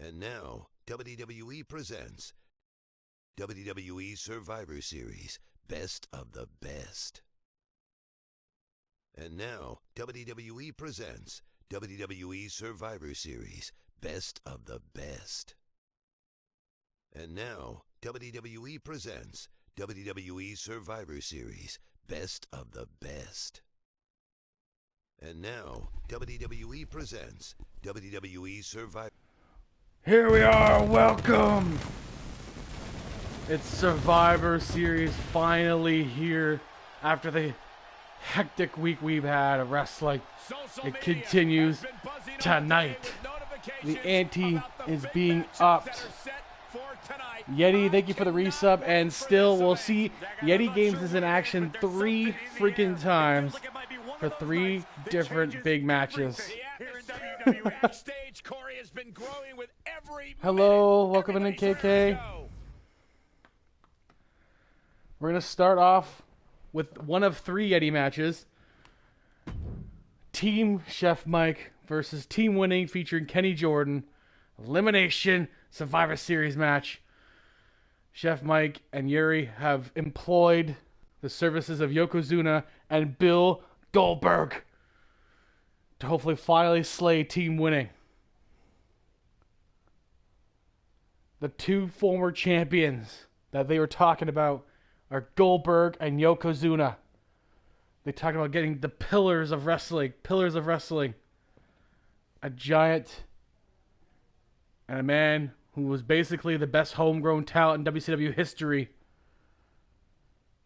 And now, WWE presents WWE Survivor Series Best of the Best. And now, WWE presents WWE Survivor Series Best of the Best. And now, WWE presents WWE Survivor Series Best of the Best. And now, WWE presents WWE Survivor. Here we are, welcome! It's Survivor Series finally here after the hectic week we've had of wrestling. It continues tonight. The ante is being upped. Yeti, thank you for the resub, and still we'll see Yeti Games is in action 3 freaking times for 3 different big matches. Hello, welcome in KK. We're going to start off with one of 3 Yeti matches. Team Chef Mike versus Team Winning featuring Kenny Jordan. Elimination Survivor Series match. Chef Mike and Yuri have employed the services of Yokozuna and Bill Goldberg to hopefully finally slay Team Winning. The 2 former champions that they were talking about are Goldberg and Yokozuna. They talked about getting the pillars of wrestling. A giant and a man who was basically the best homegrown talent in WCW history.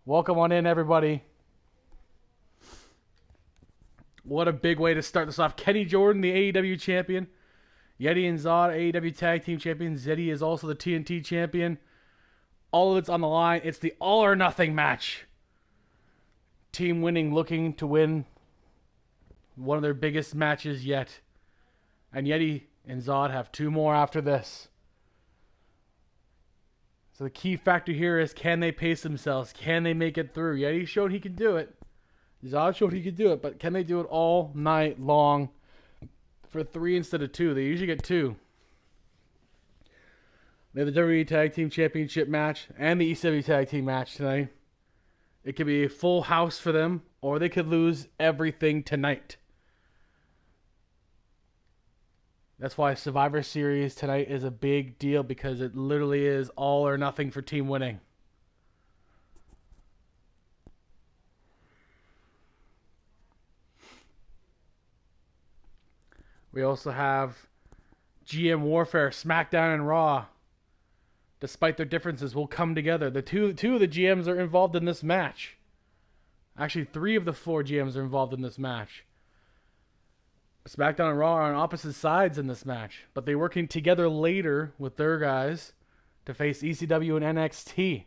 Welcome on in, everybody. What a big way to start this off. Kenny Jordan, the AEW champion. Yeti and Zod, AEW Tag Team Champions. Yeti is also the TNT champion. All of it's on the line. It's the all or nothing match. Team Winning looking to win one of their biggest matches yet. And Yeti and Zod have 2 more after this. So the key factor here is, can they pace themselves? Can they make it through? Yeti showed he could do it. Zod showed he could do it, but can they do it all night long for 3 instead of 2? They usually get 2. They have the WWE Tag Team Championship match and the ECW Tag Team match tonight. It could be a full house for them, or they could lose everything tonight. That's why Survivor Series tonight is a big deal, because it literally is all or nothing for Team Winning. We also have GM Warfare, SmackDown and Raw. Despite their differences, will come together. The two of the GMs are involved in this match. Actually, 3 of the 4 GMs are involved in this match. SmackDown and Raw are on opposite sides in this match, but they're working together later with their guys to face ECW and NXT.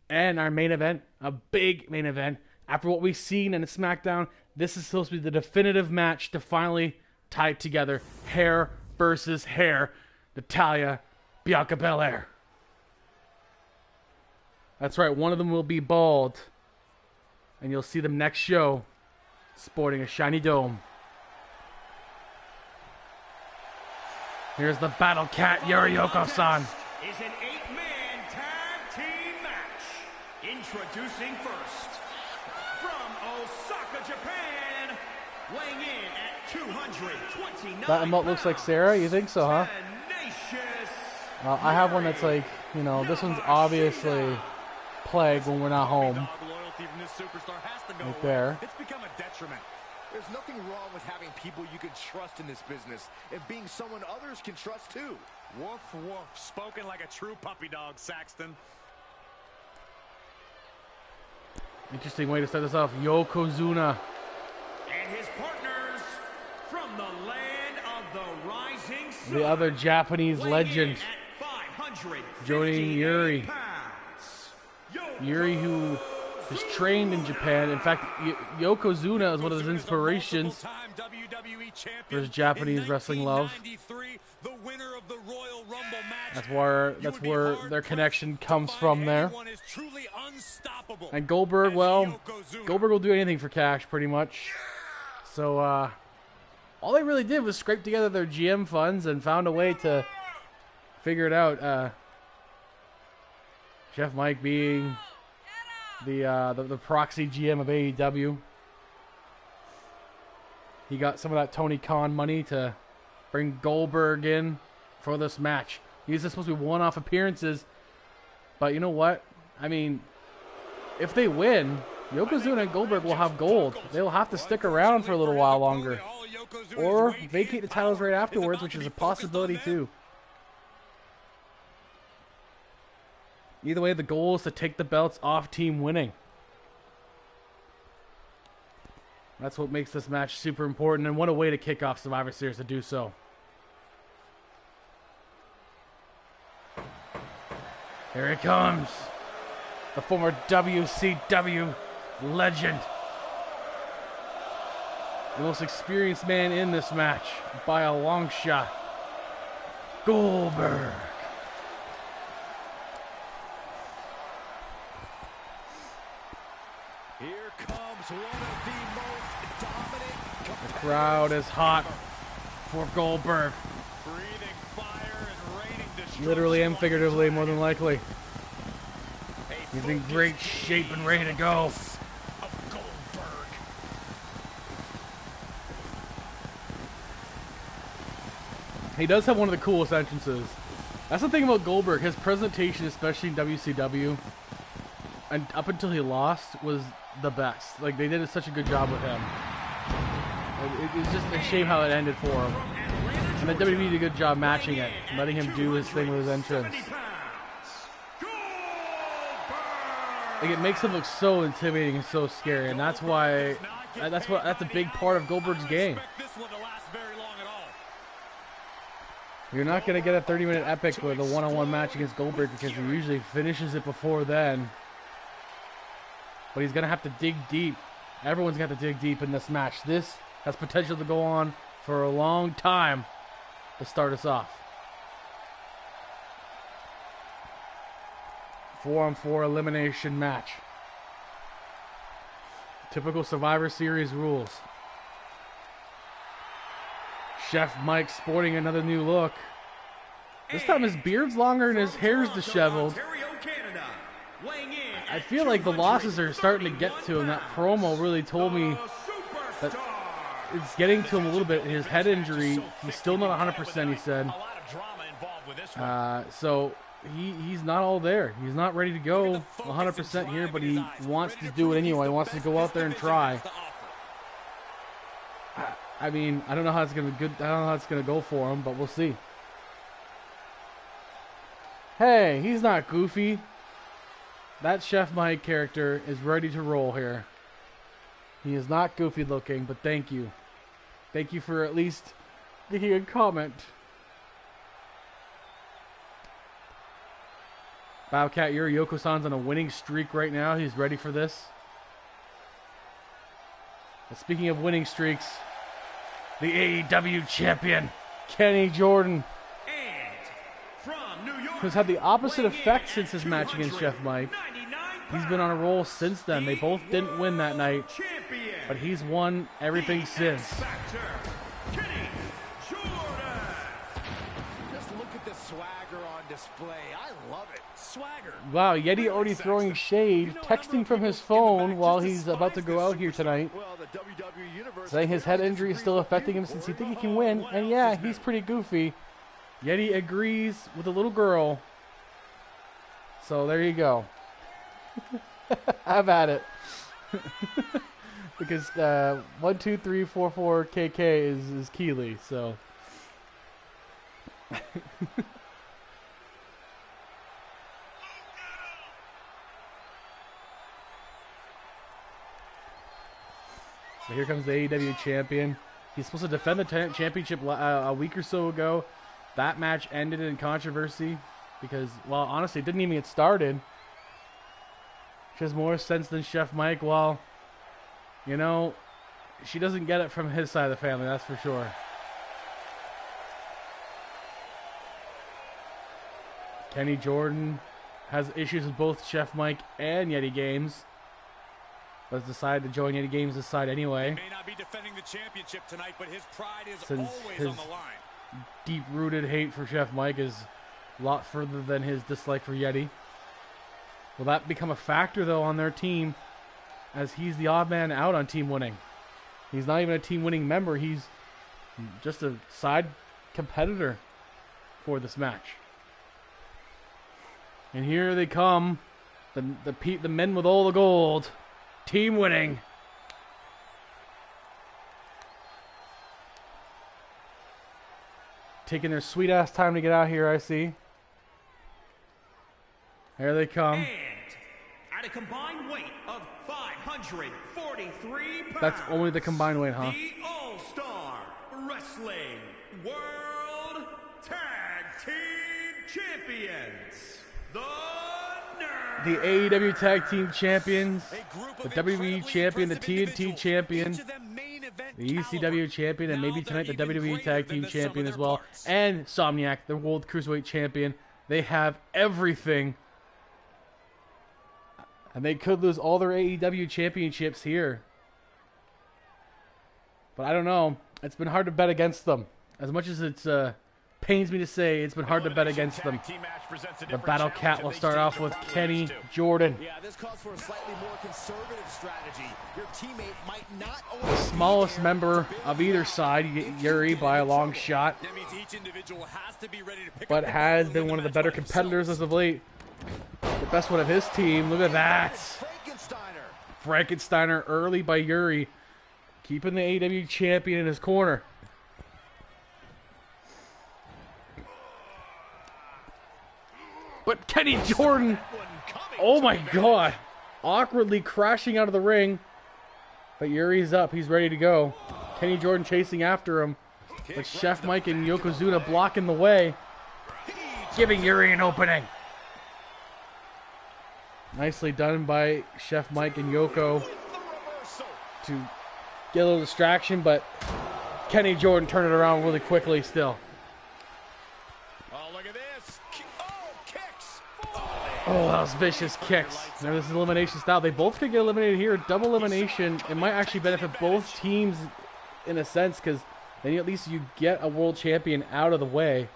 And our main event, a big main event, after what we've seen in SmackDown, this is supposed to be the definitive match to finally tie it together. Hair versus hair. Natalya, Bianca Belair. That's right, one of them will be bald. And you'll see them next show sporting a shiny dome. Here's the Battle Cat, Yuri Yoko-san. Is an 8-man tag team match. Introducing first, from Osaka, Japan, weighing in at 229 That emote looks like Sarah, you think so, huh? I have one that's like, you know, this one's obviously Plague when we're not home. Right there. It's become a detriment. There's nothing wrong with having people you can trust in this business, and being someone others can trust too. Woof, woof. Spoken like a true puppy dog, Saxton. Interesting way to start this off. Yokozuna. And his partners from the land of the rising sun. The other Japanese legend. Joining Yuri. Yuri, who is trained in Japan. In fact, Yokozuna is one of his inspirations for his Japanese wrestling love. That's where their connection comes from there. And Goldberg, well, Goldberg will do anything for cash, pretty much. So all they really did was scrape together their GM funds and found a way to figure it out. Chef Mike being the proxy GM of AEW. He got some of that Tony Khan money to bring Goldberg in for this match. These are supposed to be one-off appearances, but you know what? I mean, if they win, Yokozuna and Goldberg will have gold. They'll have to stick around for a little while longer, or vacate the titles right afterwards, which is a possibility too. Either way, the goal is to take the belts off Team Winning. That's what makes this match super important, and what a way to kick off Survivor Series to do so. Here he comes. The former WCW legend. The most experienced man in this match by a long shot. Goldberg. Here comes one of the most dominant. The crowd is hot for Goldberg. Breathing fire and raining destruction. Literally and figuratively, more than likely. He's in great shape and ready to go. Of Goldberg. He does have one of the coolest entrances. That's the thing about Goldberg. His presentation, especially in WCW, and up until he lost, was the best. Like, they did such a good job with him. It's just a shame how it ended for him. And the WWE did a good job matching it, letting him do his thing with his entrance. Like, it makes him look so intimidating and so scary, and that's why that's a big part of Goldberg's game. You're not gonna get a 30-minute epic with a one-on-one match against Goldberg because he usually finishes it before then. But he's gonna have to dig deep. Everyone's gonna have to dig deep in this match. This has potential to go on for a long time to start us off. 4-on-4 elimination match. Typical Survivor Series rules. Chef Mike sporting another new look. This time his beard's longer and his hair's disheveled. I feel like the losses are starting to get to him. That promo really told me that it's getting to him a little bit. His head injury, he's still not 100%, he said. So he's not all there. He's not ready to go 100% here, but he wants to do it anyway. He wants to go out there and try. I mean, I don't know how it's gonna go for him, but we'll see. Hey, he's not goofy. That Chef Mike character is ready to roll here. He is not goofy looking, but thank you. Thank you for at least making a comment. Bobcat, Yoko-san's on a winning streak right now. He's ready for this. And speaking of winning streaks, the AEW champion, Kenny Jordan, who's had the opposite effect since his match against Chef Mike. He's been on a roll since then. They both didn't win that night, but he's won everything since. Just look at the swagger on display. I love it. Swagger. Wow, Yeti already throwing shade, texting from his phone while he's about to go out here tonight, saying his head injury is still affecting him since he thinks he can win. And yeah, he's pretty goofy. Yeti agrees with a little girl. So there you go. Have at it. Because 1, 2, 3, 4, 4 KK is Keeley, so. So here comes the AEW champion. He's supposed to defend the championship a week or so ago. That match ended in controversy because, well, honestly, it didn't even get started. Which has more sense than Chef Mike. Well, you know, she doesn't get it from his side of the family, that's for sure. Kenny Jordan has issues with both Chef Mike and Yeti Games. but has decided to join Yeti Games this side anyway. He may not be defending the championship tonight, but his pride is Since always his on the line. deep-rooted hate for Chef Mike is a lot further than his dislike for Yeti. Will that become a factor, though, on their team, as he's the odd man out on team winning? He's not even a team winning member. He's just a side competitor for this match. And here they come, the men with all the gold, team winning. Taking their sweet ass time to get out here, I see. Here they come. And at a combined weight of 543 pounds. That's only the combined weight, huh? The All-Star Wrestling World Tag Team Champions. The AEW Tag Team Champions, the WWE Champion, the TNT Champion, the ECW Champion, and maybe tonight the WWE Tag Team Champion as well, and Somniac, the World Cruiserweight Champion. They have everything, and they could lose all their AEW championships here. But I don't know. It's been hard to bet against them. As much as it's pains me to say, it's been hard to bet against them. The Battle Cat will start off with Kenny Jordan. Yeah, this calls for a slightly more conservative strategy. Your teammate might not The smallest member of either side, Yuri, by a long shot, but has been one of the better competitors as of late. The best one of his team. Look at that. Frankensteiner early by Yuri, keeping the AEW champion in his corner. But Kenny Jordan, oh my god, awkwardly crashing out of the ring. But Yuri's up, he's ready to go. Kenny Jordan chasing after him, but Chef Mike and Yokozuna blocking the way, giving Yuri an opening. Nicely done by Chef Mike and Yoko to get a little distraction, but Kenny Jordan turned it around really quickly still. Oh, that was vicious kicks. Now this is elimination style. They both could get eliminated here. Double elimination. It might actually benefit both teams in a sense, because then at least you get a world champion out of the way.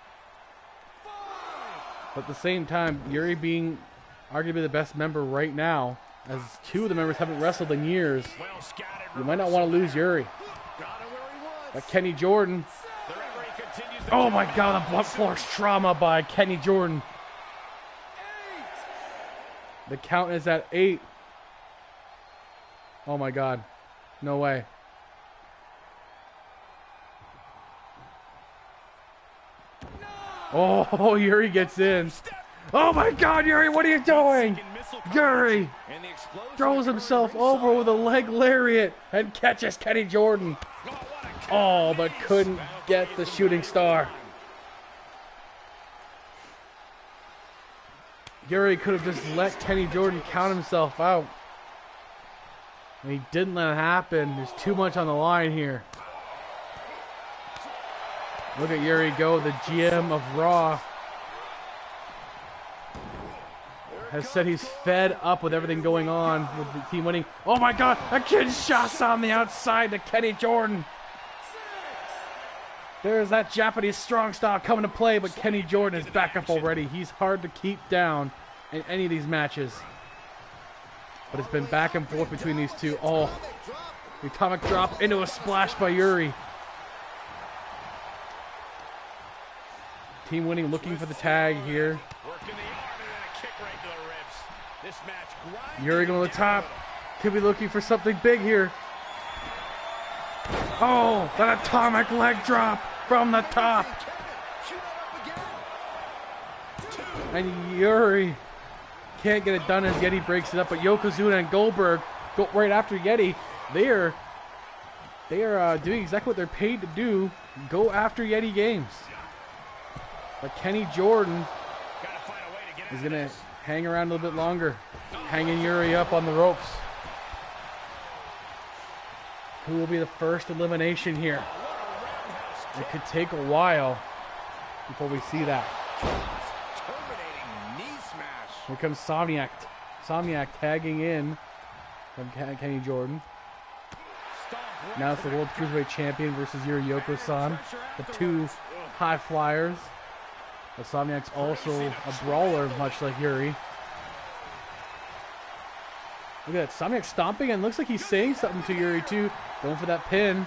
But at the same time, Yuri being arguably the best member right now, as two of the members haven't wrestled in years, you might not want to lose Yuri. But Kenny Jordan. Oh my god, the blunt force trauma by Kenny Jordan. The count is at 8. Oh my god. No way. Oh, Yuri gets in. Oh my god, Yuri, what are you doing? Yuri throws himself over with a leg lariat and catches Kenny Jordan. Oh, but couldn't get the shooting star. Yuri could have just let Kenny Jordan count himself out. And he didn't let it happen. There's too much on the line here. Look at Yuri go, the GM of Raw. Has said he's fed up with everything going on with the team winning. Oh my god, a Kinshasa on the outside to Kenny Jordan. There's that Japanese strong style coming to play, but Kenny Jordan is back up already. He's hard to keep down in any of these matches. But it's been back and forth between these two. Oh, the atomic drop into a splash by Yuri. Team winning looking for the tag here. Yuri going to the top. Could be looking for something big here. Oh, that atomic leg drop from the top. And Yuri can't get it done as Yeti breaks it up, but Yokozuna and Goldberg go right after Yeti. They are doing exactly what they're paid to do. Go after Yeti Games. But Kenny Jordan is going to hang around a little bit longer, hanging Yuri up on the ropes. Who will be the first elimination here? It could take a while before we see that. Here comes Somniac. Somniac tagging in from Kenny Jordan. Now it's the World Cruiserweight Champion versus Yuri Yokozuna, the two high flyers. But Somniac's also a brawler, much like Yuri. Look at that, Somniac stomping, and looks like he's saying something to Yuri too. Going for that pin.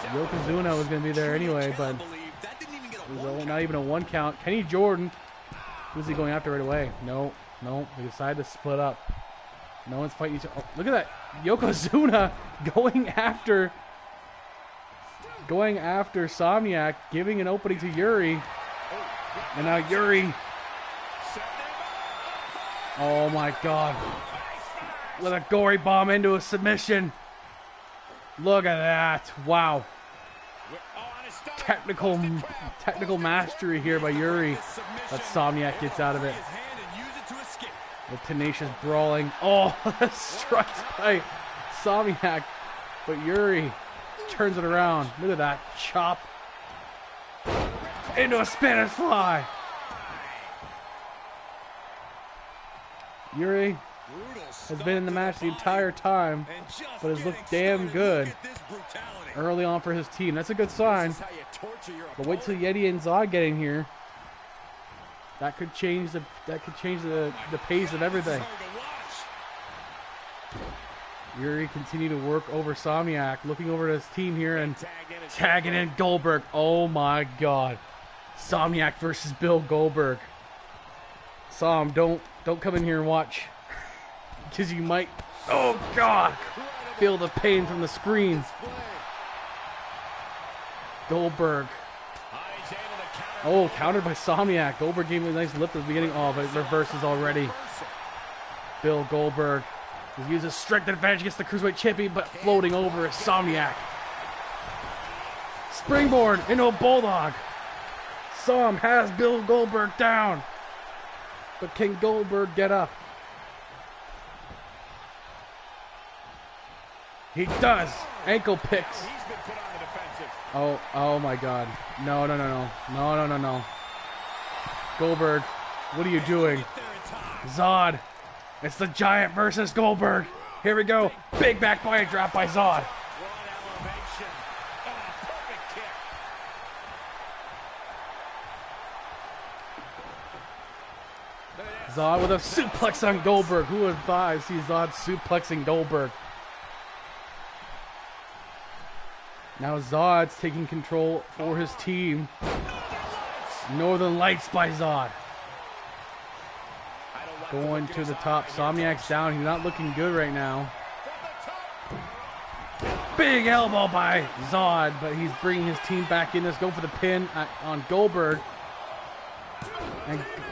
Yokozuna was going to be there anyway, but it was not even a 1 count. Kenny Jordan, who's he going after right away? No, they decided to split up. No one's fighting each other. Oh, look at that, Yokozuna going after Somniac, giving an opening to Yuri. And now Yuri. Oh my God. With a gory bomb into a submission. Look at that. Wow. Technical mastery here by Yuri. But Somniac gets out of it. The tenacious brawling. Oh, strikes by Somniac. But Yuri turns it around. Look at that chop. Into a Spanish fly. Yuri has been in the match the entire time, but has looked damn good early on for his team. That's a good sign. But wait till Yeti and Zod get in here. That could change the pace of everything. Yuri continued to work over Somniac, looking over at his team here and tagging in Goldberg. Oh my God. Somniac versus Bill Goldberg. Som, don't come in here and watch, because you might, oh God, feel the pain from the screen. Goldberg. Oh, countered by Somniac. Goldberg gave him a nice lift at the beginning. Oh, but it reverses already. Bill Goldberg uses strength advantage against the Cruiserweight Champion, but floating over is Somniac. Springboard into a Bulldog. Som has Bill Goldberg down. But can Goldberg get up? He does. Ankle picks. Oh my God. No. Goldberg, what are you doing? Zod. It's the Giant versus Goldberg. Here we go. Big back body drop by Zod. Zod with a suplex on Goldberg. Who would thought I'd see Zod suplexing Goldberg? Now Zod's taking control for his team. Northern Lights by Zod. Going to the top. Somniac's down. He's not looking good right now. Big elbow by Zod, but he's bringing his team back in. Let's go for the pin on Goldberg.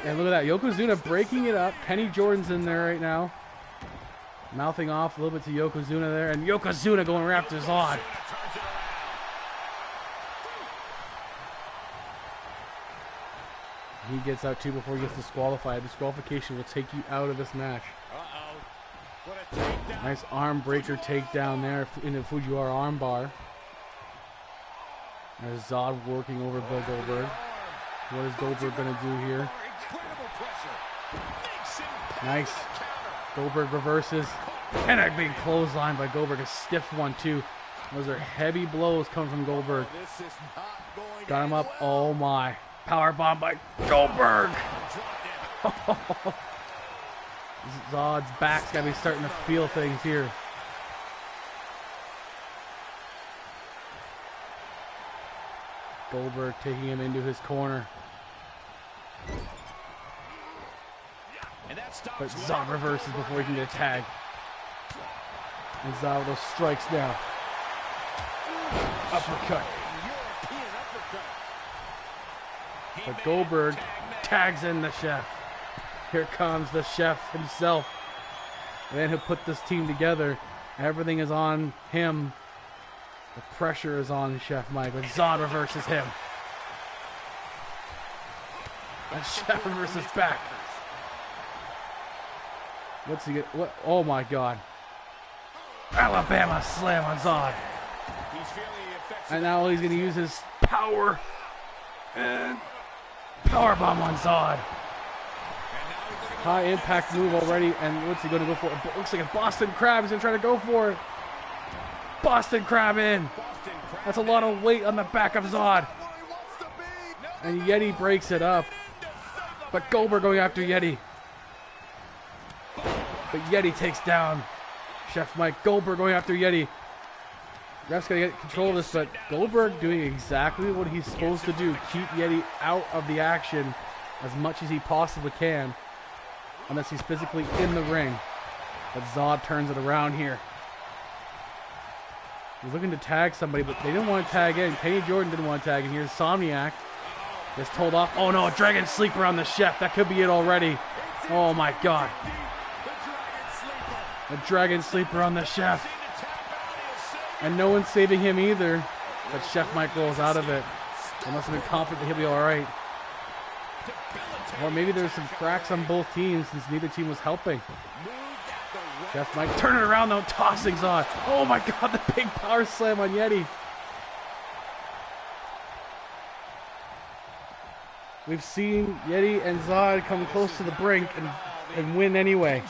And look at that, Yokozuna breaking it up. Kenny Jordan's in there right now. Mouthing off a little bit to Yokozuna there. And Yokozuna going right after Zod. He gets out too before he gets disqualified. Disqualification will take you out of this match. Nice arm breaker takedown there in the Fujiwara arm bar. There's Zod working over Bill Goldberg. What is Goldberg going to do here? Nice. Goldberg reverses. And a big clothesline by Goldberg. A stiff one, too. Those are heavy blows coming from Goldberg. Got him up. Oh, my. Power bomb by Goldberg. Zod's back's got to be starting to feel things here. Goldberg taking him into his corner. But Zod reverses before he can get a tag. And Zod with those strikes now. Uppercut. But Goldberg tags in the Chef. Here comes the Chef himself. The man who put this team together. Everything is on him. The pressure is on Chef Mike, but Zod reverses him. And Chef reverses back. What's he get? What? Oh my God! Alabama slam on Zod. And now he's going to use his power and power bomb on Zod. High impact move already, and what's he going to go for? It looks like a Boston Crab. He's going to try to go for it. Boston Crab in. That's a lot of weight on the back of Zod. And Yeti breaks it up. But Goldberg going after Yeti. But Yeti takes down Chef Mike. Goldberg going after Yeti. Ref's going to get control of this, but Goldberg doing exactly what he's supposed to do. Keep Yeti out of the action as much as he possibly can. Unless he's physically in the ring. But Zod turns it around here. He's looking to tag somebody, but they didn't want to tag in. Kenny Jordan didn't want to tag in. Here's Somniac. Gets told off. Oh no, a Dragon Sleeper on the Chef. That could be it already. Oh my god. A Dragon Sleeper on the Chef. And no one's saving him either. But Chef Mike rolls out of it. They must have been confident that he'll be alright. Or maybe there's some cracks on both teams since neither team was helping. Chef Mike turn it around though, tossing Zod. Oh my god, the big power slam on Yeti. We've seen Yeti and Zod come close to the brink and win anyway.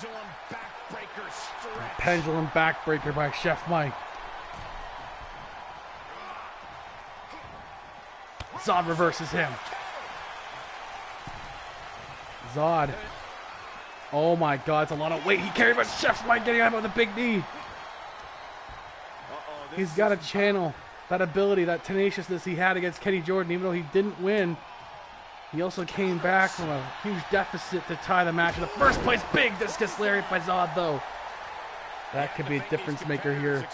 Pendulum backbreaker by Chef Mike. Zod reverses him. Zod. Oh my god, it's a lot of weight he carried, but Chef Mike getting out with a big knee. He's got to channel that ability, that tenaciousness he had against Kenny Jordan, even though he didn't win. He also came back from a huge deficit to tie the match in the first place. Big discus lariat by Zod, though. That could be a difference maker here.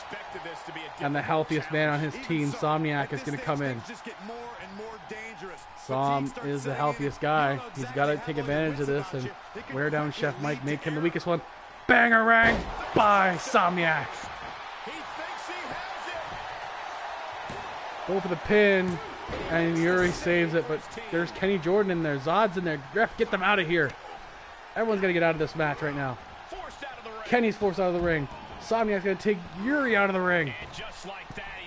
And the healthiest man on his team, Somniac, is going to come in. Som is the healthiest guy. He's got to take advantage of this and wear down Chef Mike, make him the weakest one. Bangerang by Somniac. Go for the pin, and Yuri saves it, but there's Kenny Jordan in there. Zod's in there. Ref, get them out of here. Everyone's going to get out of this match right now. Kenny's forced out of the ring. Somniac's going to take Yuri out of the ring.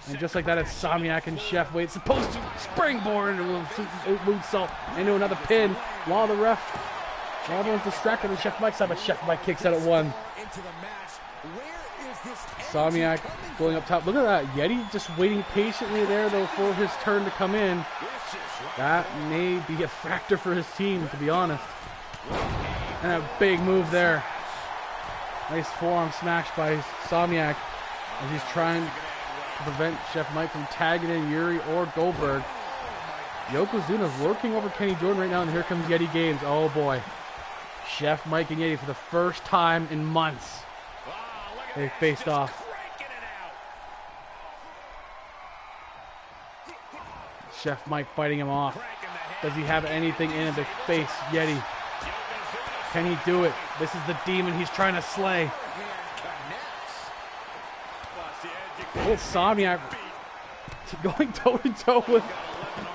And just like that, it's Somniac and Chef Wade supposed to springboard into a moonsault into another pin while the ref, while everyone's distracted on Chef Mike's side, but Chef Mike kicks out at one. Somniac going up top. Look at that. Yeti just waiting patiently there, though, for his turn to come in. That may be a factor for his team, to be honest. And a big move there. Nice forearm smash by Somniac as he's trying to prevent Chef Mike from tagging in Yuri or Goldberg. Yokozuna's working over Kenny Jordan right now, and here comes Yeti Games. Oh boy. Chef Mike and Yeti for the first time in months. They faced off. Chef Mike fighting him off. Does he have anything in him to face Yeti? Can he do it? This is the demon he's trying to slay. It's Somniac going toe-to-toe with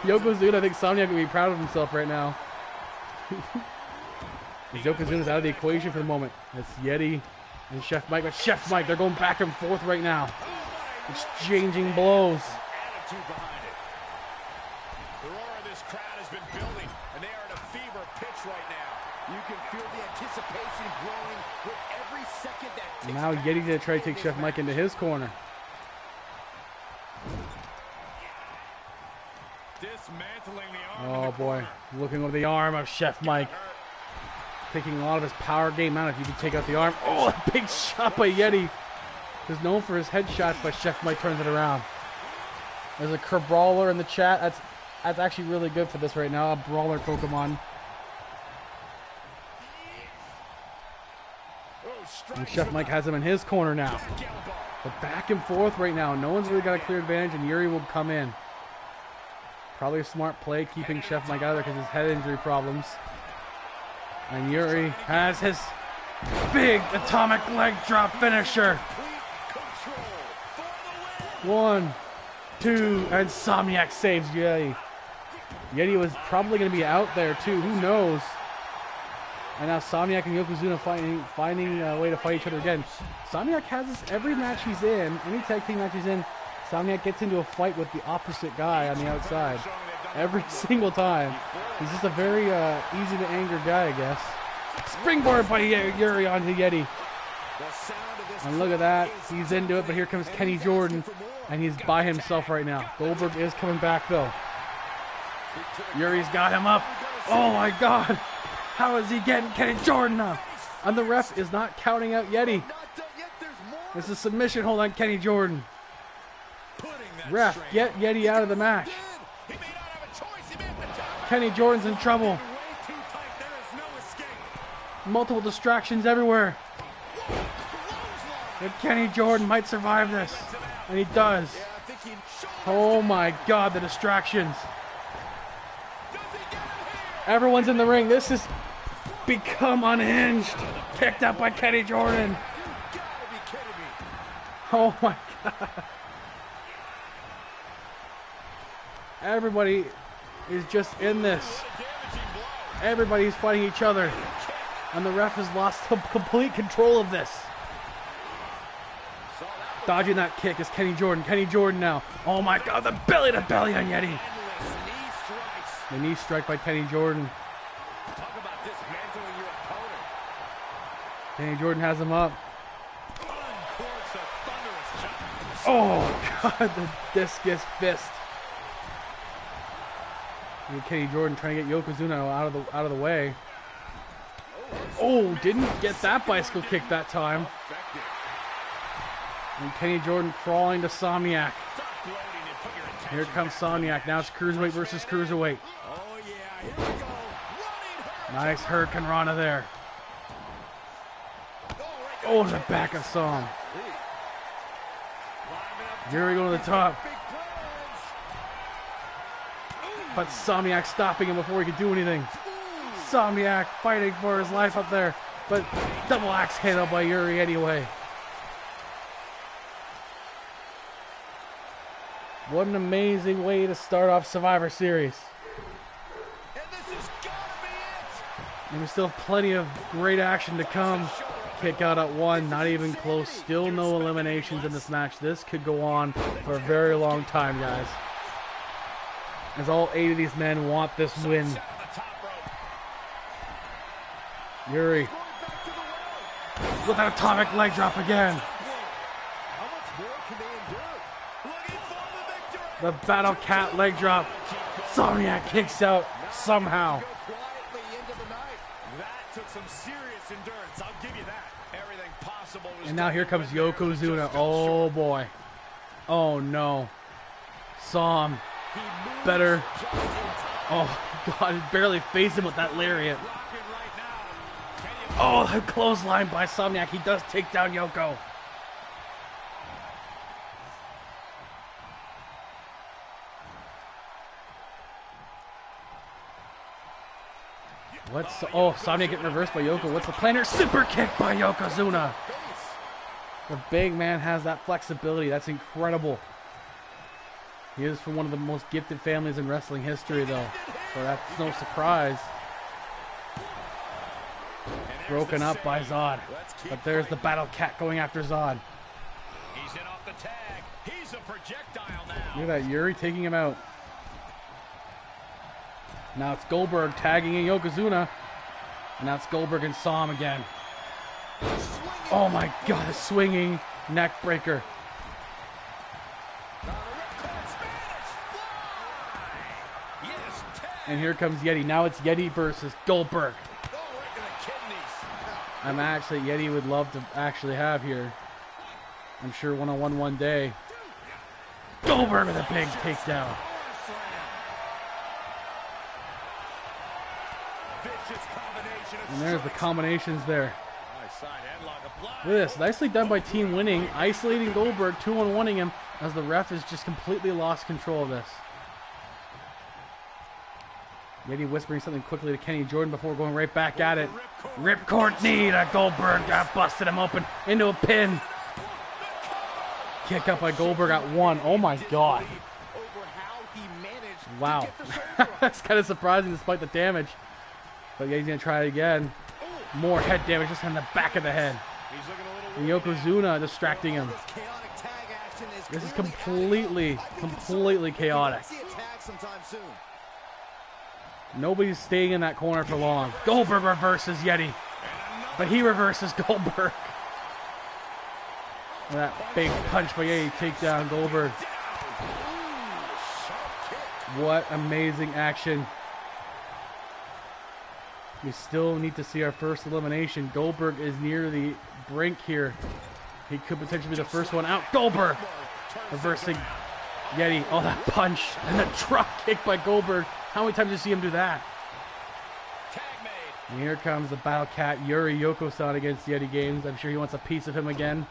Yokozuna. I think Somniac would be proud of himself right now. Yokozuna's out of the equation for the moment. It's Yeti and Chef Mike. But Chef Mike, they're going back and forth right now. Exchanging blows. The roar of this crowd has been building, and they are at a fever pitch right now. You can feel the anticipation growing with every second that ticks. Now Yeti's going to try to take Chef Mike into his corner. Dismantling the arm. Oh boy, looking over the arm of Chef Mike. Taking a lot of his power game out if you can take out the arm. Oh, a big shot by Yeti. He's known for his headshots, but Chef Mike turns it around. There's a Kerbrawler in the chat. That's actually really good for this right now. A brawler Pokemon. And Chef Mike has him in his corner now. But back and forth right now. No one's really got a clear advantage, and Yuri will come in. Probably a smart play, keeping Chef Mike out of there because of his head injury problems. And Yuri has his big atomic leg drop finisher. 1, 2, and Somniac saves Yeti. Yeti was probably going to be out there too. Who knows? And now Somniac and Yokozuna finding a way to fight each other again. Somniac has this every match he's in, any tag team match he's in. Somniac gets into a fight with the opposite guy on the outside. Every single time. He's just a very easy to anger guy, I guess. Springboard by Yuri onto Yeti. And look at that. He's into it, but here comes Kenny Jordan. And he's by himself right now. Goldberg is coming back, though. Yuri's got him up. Oh, my God. How is he getting Kenny Jordan up? And the ref is not counting out Yeti. It's a submission hold on Kenny Jordan. Ref, get Yeti out of the match. Kenny Jordan's in trouble. Multiple distractions everywhere. And Kenny Jordan might survive this. And he does. Oh my God, the distractions. Everyone's in the ring. This has become unhinged. Picked up by Kenny Jordan. Oh my God. Everybody is just in this. Everybody's fighting each other. And the ref has lost complete control of this. Dodging that kick is Kenny Jordan. Kenny Jordan now. Oh my God, the belly to belly on Yeti. The knee strike by Kenny Jordan. Kenny Jordan has him up. Oh God, the discus fist. And Kenny Jordan trying to get Yokozuna out of the way. Oh, didn't get that bicycle kick that time. And Kenny Jordan crawling to Somniac. Here comes Somniac. Now it's Cruiserweight versus Cruiserweight. Nice Hurricane Rana there. Oh, the back of Som. Here we go to the top. But Somniac stopping him before he could do anything. Somniac fighting for his life up there. But double axe handle by Yuri anyway. What an amazing way to start off Survivor Series. And this is gotta be it. And there's still plenty of great action to come. Kick out at one, not even close. Still no eliminations in this match. This could go on for a very long time, guys. As all 8 of these men want this win. Yuri with an atomic leg drop again. The Battle Cat leg drop. Somniac kicks out somehow. And now here comes Yokozuna. Oh boy. Oh no. Som better. Oh God, barely faced him with that lariat. Oh, the clothesline by Somniac. He does take down Yoko. Oh, Somniac getting reversed by Yoko. What's the plan here? Super kick by Yokozuna. The big man has that flexibility. That's incredible. He is from one of the most gifted families in wrestling history, though. So that's no surprise. Broken up by Zod. But there's the Battle Cat going after Zod. He's in off the tag. He's a projectile now. Look at that, Yuri taking him out. Now it's Goldberg tagging in Yokozuna. And now it's Goldberg and Som again. Oh my God, a swinging neck breaker. And here comes Yeti. Now it's Yeti versus Goldberg. I'm actually, Yeti would love to actually have here. I'm sure one-on-one one day. Goldberg with a big takedown. And there's the combinations there. Look at this. Nicely done by Team Winning. Isolating Goldberg, 2-on-1ing him as the ref has just completely lost control of this. Yeti whispering something quickly to Kenny Jordan before going right back at it. Ripcord knee to Goldberg. Got busted him open into a pin. Kick up by Goldberg at 1. Oh my God. Wow. That's kind of surprising despite the damage. But yeah, he's going to try it again. More head damage just on the back of the head. And Yokozuna distracting him. This is completely chaotic. Nobody's staying in that corner for long. Goldberg reverses Yeti. But he reverses Goldberg. And that big punch by Yeti, take down Goldberg. What amazing action. We still need to see our first elimination. Goldberg is near the brink here. He could potentially be the first one out. Goldberg reversing Yeti. Oh, that punch and the drop kick by Goldberg. How many times did you see him do that? And here comes the battle cat, Yuri Yoko-san against Yeti Games. I'm sure he wants a piece of him again.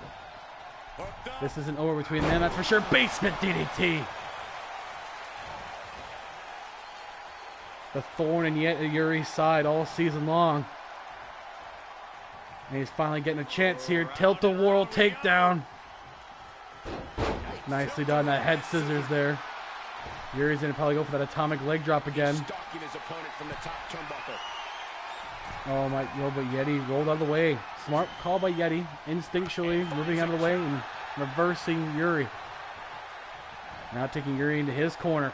This isn't over between them, that's for sure. Basement DDT. The thorn in Yuri's side all season long. And he's finally getting a chance here. Tilt-a-whirl takedown. Nicely done. That head scissors there. Yuri's going to probably go for that atomic leg drop again. Oh my, but Yeti rolled out of the way. Smart call by Yeti. Instinctually moving out of the way and reversing Yuri. Now taking Yuri into his corner.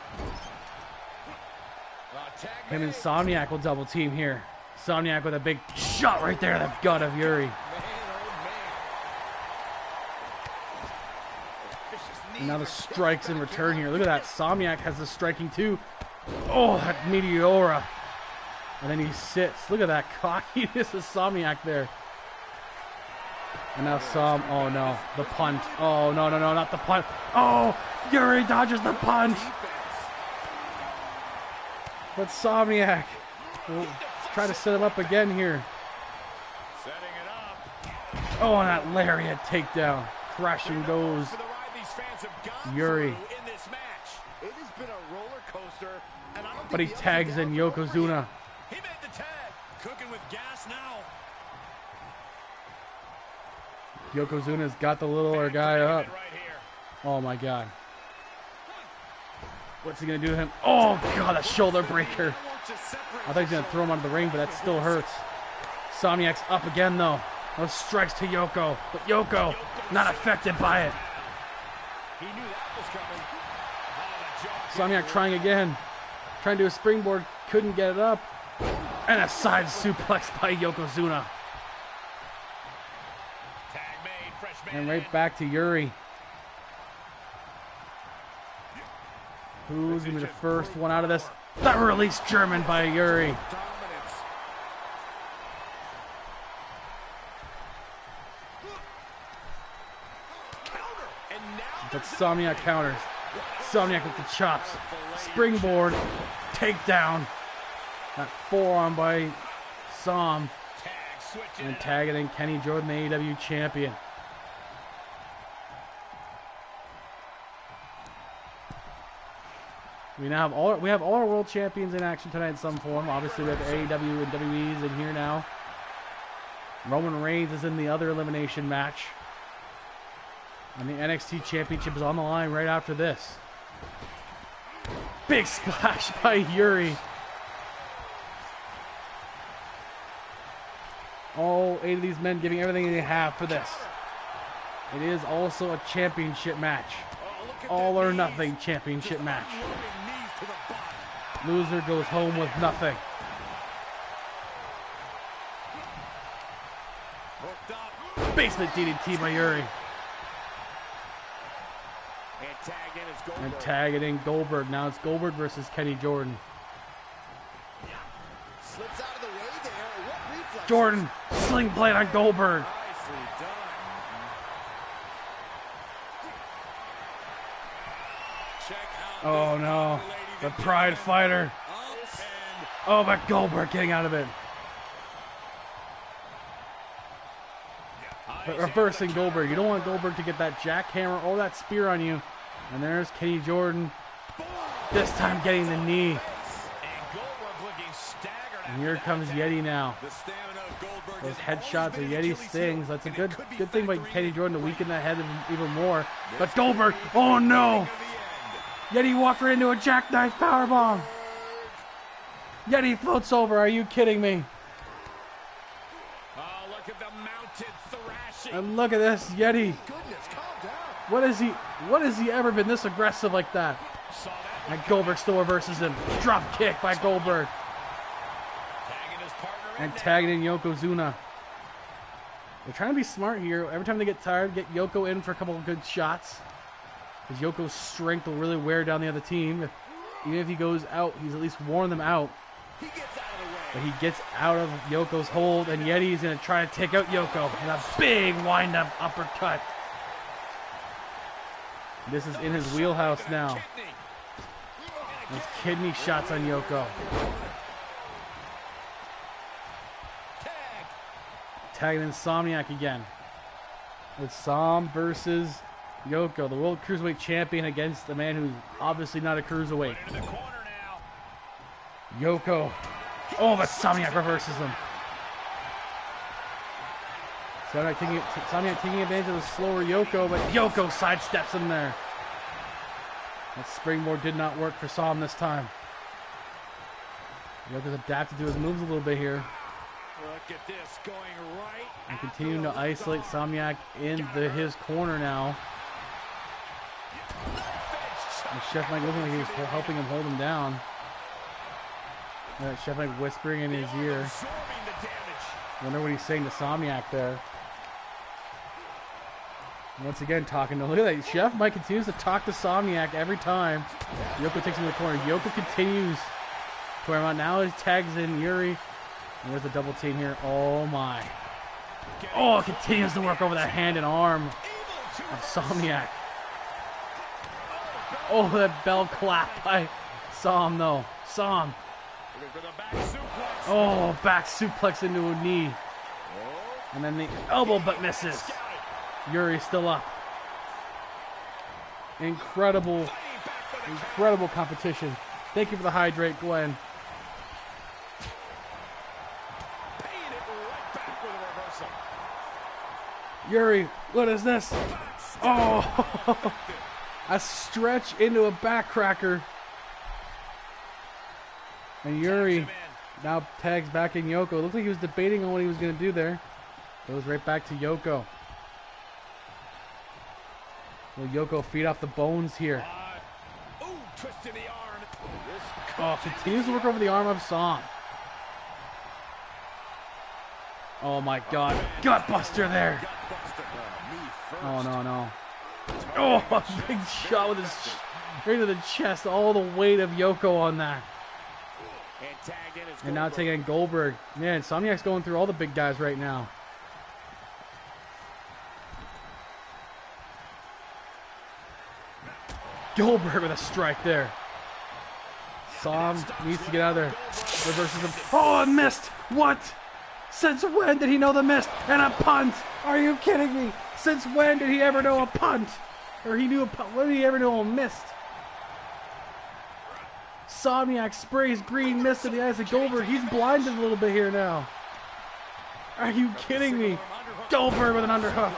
Him and Insomniac will double team here. Insomniac with a big shot right there in the gut of Yuri. And now the strikes in return here. Look at that. Insomniac has the striking too. Oh, that Meteora. And then he sits. Look at that cockiness of Insomniac there. And now oh no, the punt. Oh no, not the punt. Oh, Yuri dodges the punch. But Insomniac will try to set him up again here. Oh, and that lariat takedown. Crashing goes Yuri. But he tags in Yokozuna. He made the tag. Cooking with gas now. Yokozuna's got the little guy up. Oh my god. What's he going to do to him? Oh god, a shoulder breaker. I thought he was going to throw him out of the ring, but that still hurts. Insomniac's up again though. Those strikes to Yoko. But Yoko, not affected by it. Insomniac trying again. Trying to do a springboard. Couldn't get it up. And a side suplex by Yokozuna. And right back to Yuri. Who's going to be the first one out of this? That release German by Yuri. But Insomniac counters. Insomniac with the chops. Springboard. Takedown. That forearm by Som. And tagging in Kenny Jordan, the AEW champion. We have all our world champions in action tonight in some form. Obviously, we have the AEW and WWE's in here now. Roman Reigns is in the other elimination match. And the NXT Championship is on the line right after this. Big splash by Yuri. All 8 of these men giving everything they have for this. It is also a championship match. All or nothing championship match. Loser goes home with nothing. Basement DDT by Yuri. And tagging in Goldberg. Now it's Goldberg versus Kenny Jordan. Jordan, sling blade on Goldberg. Oh no, the Pride Fighter. Oh, but Goldberg getting out of it. But reversing Goldberg. You don't want Goldberg to get that jackhammer or that spear on you. And there's Kenny Jordan. This time getting the knee. And here comes Yeti now. Those headshots of Yeti stings. That's a good thing by Kenny Jordan to weaken that head even more. But Goldberg, oh no! Yeti walked right into a jackknife powerbomb. Yeti floats over. Are you kidding me? Oh, look at the mounted thrashing. And look at this, Yeti. What has he ever been this aggressive like that? And Goldberg still reverses him. Drop kick by Goldberg. And tagging in Yokozuna. They're trying to be smart here. Every time they get tired, get Yoko in for a couple of good shots. Because Yoko's strength will really wear down the other team. Even if he goes out, he's at least worn them out. He gets out of the way. But he gets out of Yoko's hold, and Yeti's going to try to take out Yoko with a big wind-up uppercut. This is in his wheelhouse now. His kidney shots on Yoko. Tagging Insomniac again. It's Sam versus Yoko, the World Cruiserweight Champion against the man who's obviously not a Cruiserweight. Yoko. Oh, but Insomniac reverses him. Insomniac taking advantage of the slower Yoko, but Yoko sidesteps him there. That springboard did not work for Sam this time. Yoko's adapted to his moves a little bit here. Look at this, going right. And continuing to isolate Insomniac in his corner now. And Chef Mike looking like he was helping him hold him down. Chef Mike whispering in his ear. Wonder what he's saying to Insomniac there. Once again, talking to him. Look at that. Chef Mike continues to talk to Insomniac every time. Yoko takes him to the corner. Yoko continues to wear him out. Now he tags in Yuri. And there's a double team here. Oh my. Oh, it continues to work over that hand and arm of Insomniac. Oh, that bell clap by Sam though. Sam. Oh, back suplex into a knee. And then the elbow but misses. Yuri's still up. Incredible competition. Thank you for the hydrate, Glenn. Yuri, what is this? Oh, a stretch into a backcracker. And Yuri now tags back in Yoko. It looks like he was debating on what he was going to do there. Goes right back to Yoko. Will Yoko feed off the bones here? Oh, continues to work over the arm of Sam. Oh my God, gutbuster there. Oh no. Oh, a big shot with his right to the chest. All the weight of Yoko on that. And now taking Goldberg. Man, Insomniac's going through all the big guys right now. Goldberg with a strike there. Sam needs to get out of there. Reverses him. Oh, it missed. What? Since when did he know the mist? And a punt! Are you kidding me? Since when did he ever know a punt? Or he knew a punt? When did he ever know a mist? Insomniac sprays green mist in the eyes of Goldberg. He's blinded a little bit here now. Are you kidding me? Goldberg with an underhook.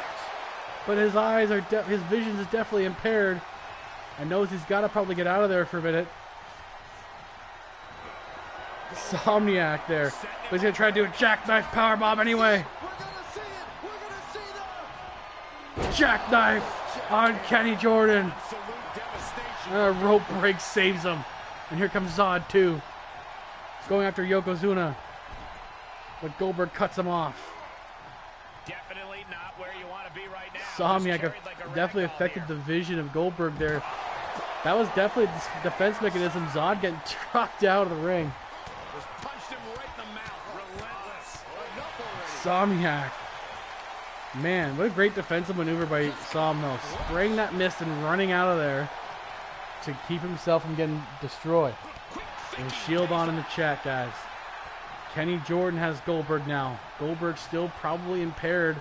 But his eyes are, his vision is definitely impaired. And knows he's got to probably get out of there for a minute. Insomniac there. But he's going to try to do a jackknife powerbomb anyway. Jackknife on Kenny Jordan. A rope break saves him. And here comes Zod too. Going after Yokozuna. But Goldberg cuts him off. Definitely not where you want to be right now. Insomniac definitely affected the vision of Goldberg there. That was definitely the defense mechanism. Zod getting trucked out of the ring. Insomniac. Man, what a great defensive maneuver by Sam though. Spraying that mist and running out of there to keep himself from getting destroyed. And shield on in the chat, guys. Kenny Jordan has Goldberg now. Goldberg still probably impaired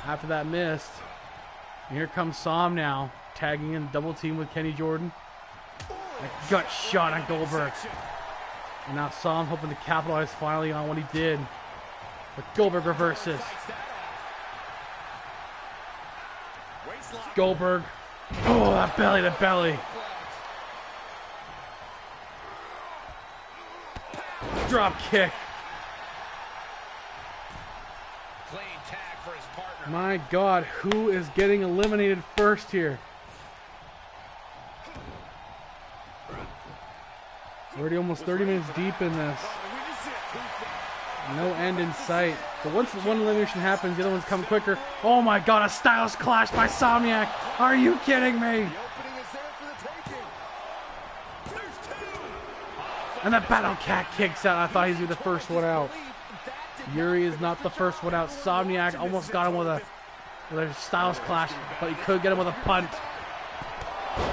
after that mist. And here comes Sam now, tagging in double team with Kenny Jordan. A gut shot on Goldberg. And now Sam hoping to capitalize finally on what he did. But Goldberg reverses. Goldberg. Oh, that belly to belly. Drop kick. My God, who is getting eliminated first here? Already almost 30 minutes deep in this. No end in sight. But once one elimination happens, the other ones come quicker. Oh my god, a Styles Clash by Somniac. Are you kidding me? The opening is there for the taking. There's two. And the Battle Cat kicks out. I thought he was the first one out. Yuri is not the first one out. Somniac almost got him with a Styles Clash, but he could get him with a punt.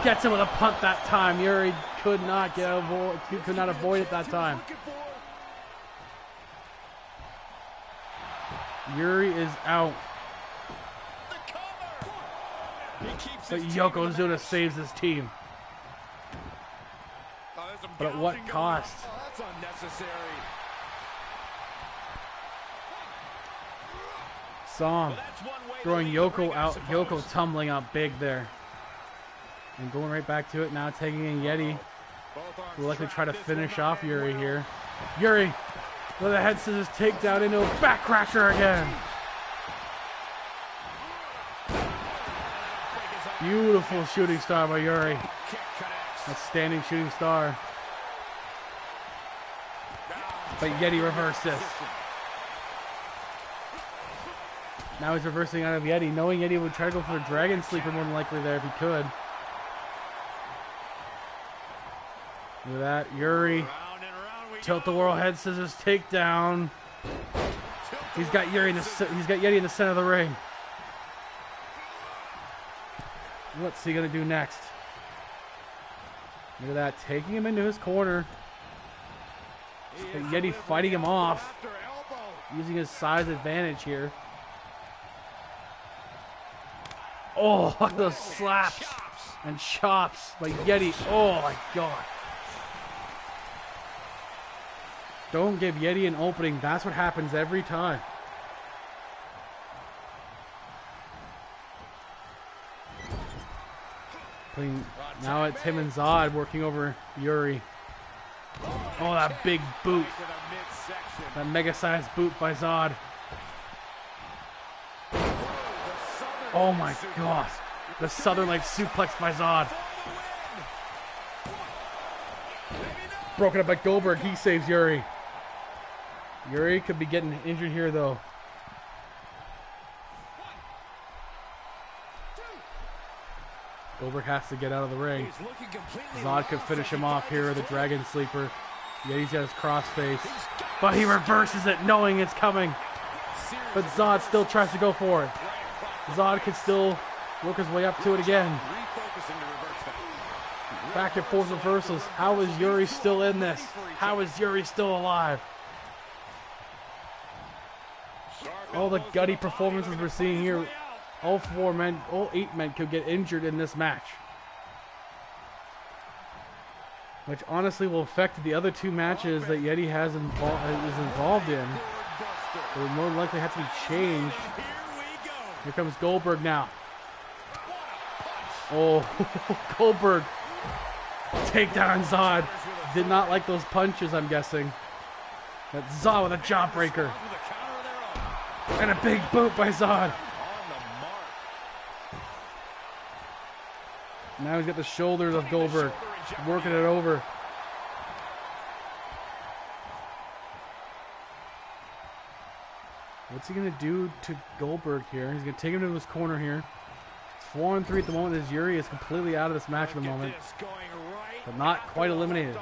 Gets him with a punt that time. Yuri could not avoid it that time. Yuri is out. But Yokozuna saves his team. But at what cost? That's unnecessary. Som throwing Yoko out. Yoko tumbling out big there. And going right back to it now, taking in Yeti. Will likely try to finish off Yuri here. Yuri with a head scissors takedown into a backcrasher again. Beautiful shooting star by Yuri. Outstanding shooting star. But Yeti reversed this. Now he's reversing out of Yeti, knowing Yeti would try to go for a Dragon Sleeper more than likely there if he could. Look at that, Yuri. Tilt the world head scissors takedown. He's got Yeti in the center of the ring. What's he gonna do next? Look at that, taking him into his corner. But Yeti fighting him off, using his size advantage here. Oh, look at those slaps and chops by Yeti. Oh my god. Don't give Yeti an opening. That's what happens every time. Now it's him and Zod working over Yuri. Oh, that big boot. That mega-sized boot by Zod. Oh my god. The Southern Light suplex by Zod. Broken up by Goldberg. He saves Yuri. Yuri could be getting injured here though. Goldberg has to get out of the ring. Zod could finish him off here with a Dragon Sleeper. Yeti's got his crossface. But he reverses it knowing it's coming. But Zod still tries to go for it. Zod can still work his way up to it again. Back and forth reversals. How is Yuri still in this? How is Yuri still alive? All the gutty performances we're seeing here, all 8 men could get injured in this match. Which honestly will affect the other 2 matches that Yeti is involved in. It will more likely have to be changed. Here comes Goldberg now. Oh, Goldberg. Takedown on Zod. Did not like those punches, I'm guessing. But Zod with a jawbreaker. And a big boot by Zod. Now he's got the shoulders of Goldberg. Working it over. What's he going to do to Goldberg here? He's going to take him to his corner here. It's 4-3 at the moment as Yuri is completely out of this match at the moment. But not quite eliminated.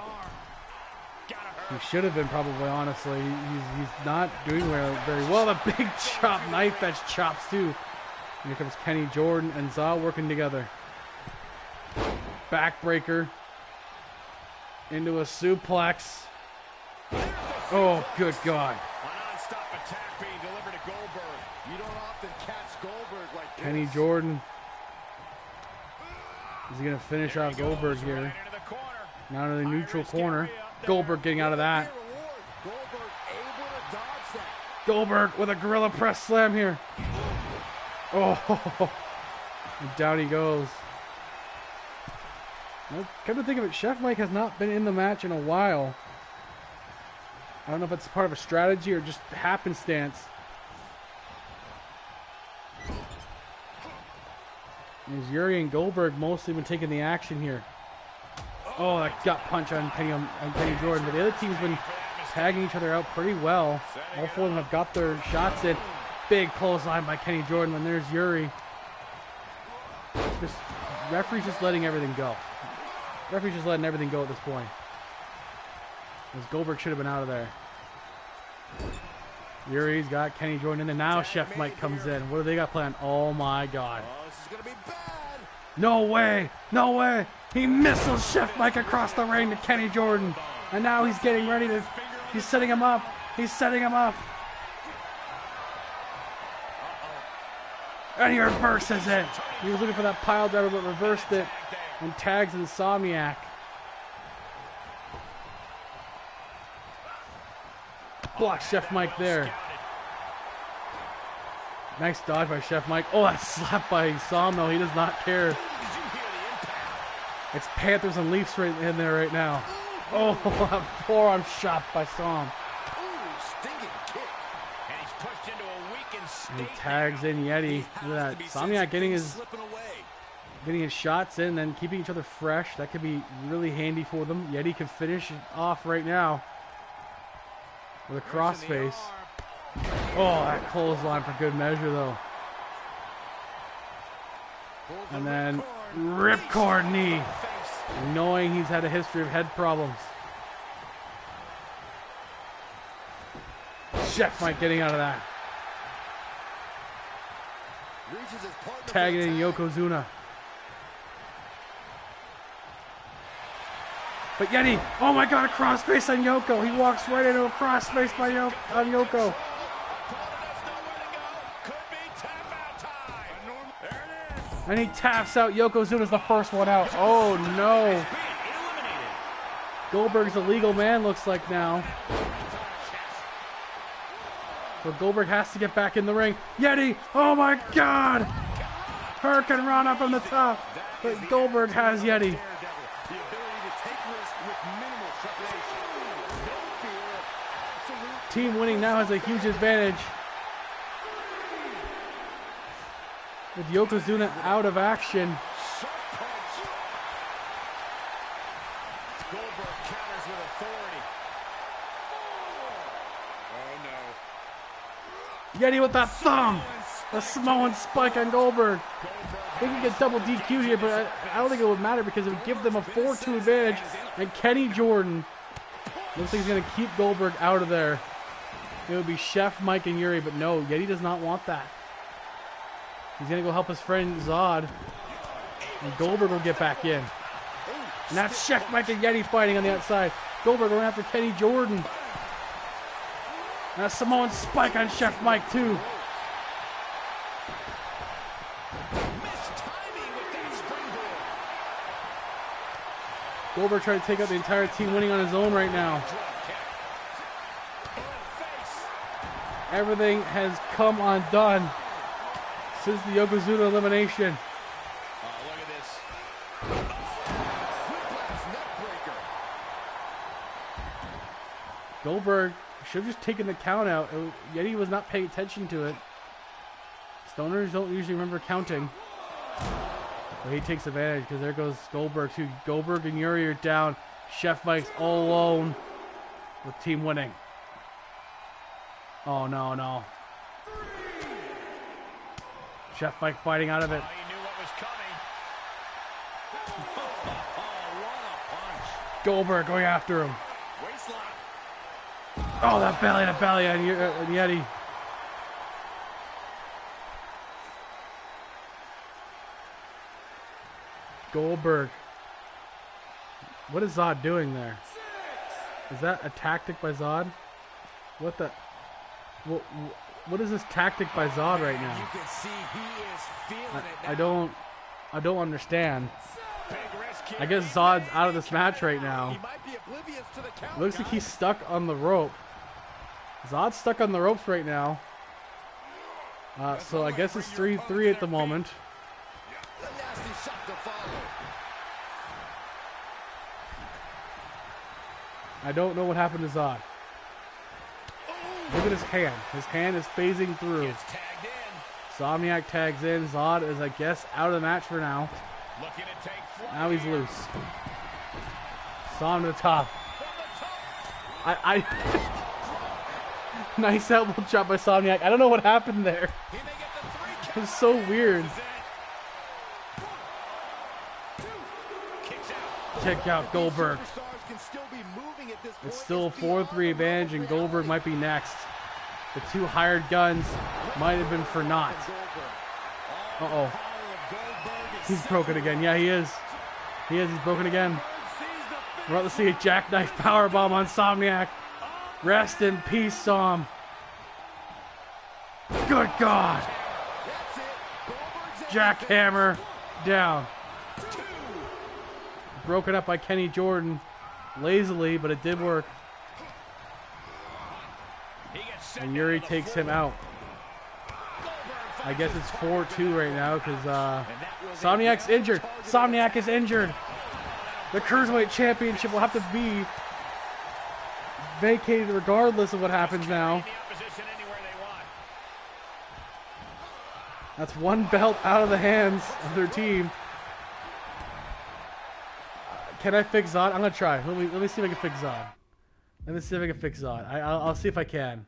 He should have been probably, honestly. He's not doing very well. The big chop, knife edge chops too. Here comes Kenny Jordan and Zod working together. Backbreaker. Into a suplex. Oh, good God. Kenny Jordan. Is he going to finish off Goldberg here? Now to the neutral corner. Goldberg getting out of that. Goldberg with a gorilla press slam here. Oh, and down he goes. Well, come to think of it, Chef Mike has not been in the match in a while. I don't know if it's part of a strategy or just happenstance. There's Yuri and Goldberg mostly been taking the action here. Oh, that gut punch on Kenny Jordan. But the other team's been tagging each other out pretty well. All four of them have got their shots in. Big clothesline by Kenny Jordan, and there's Yuri. Referee's just letting everything go. Referee's just letting everything go at this point. Because Goldberg should have been out of there. Yuri's got Kenny Jordan in, and now Chef Mike comes in. What do they got planned? Oh my God. This is going to be bad. No way! No way! He missiles Chef Mike across the ring to Kenny Jordan. And now he's getting ready to... He's setting him up. He's setting him up. And he reverses it. He was looking for that pile driver, but reversed it. And tags Insomniac. Blocks Chef Mike there. Nice dodge by Chef Mike. Oh, that slap by Som, though. He does not care. It's Panthers and Leafs right in there right now. Oh, that forearm shot by Som. And he tags in Yeti. Look at that. Insomniac getting his shots in, then keeping each other fresh. That could be really handy for them. Yeti can finish it off right now with a crossface. Oh, that clothesline for good measure, though. And then ripcord knee, knowing he's had a history of head problems. Chef Mike getting out of that. Tagging in Yokozuna. But Yeti, oh my God, a crossface on Yoko. He walks right into a crossface by on Yoko. And he taps out. Yokozuna's the first one out. Oh no. Goldberg's a legal man, looks like now. So Goldberg has to get back in the ring. Yeti, oh my God. Hurricane Run up on the top. But Goldberg has Yeti. Team winning now has a huge advantage. With Yokozuna out of action. Goldberg counters with authority. Oh no. Yeti with that thumb. The Samoan spike on Goldberg. They can get double DQ here, but I don't think it would matter because it would give them a 4-2 advantage. And Kenny Jordan looks like he's going to keep Goldberg out of there. It would be Chef, Mike, and Yuri, but no, Yeti does not want that. He's going to go help his friend Zod. And Goldberg will get back in. And that's Chef, Mike, and Yeti fighting on the outside. Goldberg going after Kenny Jordan. And a Samoan spike on Chef Mike, too. Goldberg trying to take out the entire team, winning on his own right now. Everything has come undone since the Yokozuna elimination. Look at this. Goldberg should have just taken the count out. Yeti was not paying attention to it. Stoners don't usually remember counting. But he takes advantage because there goes Goldberg too. Goldberg and Yuri are down. Chef Mike's all alone with team winning. Oh no, no. Chef Mike fighting out of it. He knew what was coming. What a punch. Goldberg going after him. Waistlock. Oh, that belly to belly on Yeti. Goldberg. What is Zod doing there? Is that a tactic by Zod? What the? What is this tactic by Zod right now? You can see he is feeling it now. I don't understand. I guess Zod's out of this match right now. He might be oblivious to the count. Looks like he's stuck on the rope. Zod's stuck on the ropes right now. So I guess it's 3-3 at the moment. A nasty shot to follow. I don't know what happened to Zod. Look at his hand. His hand is phasing through. Gets tagged in. Somniac tags in. Zod is, I guess, out of the match for now. Looking to take flight. Now he's loose. Som to the top. I nice elbow drop by Somniac. I don't know what happened there. It was so weird. Kick out Goldberg. It's still a 4-3 advantage, and Goldberg might be next. The two hired guns might have been for naught. Uh-oh. He's broken again. Yeah, he is. He is. He's broken again. We're about to see a jackknife powerbomb on Somniac. Rest in peace, Som. Good God. Jackhammer down. Broken up by Kenny Jordan. Lazily, but it did work. And Yuri takes him out. I guess it's 4-2 right now because Somniac's injured. Somniac is injured. The Cruiserweight Championship will have to be vacated regardless of what happens now. That's one belt out of the hands of their team. Can I fix Zod? I'm gonna try. Let me see if I can fix Zod. Let me see if I can fix Zod. I'll see if I can.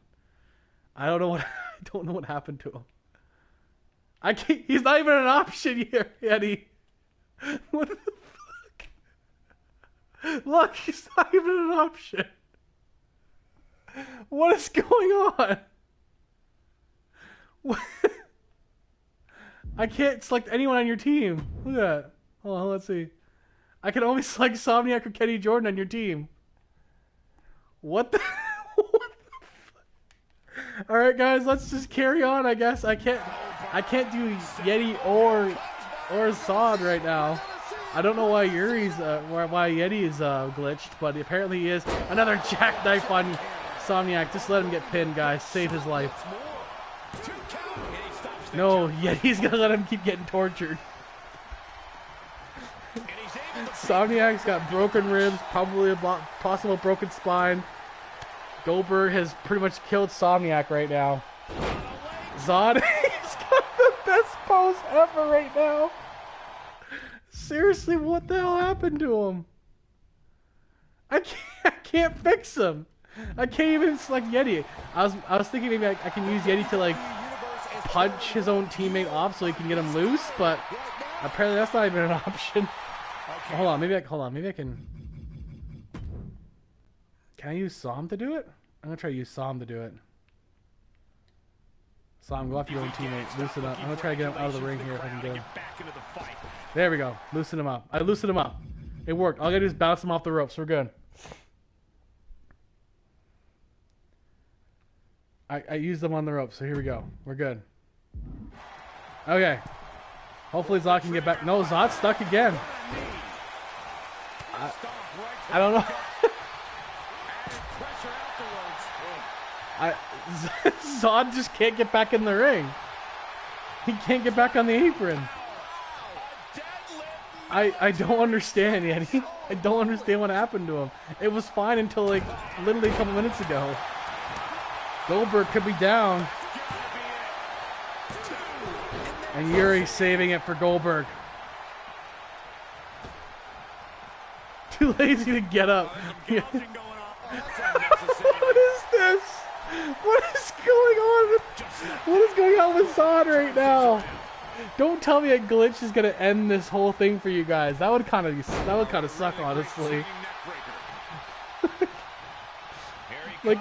I don't know what I don't know what happened to him. I can't. He's not even an option here, Eddie. What the fuck? Look, he's not even an option. What is going on? What? I can't select anyone on your team. Look at that. Hold on, let's see. I can only select Somniac or Kenny Jordan on your team. What the? What the fuck? All right, guys, let's just carry on. I guess I can't do Yeti or Zod right now. I don't know why Yuri's why Yeti is glitched, but apparently he is. Another jackknife on Somniac. Just let him get pinned, guys. Save his life. No, Yeti's gonna let him keep getting tortured. Somniac's got broken ribs, probably a possible broken spine. Goldberg has pretty much killed Somniac right now. Zod, he's got the best pose ever right now. Seriously, what the hell happened to him? I can't fix him. I can't even select Yeti. I was thinking maybe I can use Yeti to like punch his own teammate off so he can get him loose, but apparently that's not even an option. Hold on, maybe I can. Can I use Som to do it? I'm gonna try to use Som to do it. Som, go after your own teammate. Loosen up. I'm gonna try to get him out of the ring here if I can get him. There we go. Loosen him up. I loosened him up. It worked. All I gotta do is bounce him off the ropes. We're good. I used them on the ropes, so here we go. We're good. Okay. Hopefully Zod can get back. No, Zod's stuck again. I don't know. Zod just can't get back in the ring. He can't get back on the apron. I don't understand, Yeti. I don't understand what happened to him. It was fine until like literally a couple minutes ago. Goldberg could be down. And Yuri saving it for Goldberg. Too lazy to get up. What is this? What is going on? What is going on with Zod right now? Don't tell me a glitch is gonna end this whole thing for you guys. That would kind of suck, honestly. Like,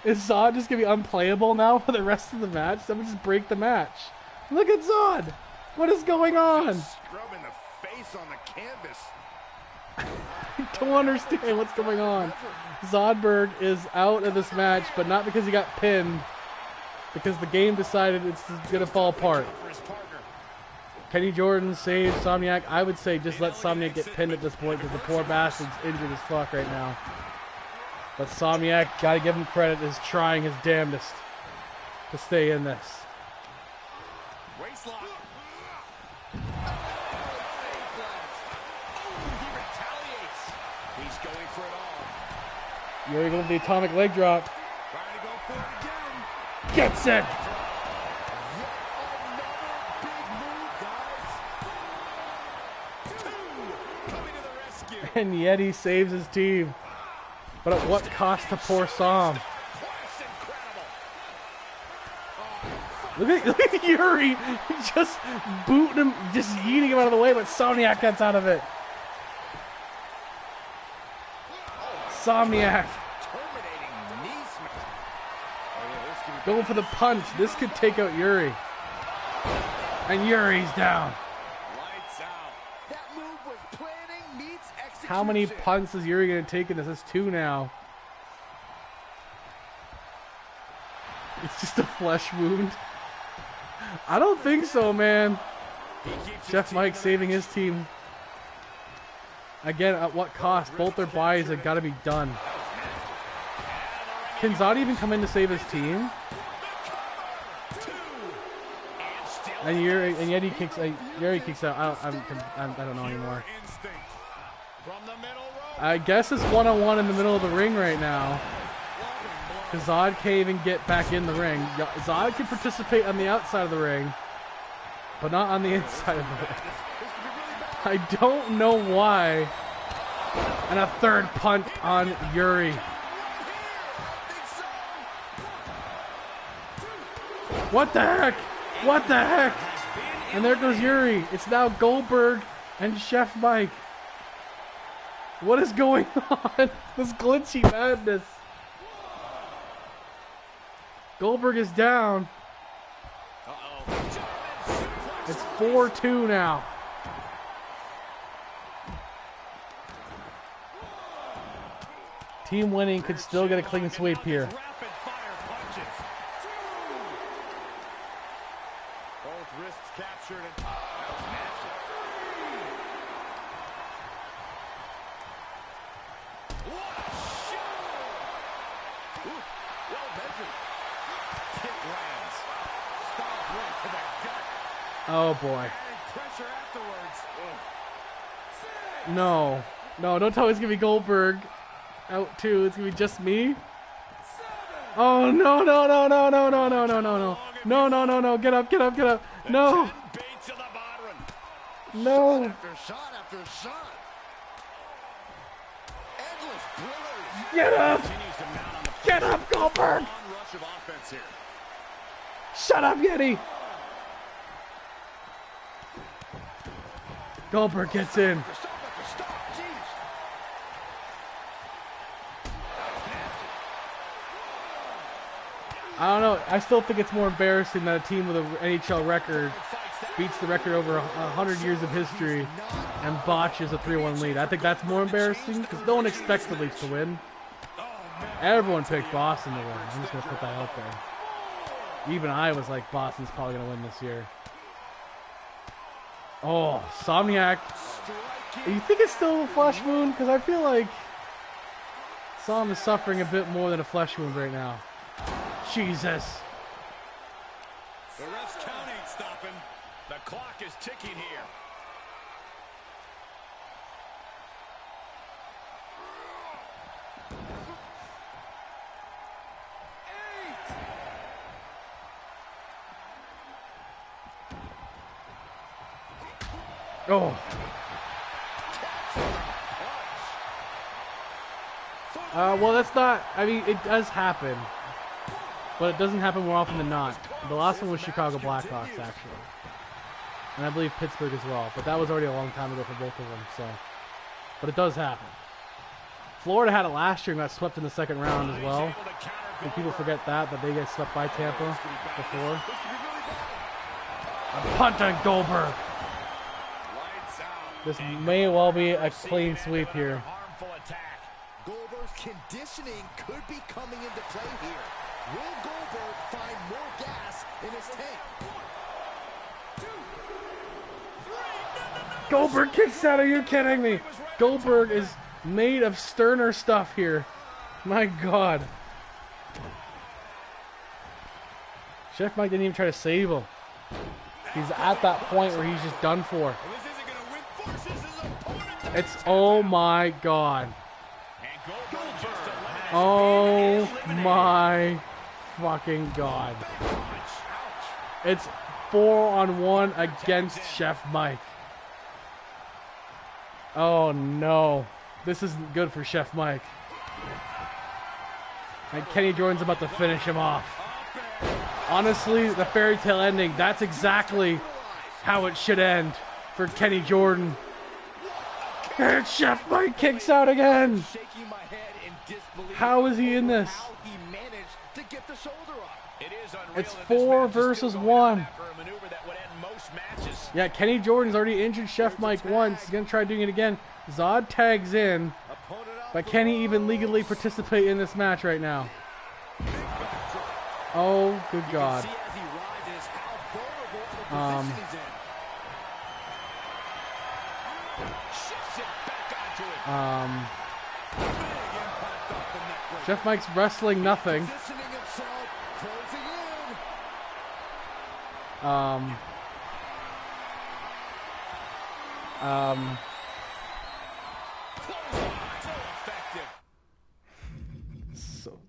is Zod just gonna be unplayable now for the rest of the match? Someone just break the match. Look at Zod. What is going on? Scrubbing the face on the canvas. I don't understand what's going on. Zodberg is out of this match, but not because he got pinned. Because the game decided it's going to fall apart. Kenny Jordan saves Somniac. I would say just let Somniac get pinned at this point because the poor bastard's injured as fuck right now. But Somniac, gotta give him credit, is trying his damnedest to stay in this. Yuri going for the atomic leg drop. Gets it! And Yeti saves his team. But at what cost to poor Sam? Look at Yuri just booting him, just yeeting him out of the way, but Somniac gets out of it. Somniac. Going for the punch. This could take out Yuri. And Yuri's down. How many punts is Yuri going to take in this? It's 2 now. It's just a flesh wound. I don't think so, man. Chef Mike saving his team. Again, at what cost? Both their buys have got to be done. Can Zod even come in to save his team? And Yuri kicks out. I don't know anymore. I guess it's one-on-one in the middle of the ring right now. Because Zod can't even get back in the ring. Zod can participate on the outside of the ring, but not on the inside of the ring. I don't know why. And a third punt on Yuri. What the heck? What the heck? And there goes Yuri. It's now Goldberg and Chef Mike. What is going on? This glitchy madness. Goldberg is down. It's 4-2 now. Team winning could still get a clean sweep here. Both wrists captured. Oh boy. No. No, don't tell me it's going to be Goldberg out too. It's going to be just me. Oh no, no, no, no, no, no, no, no, no, no. No, no, no, no. Get up, get up, get up. No. No. Get up. Get up, Goldberg. Shut up, Yeti. Goldberg gets in. I don't know. I still think it's more embarrassing that a team with an NHL record beats the record over 100 years of history and botches a 3-1 lead. I think that's more embarrassing because no one expects the Leafs to win. Everyone picked Boston to win. I'm just going to put that out there. Even I was like, Boston's probably going to win this year. Oh, Somniac. You think it's still a flesh wound? Because I feel like Som is suffering a bit more than a flesh wound right now. Jesus. The ref's count ain't stopping. The clock is ticking here. Oh. Well, that's not... I mean, it does happen. But it doesn't happen more often than not. The last one was Chicago Blackhawks, actually. And I believe Pittsburgh as well. But that was already a long time ago for both of them, so... But it does happen. Florida had it last year and got swept in the second round as well. And people forget that they get swept by Tampa before. A punt on Goldberg. This may well be a clean sweep here. Goldberg's conditioning could be coming into play here. Will Goldberg find more gas in his tank? Goldberg kicks out. Are you kidding me? Goldberg is made of sterner stuff here. My God. Chef Mike didn't even try to save him. He's at that point where he's just done for. It's, oh my God. Oh my fucking God. It's 4-on-1 against Chef Mike. Oh no. This isn't good for Chef Mike. And Kenny Jordan's about to finish him off. Honestly, the fairy tale ending, that's exactly how it should end for Kenny Jordan. And Chef Mike kicks out again. How is he in this? It's 4 versus 1. Yeah, Kenny Jordan's already injured Chef Mike once. He's going to try doing it again. Zod tags in. But can he even legally participate in this match right now? Oh, good God. Chef Mike's wrestling nothing. So,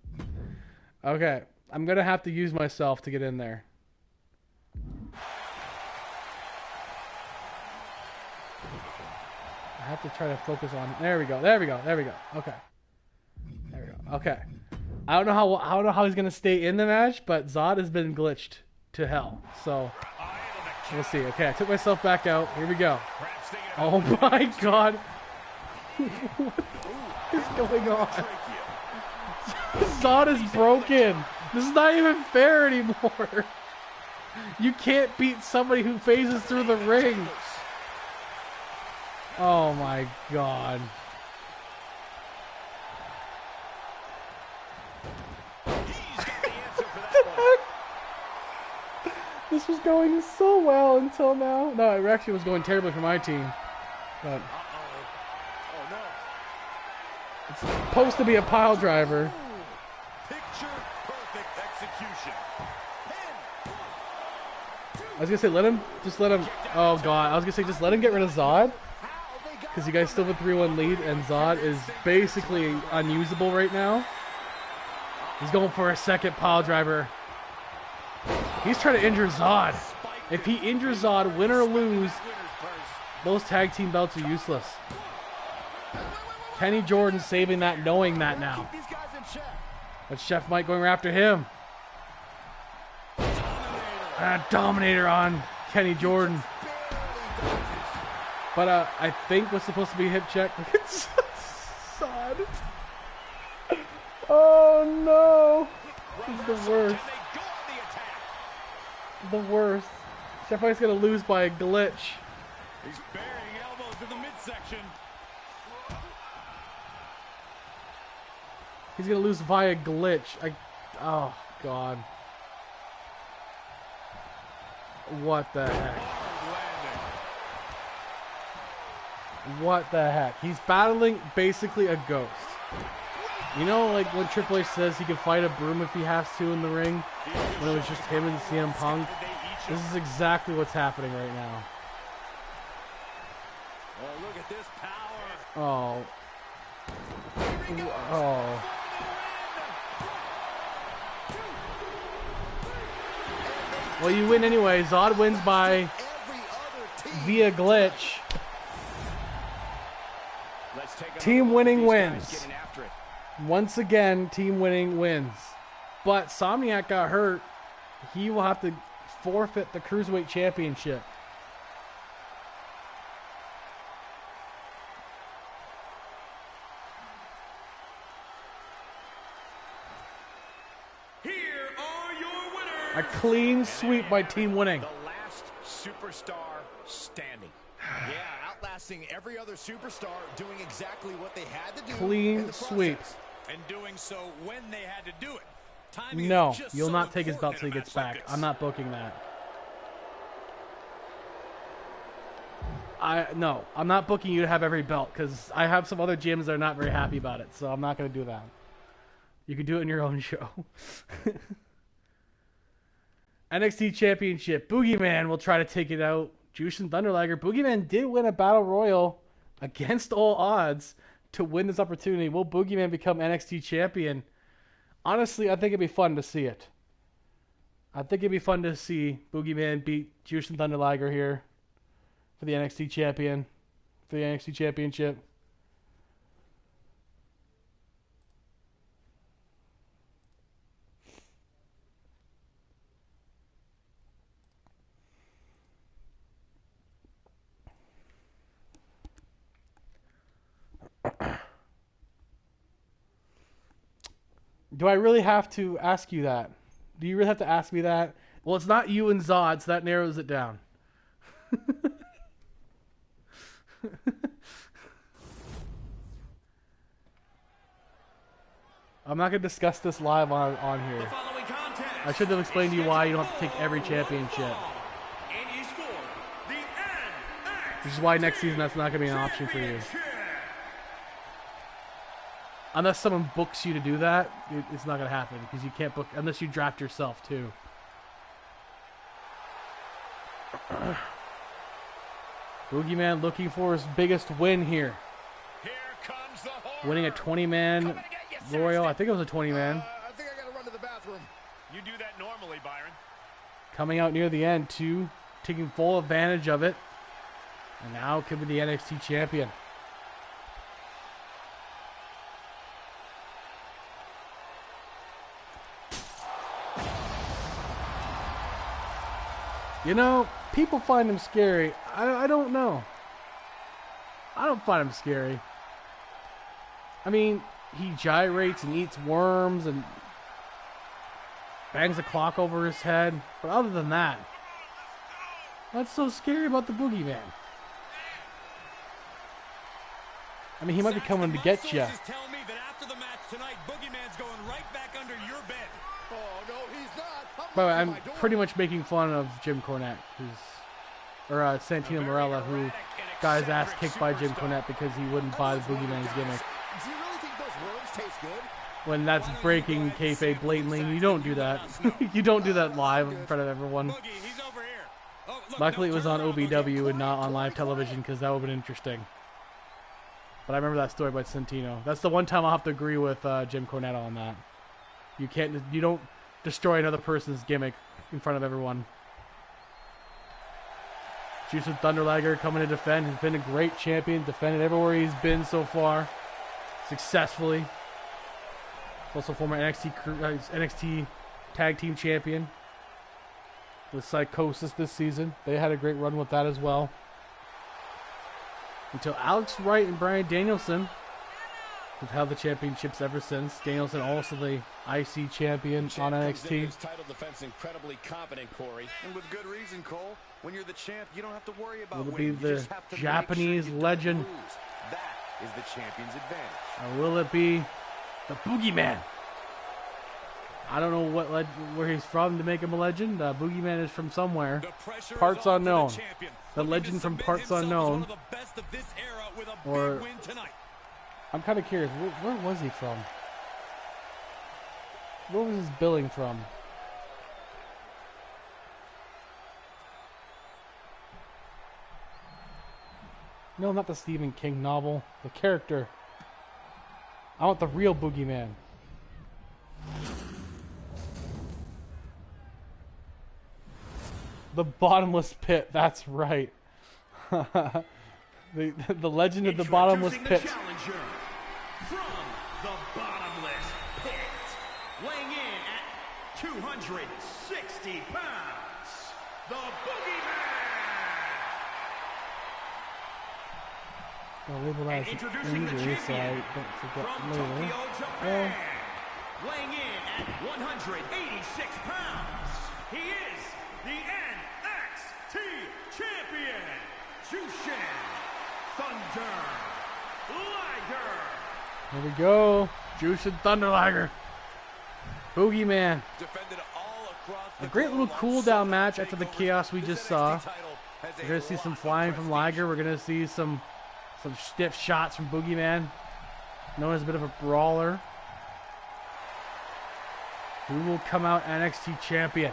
okay, I'm gonna have to use myself to get in there. I have to try to focus on. There we go. There we go. There we go. Okay. There we go. Okay. I don't know how he's gonna stay in the match, but Zod has been glitched to hell. So we'll see. Okay, I took myself back out. Here we go. Oh my God. What is going on? Zod is broken. This is not even fair anymore. You can't beat somebody who phases through the ring. Oh my God. This was going so well until now. No, it actually was going terribly for my team. But it's supposed to be a pile driver. I was gonna say let him. Oh God, I was gonna say just let him get rid of Zod, because you guys still have a 3-1 lead, and Zod is basically unusable right now. He's going for a second pile driver. He's trying to injure Zod. If he injures Zod, win or lose, those tag team belts are useless. Kenny Jordan saving that, knowing that now. But Chef Mike going after him. Dominator on Kenny Jordan. But I think what's supposed to be a hip check. Look at Zod. Oh no. This is the worst. The worst. Chef Mike's gonna lose by a glitch. He's burying elbows in the midsection. He's gonna lose via glitch. Oh God. What the heck? What the heck? He's battling basically a ghost. You know, like when Triple H says he can fight a broom if he has to in the ring, when it was just him and CM Punk? This is exactly what's happening right now. Oh, look at this power. Oh. Oh. Well, you win anyway. Zod wins by via glitch. Team winning wins. Once again, team winning wins. But Somniac got hurt. He will have to forfeit the Cruiserweight Championship. Here are your winners. A clean sweep by team winning. The last superstar standing. Yeah, outlasting every other superstar, doing exactly what they had to do. Clean sweep. And doing so when they had to do it. Timing No, is just you'll so not take his belt important till he in a gets match like back. this. I'm not booking that. No, I'm not booking you to have every belt because I have some other gyms that are not very happy about it, so I'm not going to do that. You can do it in your own show. NXT Championship. Boogeyman will try to take it out. Jushin Thunder Liger. Boogeyman did win a Battle Royal against all odds to win this opportunity. Will Boogeyman become NXT Champion? Honestly, I think it'd be fun to see it. I think it'd be fun to see Boogeyman beat Jushin Thunder Liger here for the NXT Champion, for the NXT Championship. Do I really have to ask you that? Do you really have to ask me that? Well, it's not you and Zod, so that narrows it down. I'm not going to discuss this live on here. I should have explained to you why you don't have to take every championship. Which is why next season that's not going to be an option for you. Unless someone books you to do that, it's not going to happen. Because you can't book, unless you draft yourself too. Boogeyman looking for his biggest win here. Winning a 20-man Royal. I think it was a 20-man. I think I gotta run to the bathroom. You do that normally, Byron. Coming out near the end, too. Taking full advantage of it. And now could be the NXT champion. You know, people find him scary. I don't know. I don't find him scary. I mean, he gyrates and eats worms and bangs a clock over his head. But other than that, what's so scary about the Boogeyman? I mean, he might be coming to get you. Tell me that after the match tonight, Boogeyman's going right back under your bed. Oh, no, he's not. But I'm pretty much making fun of Jim Cornette, or Santino Marella, who got his ass kicked by Jim Cornette because he wouldn't buy the Boogeyman's gimmick. Do you really think those worms taste good? When that's breaking kayfabe blatantly, you don't do that. You don't do that live in front of everyone. Luckily, it was on OVW and not on live television because that would have been interesting. But I remember that story about Santino. That's the one time I'll have to agree with Jim Cornette on that. You don't destroy another person's gimmick in front of everyone. Jushin Thunder Liger coming to defend. He's been a great champion, defended everywhere he's been so far, successfully. Also former NXT Tag Team Champion with Psychosis this season. They had a great run with that as well. Until Alex Wright and Bryan Danielson have held the championships ever since. Danielson also the IC champion on NXT. His title defense incredibly competent, Corey. And with good reason, Cole. When you're the champ, you don't have to worry about Will it be the Japanese legend? That is the champion's advantage. Or will it be the Boogeyman? I don't know where he's from to make him a legend. Boogeyman is from somewhere. Parts unknown. The legend from parts unknown. Or I'm kind of curious. Where was he from? Where was his billing from? No, not the Stephen King novel. The character. I want the real Boogeyman. The bottomless pit. That's right. the legend of the bottomless pit. Challenger from the bottomless pit, weighing in at 260 pounds, the Boogeyman. I'll label as injury so I don't forget later. Well, weighing in at 186 pounds, he is the NXT champion, Jushin Thunder Liger. Here we go. Jushin Thunder Liger. Boogeyman. A great little cool down match after the chaos we just saw. We're going to see some flying from Liger. We're going to see some stiff shots from Boogeyman, known as a bit of a brawler. Who will come out NXT champion?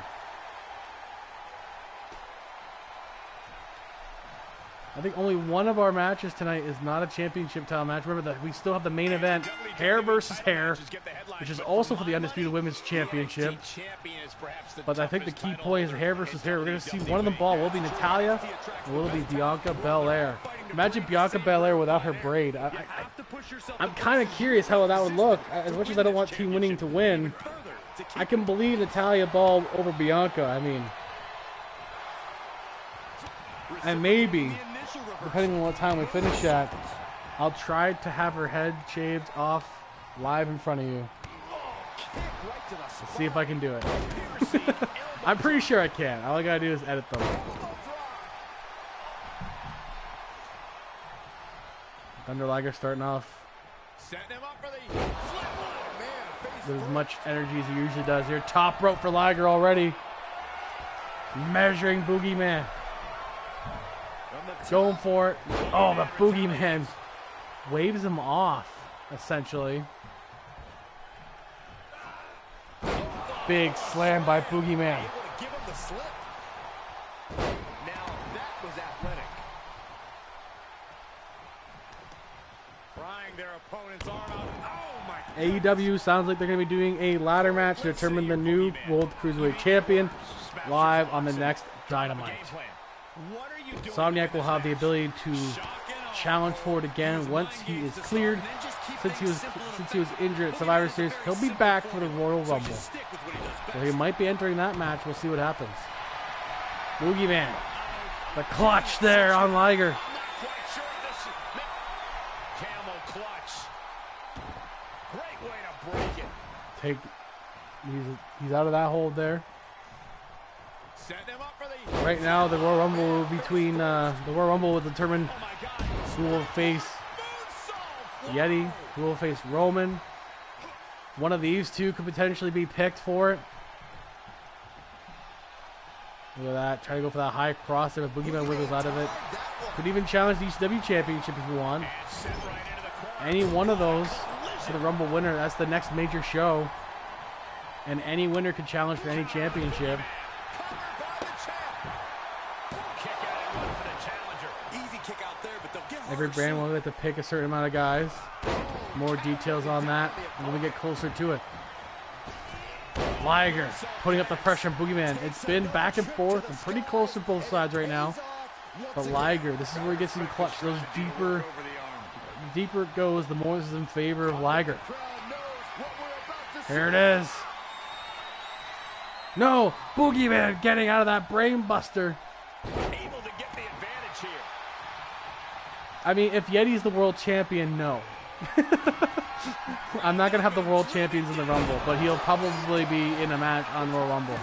I think only one of our matches tonight is not a championship title match. Remember that we still have the main event, hair versus hair, which is also for the Undisputed Women's Championship. But I think the key point is hair versus hair. We're going to see one of them ball. Will it be Natalya or will it be Bianca Belair? Imagine Bianca Belair without her braid. I'm kind of curious how that would look. As much as I don't want Team Winning to win, I can believe Natalya ball over Bianca. I mean, and maybe, depending on what time we finish at, I'll try to have her head shaved off live in front of you. Let's see if I can do it. I'm pretty sure I can. All I gotta do is edit them. Thunder Liger starting off with as much energy as he usually does here. Top rope for Liger already. Measuring Boogeyman. Going for it. Oh, the Boogeyman waves him off, essentially. Big slam by Boogeyman. Give him the slip. Now that was athletic. Prying their opponent's arm out. Oh my. AEW sounds like they're going to be doing a ladder match to determine the new World Cruiserweight Champion live on the next Dynamite. Insomniac will have the ability to challenge for it again once he is cleared. Since he was injured at Survivor Series, he'll be back for the Royal Rumble. So he might be entering that match. We'll see what happens. Boogeyman, the clutch there on Liger. He's out of that hold there. Right now, the Royal Rumble will determine who will face Yeti, who will face Roman. One of these two could potentially be picked for it. Look at that. Try to go for that high cross there, but Boogeyman wiggles out of it. Could even challenge the ECW Championship if you want. Any one of those for the Rumble winner. That's the next major show. And any winner could challenge for any championship. Every brand will have to pick a certain amount of guys. More details on that when we get closer to it. Liger putting up the pressure on Boogeyman. It's been back and forth and pretty close to both sides right now. But Liger, this is where he gets in clutch. Those deeper it goes, the more this is in favor of Liger. Here it is. No, Boogeyman getting out of that brain buster. I mean, if Yeti's the world champion, no. I'm not going to have the world champions in the Rumble, but he'll probably be in a match on Royal Rumble.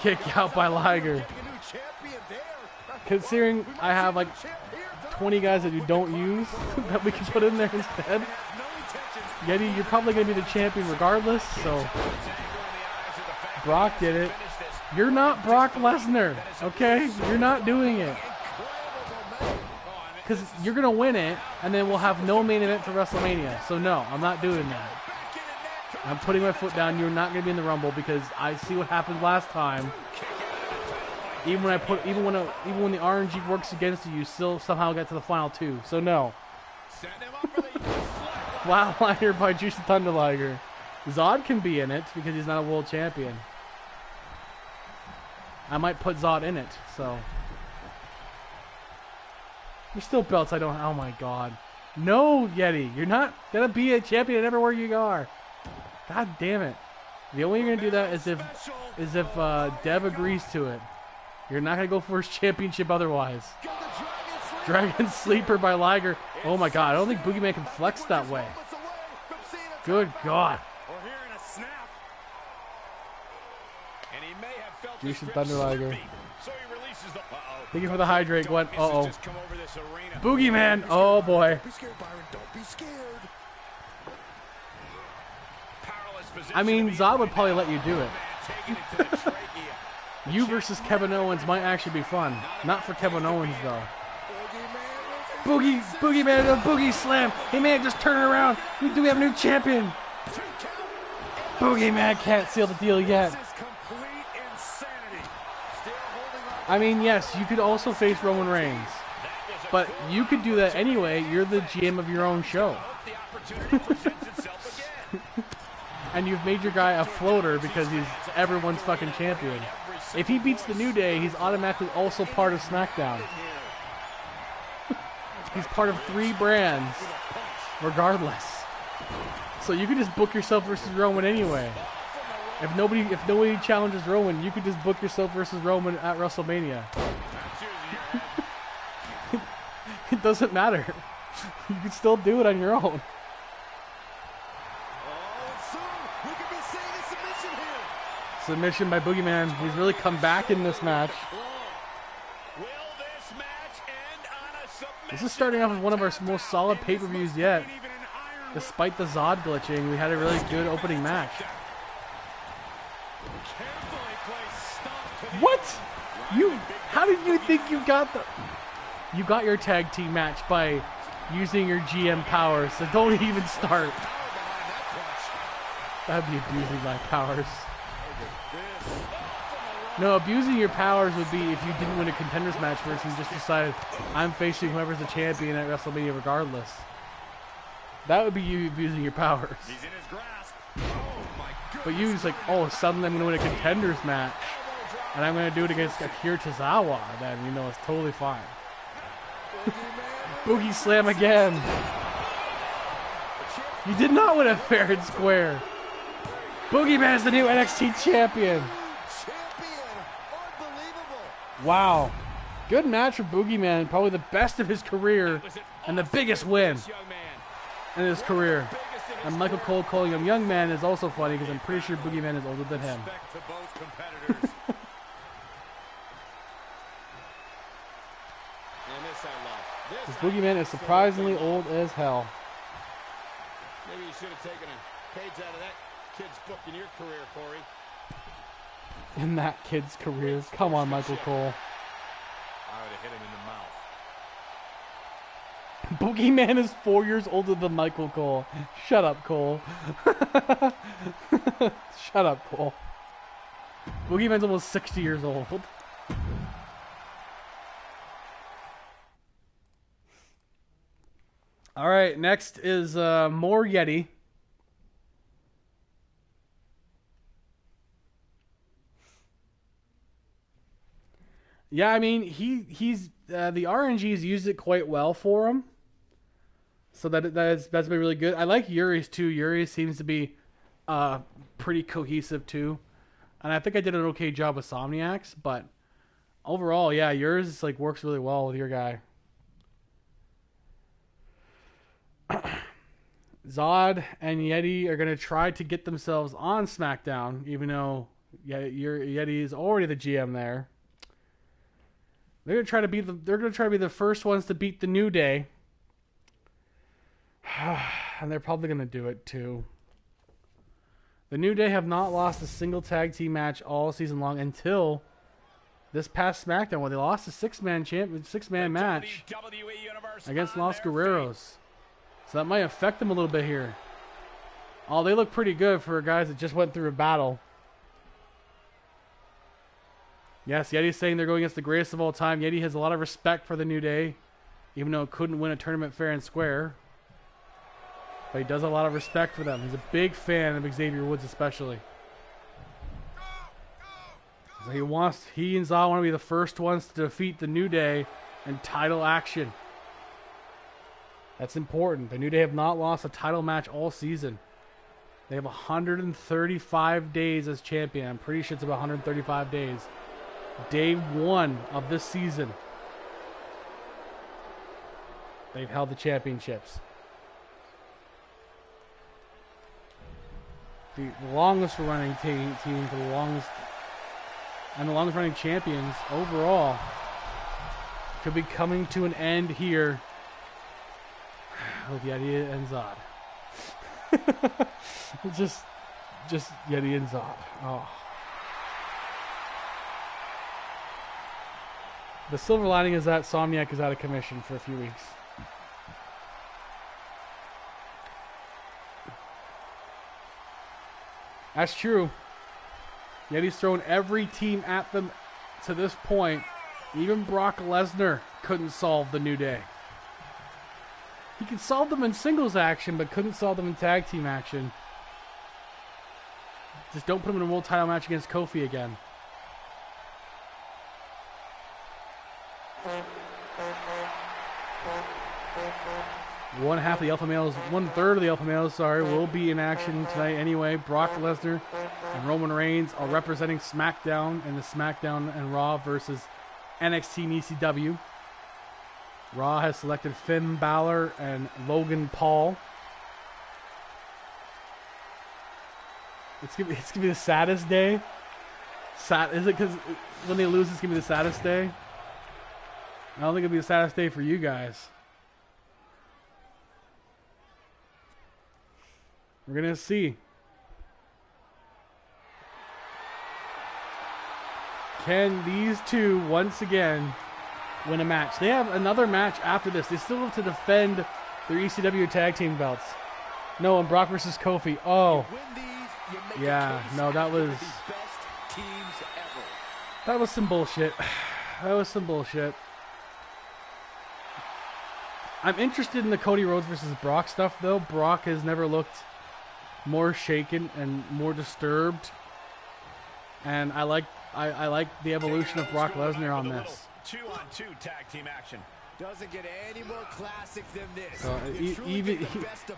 Kick out by Liger. Considering I have like 20 guys that you don't use that we can put in there instead. Yeti, you're probably going to be the champion regardless, so Brock did it. You're not Brock Lesnar, okay? You're not doing it. Because you're going to win it, and then we'll have no main event for WrestleMania. So no, I'm not doing that. I'm putting my foot down. You're not going to be in the Rumble because I see what happened last time. Even when the RNG works against you, you still somehow get to the final two. So no. Flatliner by Juice and Thunder Liger. Zod can be in it because he's not a world champion. I might put Zod in it, so. There's still belts I don't. Oh my god. No, Yeti. You're not going to be a champion everywhere you are. God damn it. The only way you're going to do that is if Dev agrees to it. You're not going to go for his championship otherwise. Dragon Sleeper by Liger. Oh my god. I don't think Boogeyman can flex that way. Good god. Juice and Thunder Liger. Thinking for the hydrate. What? Uh-oh. Boogeyman. Oh boy. I mean, Zod would probably let you do it. You versus Kevin Owens might actually be fun. Not for Kevin Owens, though. Boogeyman, a boogie slam. He may have just turned around. Do we have a new champion? Boogeyman can't seal the deal yet. I mean, yes, you could also face Roman Reigns. But you could do that anyway. You're the GM of your own show. And you've made your guy a floater because he's everyone's fucking champion. If he beats the New Day, he's automatically also part of SmackDown. He's part of 3 brands, regardless. So you could just book yourself versus Roman anyway. If nobody challenges Roman, you could just book yourself versus Roman at WrestleMania. It doesn't matter. You can still do it on your own. Submission by Boogeyman. He's really come back in this match. Will this match end on a submission? This is starting off as one of our most solid pay-per-views yet. Despite the Zod glitching, we had a really good opening match. What? How did you think you got your tag team match by using your GM powers? So don't even start. That'd be abusing my powers. No, abusing your powers would be if you didn't win a contenders match first and just decided I'm facing whoever's the champion at WrestleMania regardless. That would be you abusing your powers. He's in his grasp. Oh my goodness. But you was like, oh, suddenly I'm going to win a contenders match. And I'm going to do it against Akira Tozawa. Then, you know, it's totally fine. Boogie Slam again. You did not win it fair and square. Boogeyman is the new NXT champion. Wow. Good match for Boogeyman. Probably the best of his career and the biggest win in his career. And Michael Cole calling him young man is also funny because I'm pretty sure Boogeyman is older than him. This Boogeyman is surprisingly old as hell. Maybe you should have taken a page out of that kid's book in your career, Corey. In that kid's career. Come on, Michael Cole. I would have hit him in the mouth. Boogeyman is 4 years older than Michael Cole. Shut up, Cole. Shut up, Cole. Boogeyman's almost 60 years old. All right, next is more Yeti. Yeah, I mean he's the RNG's used it quite well for him, so that's been really good. I like Yuri's too. Yuri seems to be pretty cohesive too, and I think I did an okay job with Somniacs. But overall, yeah, yours like works really well with your guy. Zod and Yeti are gonna try to get themselves on SmackDown, even though Yeti is already the GM there. They're gonna try to be the first ones to beat the New Day, and they're probably gonna do it too. The New Day have not lost a single tag team match all season long until this past SmackDown, where they lost a six-man match against Los Guerreros. So that might affect them a little bit here. Oh, they look pretty good for guys that just went through a battle. Yes, Yeti's saying they're going against the greatest of all time. Yeti has a lot of respect for the New Day, even though it couldn't win a tournament fair and square. But he does have a lot of respect for them. He's a big fan of Xavier Woods especially. So he and Zod want to be the first ones to defeat the New Day in title action. That's important. The New Day have not lost a title match all season. They have 135 days as champion. I'm pretty sure it's about 135 days. Day 1 of this season, they've held the championships. The longest running team for the longest running champions overall could be coming to an end here with Yeti and Zod. just Yeti and Zod. Oh. The silver lining is that Somniac is out of commission for a few weeks. That's true. Yeti's thrown every team at them to this point. Even Brock Lesnar couldn't solve the New Day. He could solve them in singles action, but couldn't solve them in tag team action. Just don't put him in a world title match against Kofi again. One third of the Alpha Males, will be in action tonight anyway. Brock Lesnar and Roman Reigns are representing SmackDown in the SmackDown and Raw versus NXT and ECW. Raw has selected Finn Balor and Logan Paul. It's gonna be the saddest day Sad? Is it because when they lose, it's gonna be the saddest day? I don't think it'll be the saddest day for you guys. We're gonna see. Can these two once again win a match? They have another match after this. They still have to defend their ECW tag team belts. No, and Brock versus Kofi. Oh, yeah. No, that was some bullshit. That was some bullshit. I'm interested in the Cody Rhodes versus Brock stuff, though. Brock has never looked more shaken and more disturbed, and I like the evolution of Brock Lesnar on this. 2-on-2 tag team action. Doesn't get any more classic than this. So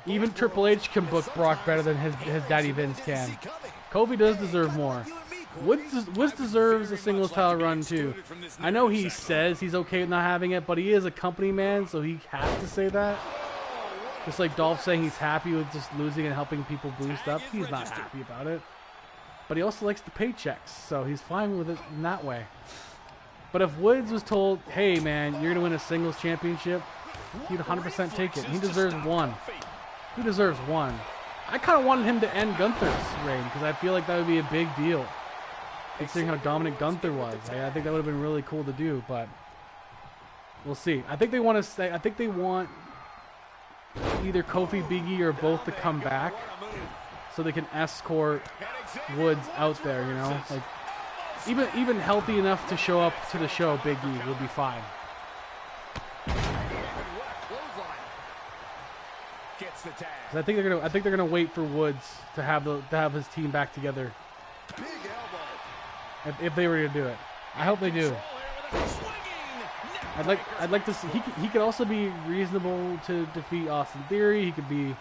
even Triple H can book Brock better than his daddy Vince can. Kofi does deserve more. Woods deserves a singles title run too. I know he says he's okay with not having it, but he is a company man, so he has to say that. Just like Dolph saying he's happy with just losing and helping people boost up. He's not happy about it. But he also likes the paychecks, so he's fine with it in that way. But if Woods was told, hey man, you're going to win a singles championship, he'd 100% take it. He deserves one. He deserves one. I kind of wanted him to end Gunther's reign because I feel like that would be a big deal. Considering how dominant Gunther was. I think that would have been really cool to do, but we'll see. I think they want to say, I think they want either Kofi, Big E, or both to come back so they can escort Woods out there, you know? Like, even healthy enough to show up to the show, Big E will be fine. I think they're gonna wait for Woods to have his team back together. If they were to do it, I hope they do. I'd like to see. He could also be reasonable to defeat Austin Theory. He could be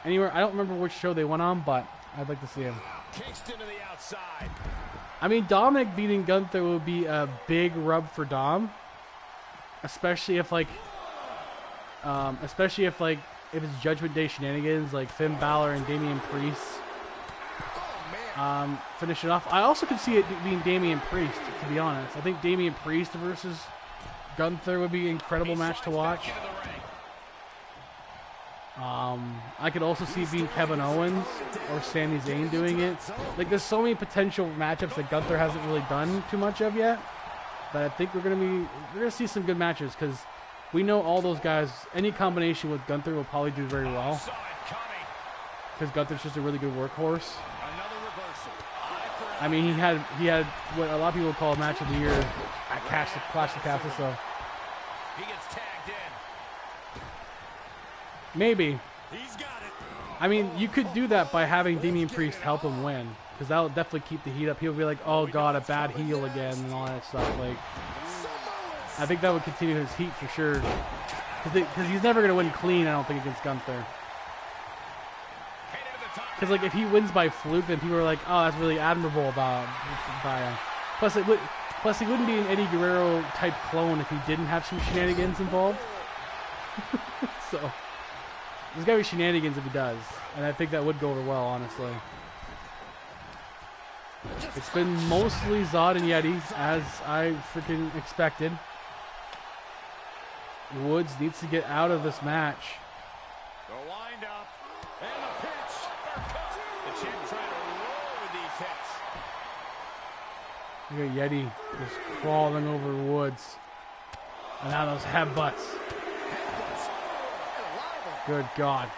anywhere. I don't remember which show they went on, but I'd like to see him. Kingston to the outside. I mean, Dominic beating Gunther would be a big rub for Dom, especially if if it's Judgment Day shenanigans like Finn Balor and Damian Priest finish it off. I also could see it being Damian Priest, to be honest. I think Damian Priest versus Gunther would be an incredible match to watch. I could also see it being Kevin Owens or Sami Zayn doing it. Like, there's so many potential matchups that Gunther hasn't really done too much of yet. But I think we're gonna see some good matches because we know all those guys. Any combination with Gunther will probably do very well because Gunther's just a really good workhorse. I mean, he had what a lot of people call match of the year at Clash of Castle. So He gets tagged in. maybe. He's got it. I mean, you could do that by having Damian Priest help him win, because that'll definitely keep the heat up. He'll be like, oh god, a bad heel again, and all that stuff. Like, I think that would continue his heat for sure, because he's never gonna win clean. I don't think against Gunther. Because like if he wins by fluke, then people are like, oh, that's really admirable by him. Plus, he wouldn't be an Eddie Guerrero type clone if he didn't have some shenanigans involved. So there's gotta be shenanigans if he does, and I think that would go over well, honestly. It's been mostly Zod and Yetis, as I freaking expected. Woods needs to get out of this match. The wind up and the pitch. The champ trying to roll with these hits. Look at Yeti just crawling over Woods. And now those headbutts. Good God.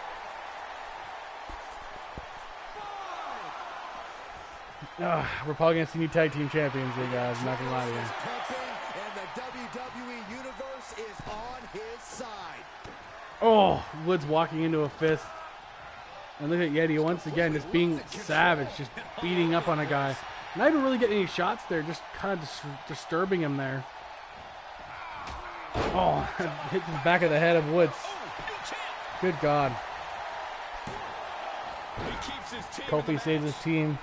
We're probably going to see new tag team champions here, guys. I'm not going to lie to you. And the WWE Universe is on his side. Oh, Woods walking into a fist. And look at Yeti once again just being savage, just beating up on a guy. Not even really getting any shots there, just kind of disturbing him there. Oh, hit the back of the head of Woods. Good God. Kofi saves his team,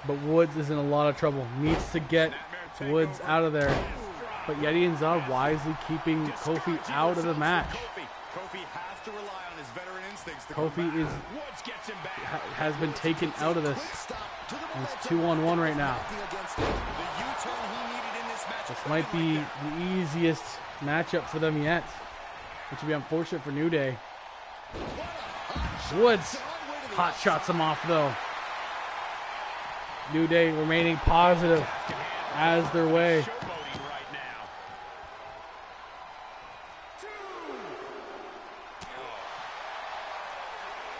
but Woods is in a lot of trouble. Needs to get Woods out of there. But Yeti and Zod wisely keeping Kofi out of the match. Kofi has to rely on his veteran instincts to Kofi has been taken out of this. And it's 2-on-1 right now. constant. The U-turn he needed in this match. This might be the easiest matchup for them yet, which would be unfortunate for New Day. Woods hot shots him off though. New Day remaining positive as their way.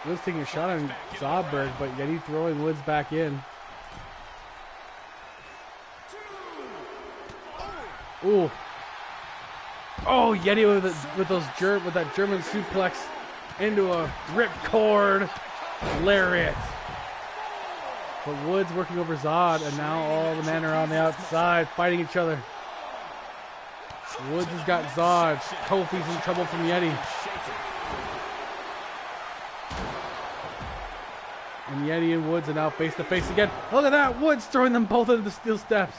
Woods taking a shot on Zodberg, but Yeti throwing Woods back in. Ooh. Oh, Yeti with that German suplex into a ripcord lariat. But Woods working over Zod, and now all the men are on the outside fighting each other. Woods has got Zod. Kofi's in trouble from Yeti. And Yeti and Woods are now face to face again. Look at that! Woods throwing them both into the steel steps.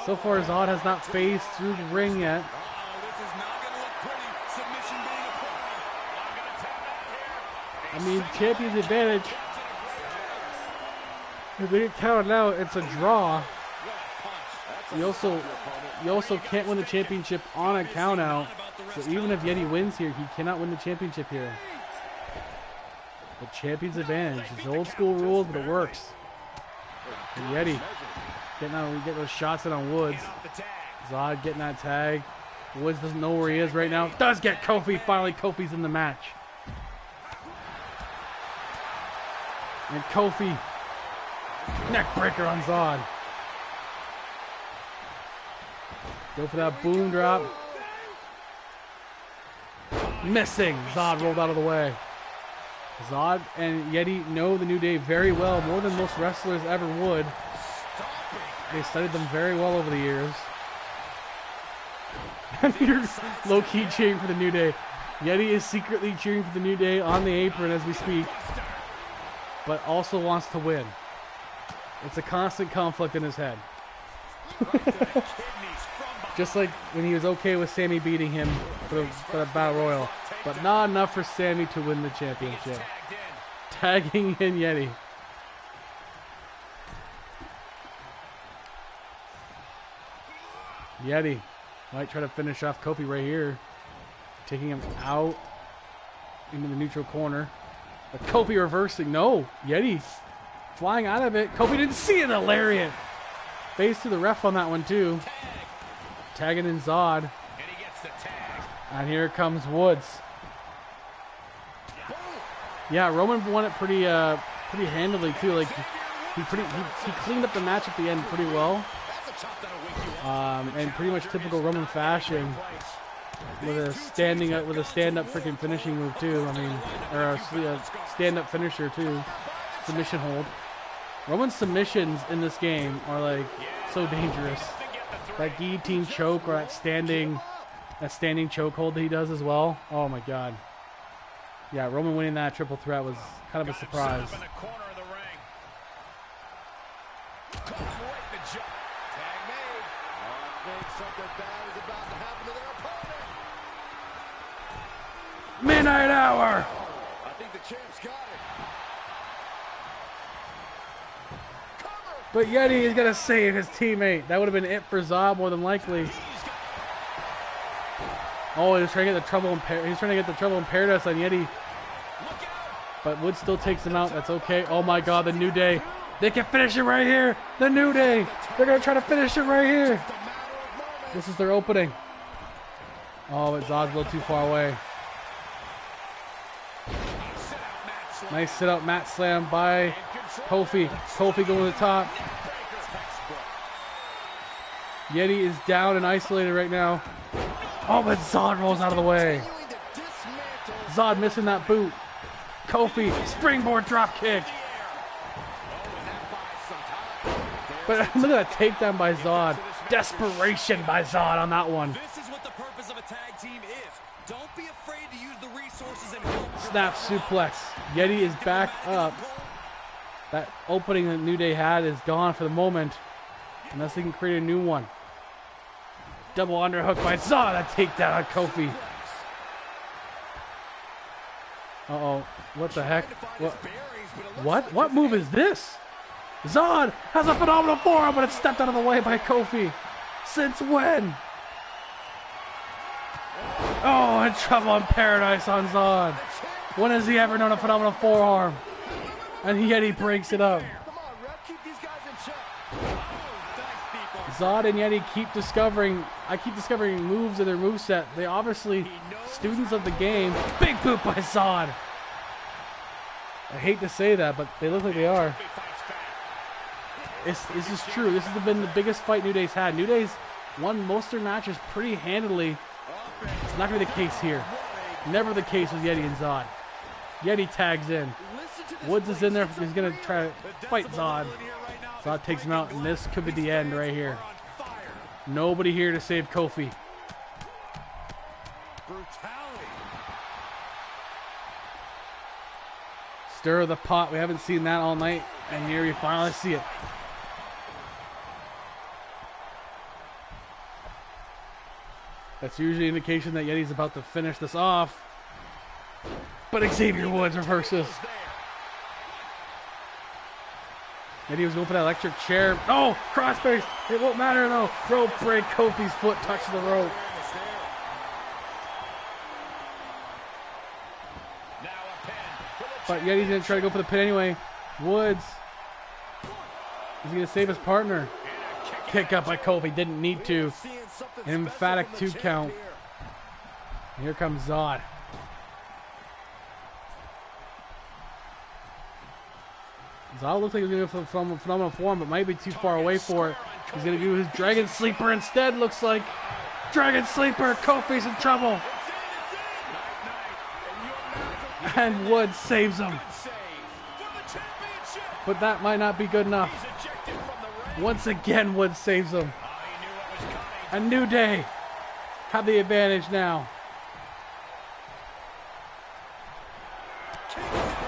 So far, Zod has not phased through the ring yet. I mean, champion's advantage. If they get counted out, it's a draw. You also can't win the championship on a count out. So even if Yeti wins here, he cannot win the championship here. The champion's advantage. It's old school rules, but it works. And Yeti getting those shots in on Woods. Zod getting that tag. Woods doesn't know where he is right now. Does get Kofi. Finally, Kofi's in the match. And Kofi, neck breaker on Zod. Go for that boom drop. Missing. Zod rolled out of the way. Zod and Yeti know the New Day very well, more than most wrestlers ever would. They studied them very well over the years. You're low-key cheering for the New Day. Yeti is secretly cheering for the New Day on the apron as we speak, but also wants to win. It's a constant conflict in his head. Just like when he was okay with Sammy beating him for the Battle Royal, but not enough for Sammy to win the championship. Tagging in Yeti. Yeti might try to finish off Kofi right here. Taking him out into the neutral corner. But Kofi reversing. No, Yeti flying out of it. Kofi didn't see it. A lariat. Face to the ref on that one too. Tagging in Zod. And here comes Woods. Yeah, Roman won it pretty handily too. Like he cleaned up the match at the end pretty well. And pretty much typical Roman fashion, with a stand-up freaking finishing move too. I mean, or a stand-up finisher too, submission hold. Roman's submissions in this game are like so dangerous. That guillotine choke or that standing chokehold that he does as well. Oh my God. Yeah, Roman winning that triple threat was kind of a surprise. Midnight Hour. I think the champ's got it. But Yeti is gonna save his teammate. That would have been it for Zod more than likely. Oh, he's trying to get the trouble in paradise on Yeti. But Woods still takes him out. That's okay. Oh my God, the New Day. They can finish it right here. The New Day. They're gonna try to finish it right here. This is their opening. Oh, but Zod's a little too far away. Nice sit out mat slam by Kofi. Kofi going to the top. Yeti is down and isolated right now. Oh, but Zod rolls out of the way. Zod missing that boot. Kofi, springboard drop kick. But look at that takedown by Zod. Desperation by Zod on that one. This is what the purpose of a tag team is. Don't be afraid to use the resources and help. Snap suplex. Yeti is back up. That opening that New Day had is gone for the moment, unless they can create a new one. Double underhook by Zod. That takedown on Kofi. Uh-oh. What the heck? What move is this? Zod has a phenomenal forearm, but it's stepped out of the way by Kofi. Since when? Oh, and trouble in paradise on Zod. When has he ever known a phenomenal forearm? And yet he breaks it up. Come on, ref, keep these guys in check. Zod and Yeti keep discovering moves in their moveset. They obviously students of the game. Big boot by Zod. I hate to say that, but they look like they are. This is true. This has been the biggest fight New Day's had. New Day's won most of their matches pretty handily. It's not going to be the case here. Never the case with Yeti and Zod. Yeti tags in. Woods is in there. He's going to try to fight Zod. Zod takes him out, and this could be the end right here. Nobody here to save Kofi. Stir the pot. We haven't seen that all night, and here we finally see it. That's usually an indication that Yeti's about to finish this off. But Xavier Woods reverses. Yeti was going for that electric chair. Oh, crossface. It won't matter though. Rope break. Kofi's foot touched the rope. But Yeti's going to try to go for the pin anyway. Woods. Is he going to save his partner? Kick up by Kofi. Didn't need to. An emphatic 2 count. And here comes Zod. Zod looks like he's going to go for phenomenal form, but might be too far away for it. He's going to do his Dragon Sleeper instead, looks like. Dragon Sleeper. Kofi's in trouble. And Woods saves him. But that might not be good enough. Once again, Woods saves him. A New Day have the advantage now.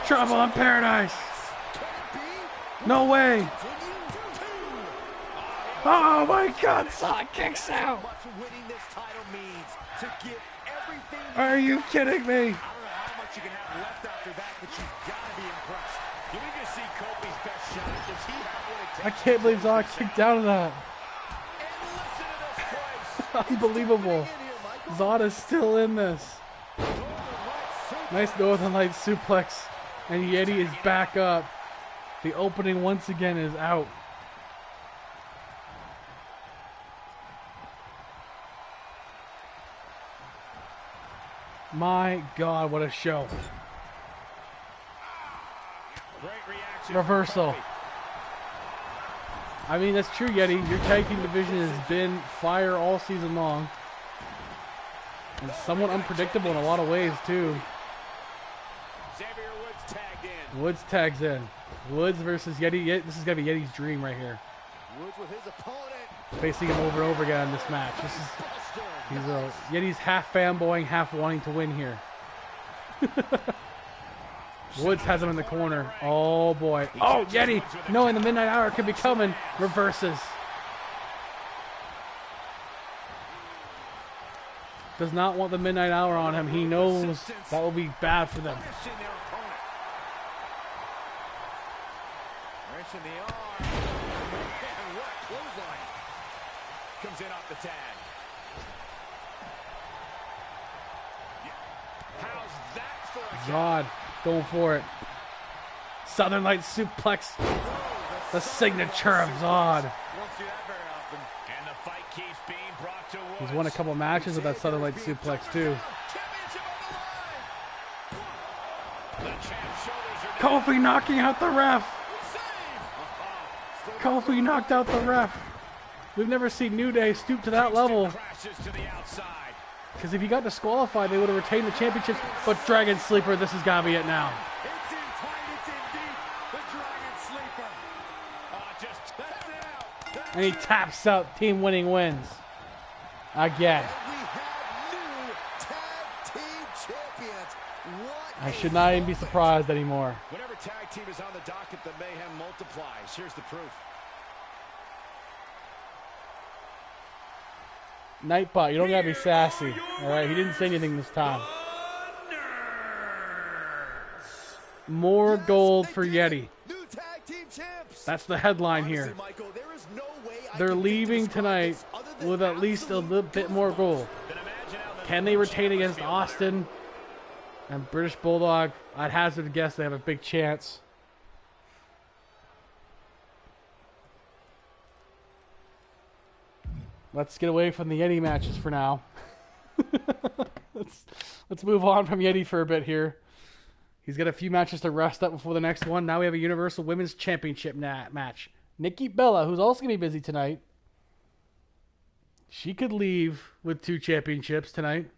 Trouble in paradise. No way. Oh my God, Zod kicks out. Are you kidding me? I can't believe Zod kicked out of that. Unbelievable. Zod is still in this. Nice Northern Light suplex. And Yeti is back up. The opening once again is out. My God, what a show. Reversal. I mean, that's true, Yeti. Your tag team division has been fire all season long. And somewhat unpredictable in a lot of ways, too. Woods tags in. Woods versus Yeti. This is going to be Yeti's dream right here. Woods with his opponent. Facing him over and over again in this match. Yeti's half fanboying, half wanting to win here. Woods has him in the corner. Oh boy. Oh, Yeti, knowing the midnight hour could be coming, reverses. Does not want the midnight hour on him. He knows that will be bad for them. Comes in off the tag. How's that for a Zod going for it. Southern Light suplex. The signature of Zod. He's won a couple matches with that Southern Light suplex too. Kofi knocking out the ref. Kofi knocked out the ref. We've never seen New Day stoop to that level. Because if he got disqualified, they would have retained the championships. But Dragon Sleeper, this has got to be it now. It's in tight, it's in deep. The Dragon Sleeper. And he taps out. Team winning wins. Again. We have new tag team champions. What I should not even be surprised anymore. Whenever tag team is on the docket, the mayhem multiplies. Here's the proof. Nightbot, you don't gotta be sassy. Alright, he didn't say anything this time. More gold for Yeti. new tag team champs? That's the headline Honestly, here. Michael, there is no way I They're can leaving think to describe tonight this other than with at least a little bit more goal. Can they retain against Austin and British Bulldog? I'd hazard a guess they have a big chance. Let's get away from the Yeti matches for now. let's move on from Yeti for a bit here. He's got a few matches to rest up before the next one. Now we have a Universal Women's Championship match. Nikki Bella, who's also going to be busy tonight. She could leave with 2 championships tonight.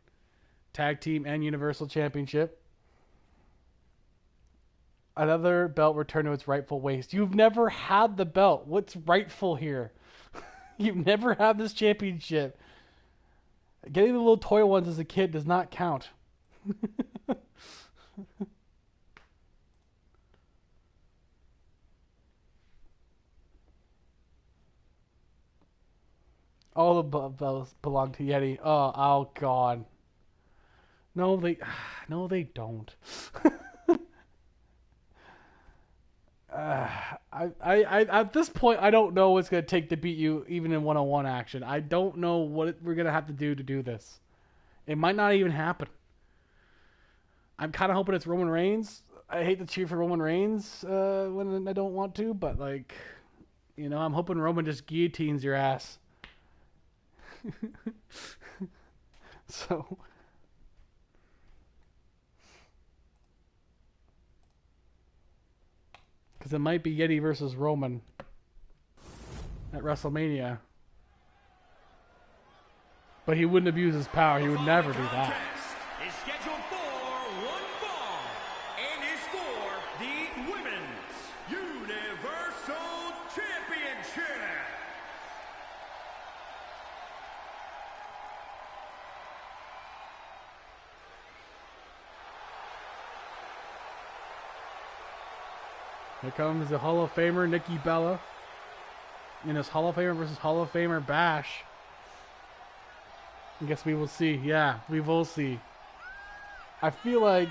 Tag Team and Universal Championship. Another belt returned to its rightful waist. You've never had the belt. What's rightful here? You've never had this championship. Getting the little toy ones as a kid does not count. All the belts belong to Yeti. Oh God. No, they don't. I at this point, I don't know what's going to take to beat you, even in one-on-one action. I don't know what we're going to have to do this. It might not even happen. I'm kind of hoping it's Roman Reigns. I hate to cheer for Roman Reigns when I don't want to, but like, you know, I'm hoping Roman just guillotines your ass. So. Because it might be Yeti versus Roman at WrestleMania. But he wouldn't abuse his power. He would never do that. Is scheduled for one fall and is for the Women's Universal Championship. Here comes the Hall of Famer, Nikki Bella, in his Hall of Famer versus Hall of Famer bash. I guess we will see. Yeah, we will see. I feel like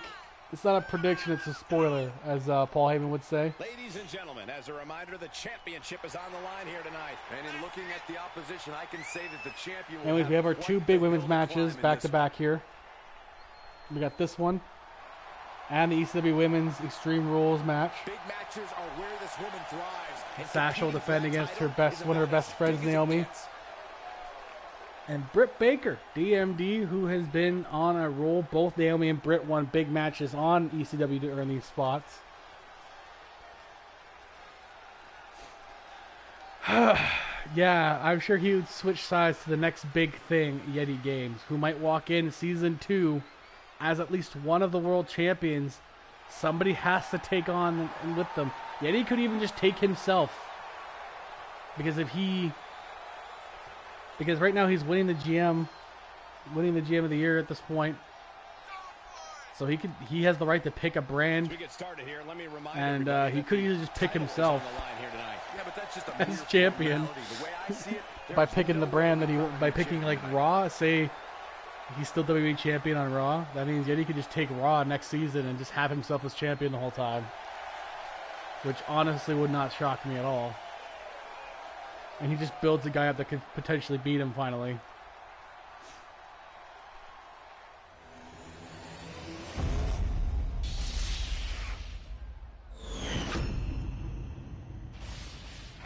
it's not a prediction, it's a spoiler, as Paul Heyman would say. Ladies and gentlemen, as a reminder, the championship is on the line here tonight. And in looking at the opposition, I can say that the champion will Anyways, we have our one 2 big women's hill to matches climb in back to this back here. We got this one and the ECW Women's Extreme Rules match. Big matches are where this woman thrives. And Sasha will defend competing for against that her title one of her is best about friends, as big as it Naomi. gets. And Britt Baker, DMD, who has been on a roll. Both Naomi and Britt won big matches on ECW to earn these spots. Yeah, I'm sure he would switch sides to the next big thing, Yeti Games, who might walk in Season 2 as at least one of the world champions. Somebody has to take on and with them. Yeti could even just take himself. Because right now he's winning the GM of the year at this point. So he has the right to pick a brand. As we get started here, let me remind And everybody he that could the easily just pick title is himself on the line here tonight. Yeah, but that's just a as mere champion formality. The way I see it, by there's picking the no brand that way by picking like Raw. Say he's still WWE champion on Raw. That means Yeti could just take Raw next season and just have himself as champion the whole time. Which honestly would not shock me at all. And he just builds a guy up that could potentially beat him finally.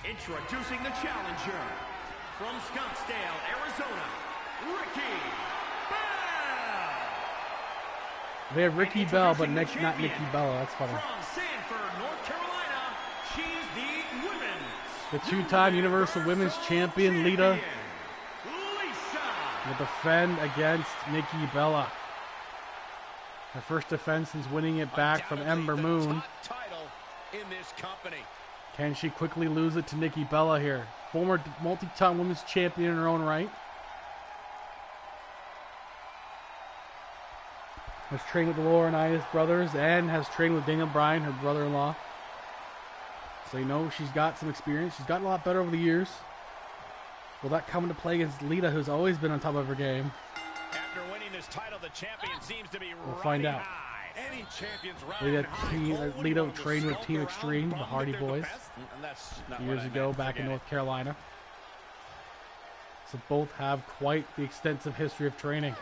Introducing the challenger from Scottsdale, Arizona, Ricky Bell. They have Ricky And Bell, but introducing the not Nikki champion Bella. That's funny. From Sanford, North Carolina, she's the women's The 2-time Universal Women's Champion, Lita, Lisa. will defend against Nikki Bella. Her first defense since winning it back from Ember Undoubtedly the Moon. top title in this company. Can she quickly lose it to Nikki Bella here? Former multi-time women's champion in her own right. Has trained with the Laurinaitis brothers and has trained with Daniel Bryan, her brother-in-law. So you know she's got some experience. She's gotten a lot better over the years. Will that come into play against Lita, who's always been on top of her game? After winning this title, the champion seems to be We'll find out. high. Any champion's Lita trained with Team Extreme, the Hardy Boys, years ago back in North Carolina. So both have quite the extensive history of training.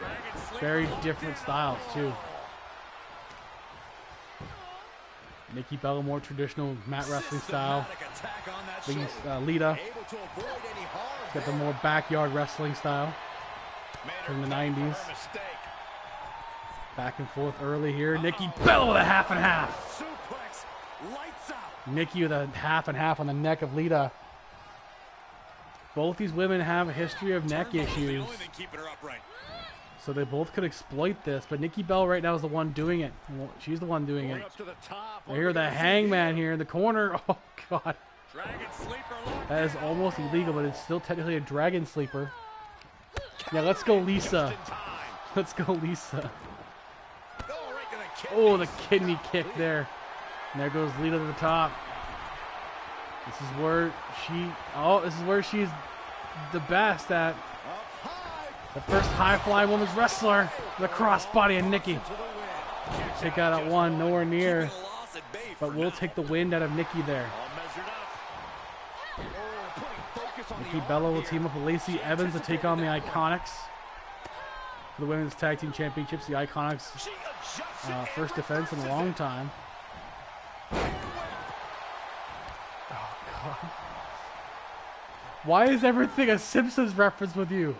Very different styles too. Nikki Bella, more traditional mat wrestling style. Lita got the more backyard wrestling style from the 90s. Back and forth early here. Nikki Bella with a half and half. Nikki with a half and half on the neck of Lita. Both these women have a history of neck issues, so they both could exploit this. But Nikki Bella right now is the one doing it. She's the one doing it. I hear the Hangman here in the corner. Oh, God. That is almost illegal, but it's still technically a Dragon Sleeper. Yeah, let's go Lisa. Let's go Lisa. Oh, the kidney kick there. And there goes Lita to the top. This is where she's the best at. The first high-flying women's wrestler, the crossbody of Nikki. Take out at one, nowhere near. But we'll take the wind out of Nikki there. Nikki Bella will team up with Lacey Evans to take on the Iconics for the Women's Tag Team Championships. The Iconics' first defense in a long time. Why is everything a Simpsons reference with you?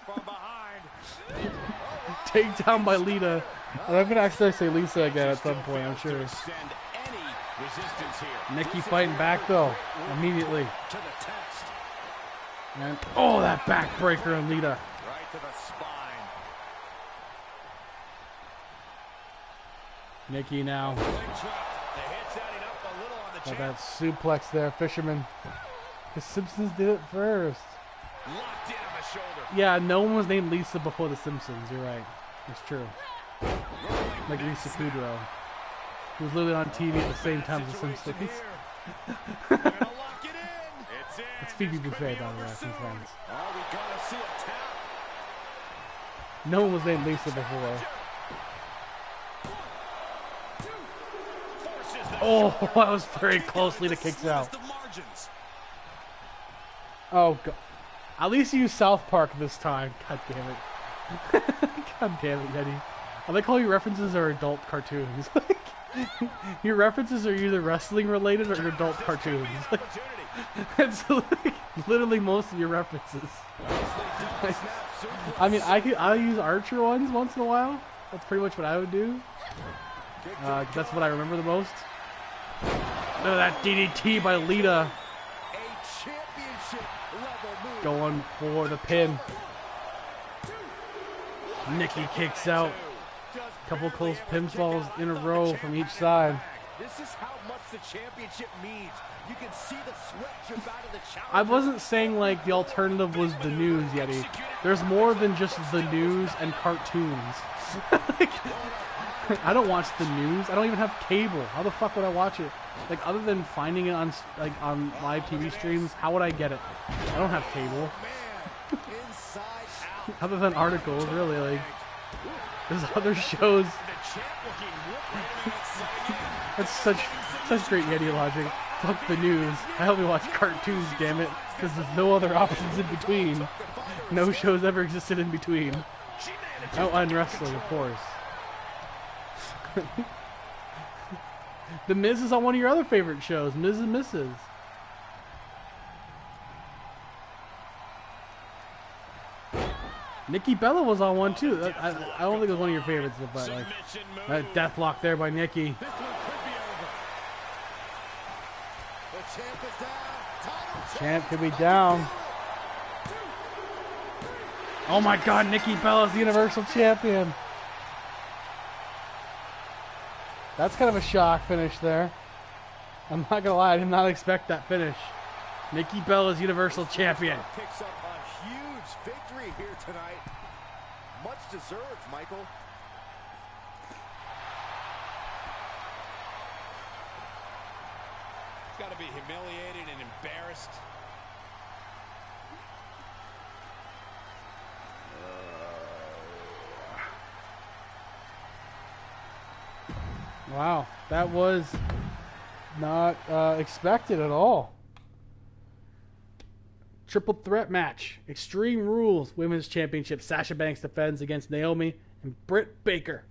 From behind. Take down by Lita. And I'm going to actually say Lisa again at some point, I'm sure. Nikki fighting back, though, immediately. And, oh, that backbreaker on Lita. Right to the spine. Nikki now. The hit's adding up a little on the Got champ. that suplex there, Fisherman. The Simpsons did it first. Locked in on the shoulder. Yeah, no one was named Lisa before the Simpsons. You're right. It's true. Like Lisa Kudrow, who was literally on TV at the same time as the Simpsons. It's Phoebe Buffet, by the way, some friends. No one was named Lisa before. Oh, that was very close. Lita kicks out. Oh, God. At least you used South Park this time. God damn it. God damn it, Yeti. I like how your references are adult cartoons. Your references are either wrestling related or adult cartoons. It's literally most of your references. I mean, I use Archer ones once in a while. That's pretty much what I would do. That's what I remember the most. Look at that DDT by Lita. Going for the pin. Nikki kicks out. Couple close pinfalls in a row from each side. This is how much the championship means. You can see the sweat drip out of the challenger. I wasn't saying like the alternative was the news, Yeti. There's more than just the news and cartoons. Like, I don't watch the news. I don't even have cable. How the fuck would I watch it? Like, other than finding it on on live TV streams, how would I get it? I don't have cable. Other than articles, really. Like, there's other shows. That's such great Yeti logic. Fuck the news. I only watch cartoons, damn it, because there's no other options in between. No shows ever existed in between. Oh, and wrestling, of course. The Miz is on one of your other favorite shows, Miz and Mrs. Nikki Bella was on one too. I don't think it was one of your favorites, but like that deathlock there by Nikki. Champ could be down. Oh my God, Nikki Bella's the Universal Champion. That's kind of a shock finish there. I'm not gonna lie, I did not expect that finish. Nikki Bella's Universal Champion. Picks up a huge victory here tonight. Much deserved, Michael. It's got to be humiliated and embarrassed. Wow, that was not expected at all. Triple threat match. Extreme Rules Women's Championship. Sasha Banks defends against Naomi and Britt Baker.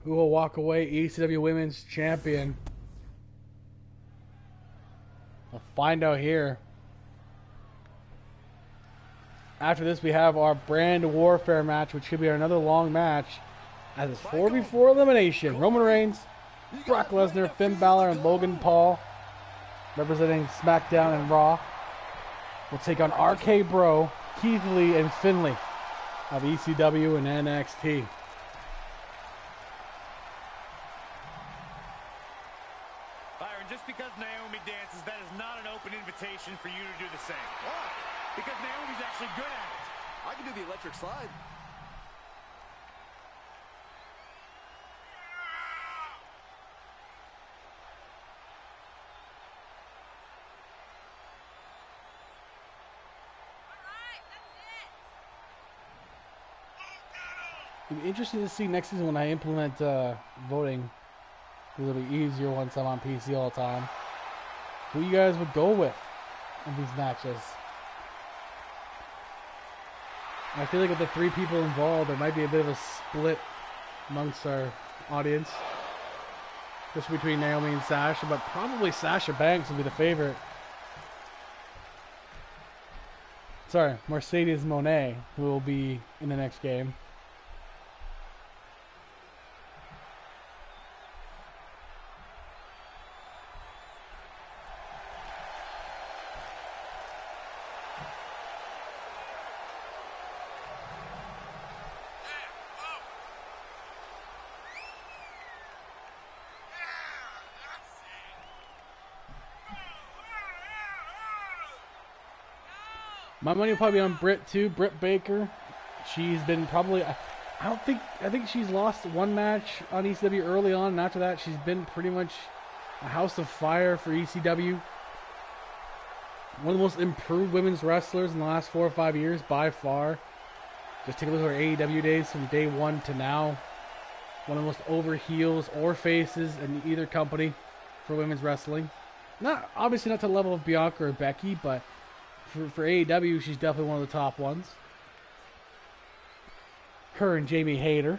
Who will walk away ECW Women's Champion? We'll find out here. After this, we have our Brand Warfare match, which could be another long match. As it's 4v4 elimination. Roman Reigns, Brock Lesnar, Finn Balor, and Logan Paul, representing SmackDown and Raw, will take on RK Bro, Keith Lee, and Finlay of ECW and NXT. Byron, just because Naomi dances, that is not an open invitation for you to do the same. Why? Because Naomi's actually good at it. I can do the electric slide. It'll be interesting to see next season when I implement voting. It'll be easier once I'm on PC all the time. Who you guys would go with in these matches? I feel like with the 3 people involved, there might be a bit of a split amongst our audience. Just between Naomi and Sasha, but probably Sasha Banks will be the favorite. Sorry, Mercedes Moné, who will be in the next game. My money will probably be on Britt too. Britt Baker. She's been probably. I think she's lost one match on ECW early on, and after that, she's been pretty much a house of fire for ECW. One of the most improved women's wrestlers in the last 4 or 5 years by far. Just take a look at her AEW days from day one to now. One of the most over heels or faces in either company for women's wrestling. Not obviously not to the level of Bianca or Becky, but for AEW, she's definitely one of the top ones. Her and Jamie Hayter.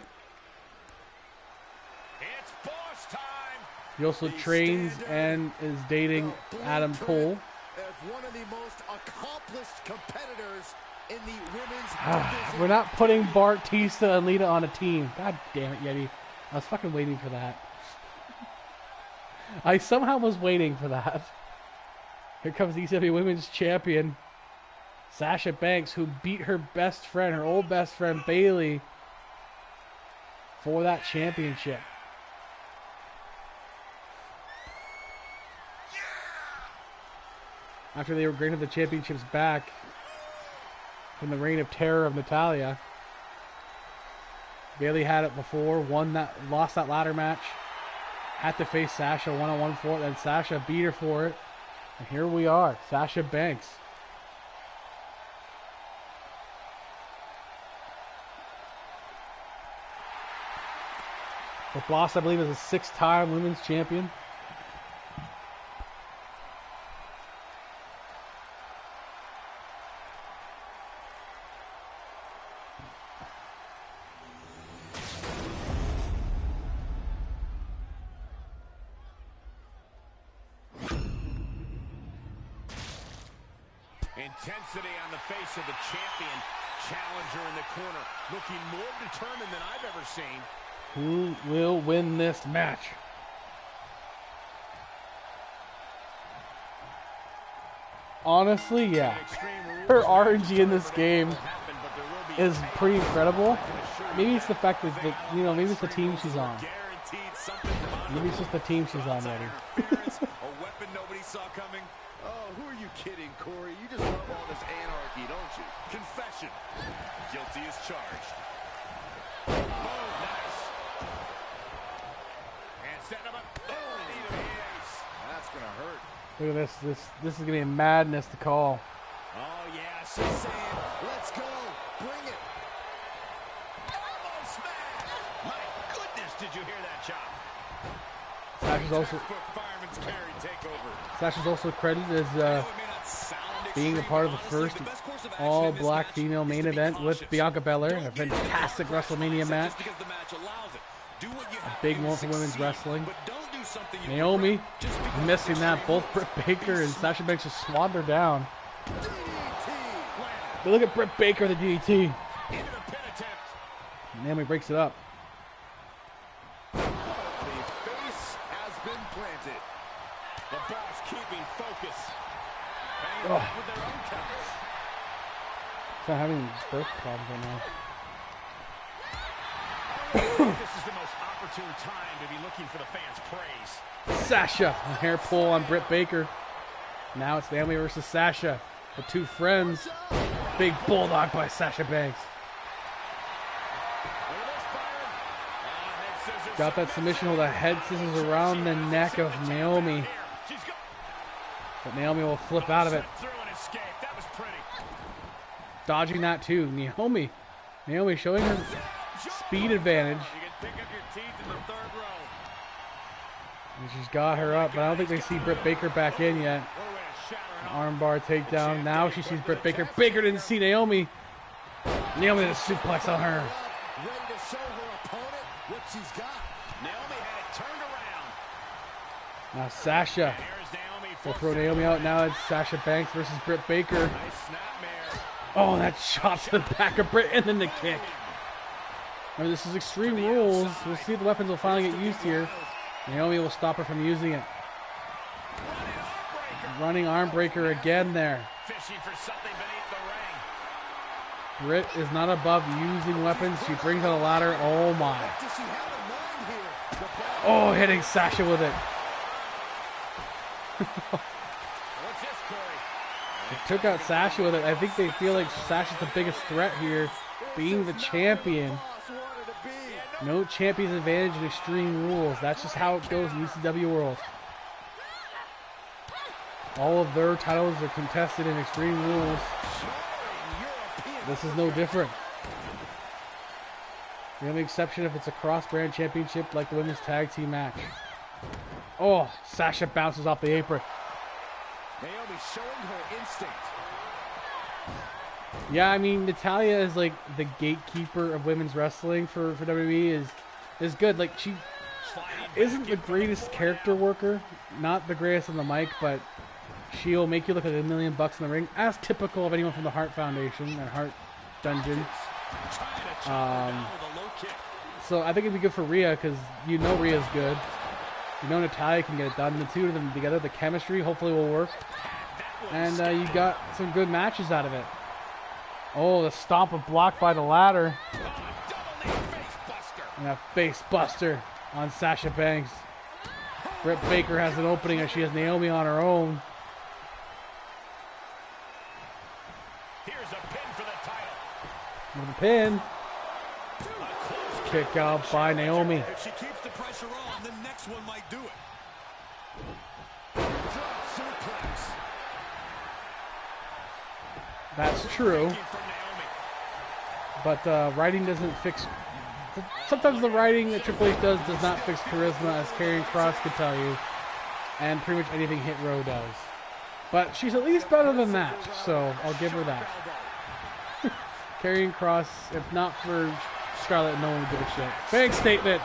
It's boss time. He also trains and is dating Adam Cole. As one of the most accomplished competitors in the women's division. We're not putting Batista and Lita on a team. God damn it, Yeti. I was fucking waiting for that. I somehow was waiting for that. Here comes the ECW Women's Champion, Sasha Banks, who beat her best friend, her old best friend, Bayley, for that championship. After they were granted the championships back from the reign of terror of Natalya. Bayley had it before, lost that ladder match, had to face Sasha one-on-one for it, and Sasha beat her for it. And here we are, Sasha Banks. The boss, I believe, is a 6-time women's champion. Intensity on the face of the champion. challenger in the corner, looking more determined than I've ever seen. Who will win this match? Honestly, yeah. Her RNG in this game is pretty incredible. Maybe it's the fact that, maybe it's the team she's on. Maybe it's just the team she's on, Eddie. A weapon nobody saw coming. Oh, who are you kidding, Corey? You just love all this anarchy, don't you? Confession. Guilty as charged. Oh, nice. And setting him up. Oh, that's going to hurt. Look at this. This is going to be a madness to call. Oh, yeah. She's saying, let's go. Bring it. Elbow smash. My goodness, did you hear that chop? Sasha's also credited as being a part of the first all-black female main event with Bianca Belair in a fantastic WrestleMania match. A big moment for women's wrestling. Naomi missing that. Both Britt Baker and Sasha Banks just swatted her down. But look at Britt Baker, the DDT. Naomi breaks it up. Oh. So having birth problems right now. This is the most opportune time to be looking for the fans' praise. Sasha, a hair pull on Britt Baker. Now it's Naomi versus Sasha. The two friends. Big bulldog by Sasha Banks. Got that submission with a head scissors around the neck of Naomi. But Naomi will flip out of it. Dodging that too. Naomi showing her speed advantage. And she's got her up, but I don't think they see Britt Baker back in yet. Armbar takedown. Now she sees Britt Baker. Baker didn't see Naomi. Naomi did a suplex on her. Ready to show her opponent what she's got. Naomi had it turned around. Now Sasha will throw Naomi out. Now it's Sasha Banks versus Britt Baker. Oh, that shot to the back of Britt and then the kick. Remember, this is Extreme Rules. We'll see if the weapons will finally get used here. Naomi will stop her from using it. Running arm breaker again there. Britt is not above using weapons. She brings out a ladder. Oh my. Oh, hitting Sasha with it. They took out Sasha with it. I think they feel like Sasha's the biggest threat here, being the champion. No champion's advantage in Extreme Rules. That's just how it goes in ECW World. All of their titles are contested in Extreme Rules. This is no different. The only exception if it's a cross-brand championship like the women's tag team match. Oh, Sasha bounces off the apron. Naomi showing her instinct. Yeah, I mean, Natalya is like the gatekeeper of women's wrestling for WWE is good. Like, she isn't the greatest character worker, not the greatest on the mic, but she'll make you look like $1 million in the ring, as typical of anyone from the Hart Foundation and Hart Dungeon. So I think it'd be good for Rhea, because you know Rhea's good. You know Natalya can get it done. The two of them together, the chemistry hopefully will work. And you got some good matches out of it. Oh, the stomp of block by the ladder. And a face buster on Sasha Banks. Britt Baker has an opening as she has Naomi on her own. Here's a pin for the title. With a pin. Kick out by Naomi. If she keeps the pressure on, the next one might do it. That's true. But writing doesn't fix... Sometimes the writing that Triple H does not fix charisma, as Karrion Kross could tell you. And pretty much anything Hit Row does. But she's at least better than that, so I'll give her that. Karrion Kross, if not for Scarlett, no one would give a shit. Big statement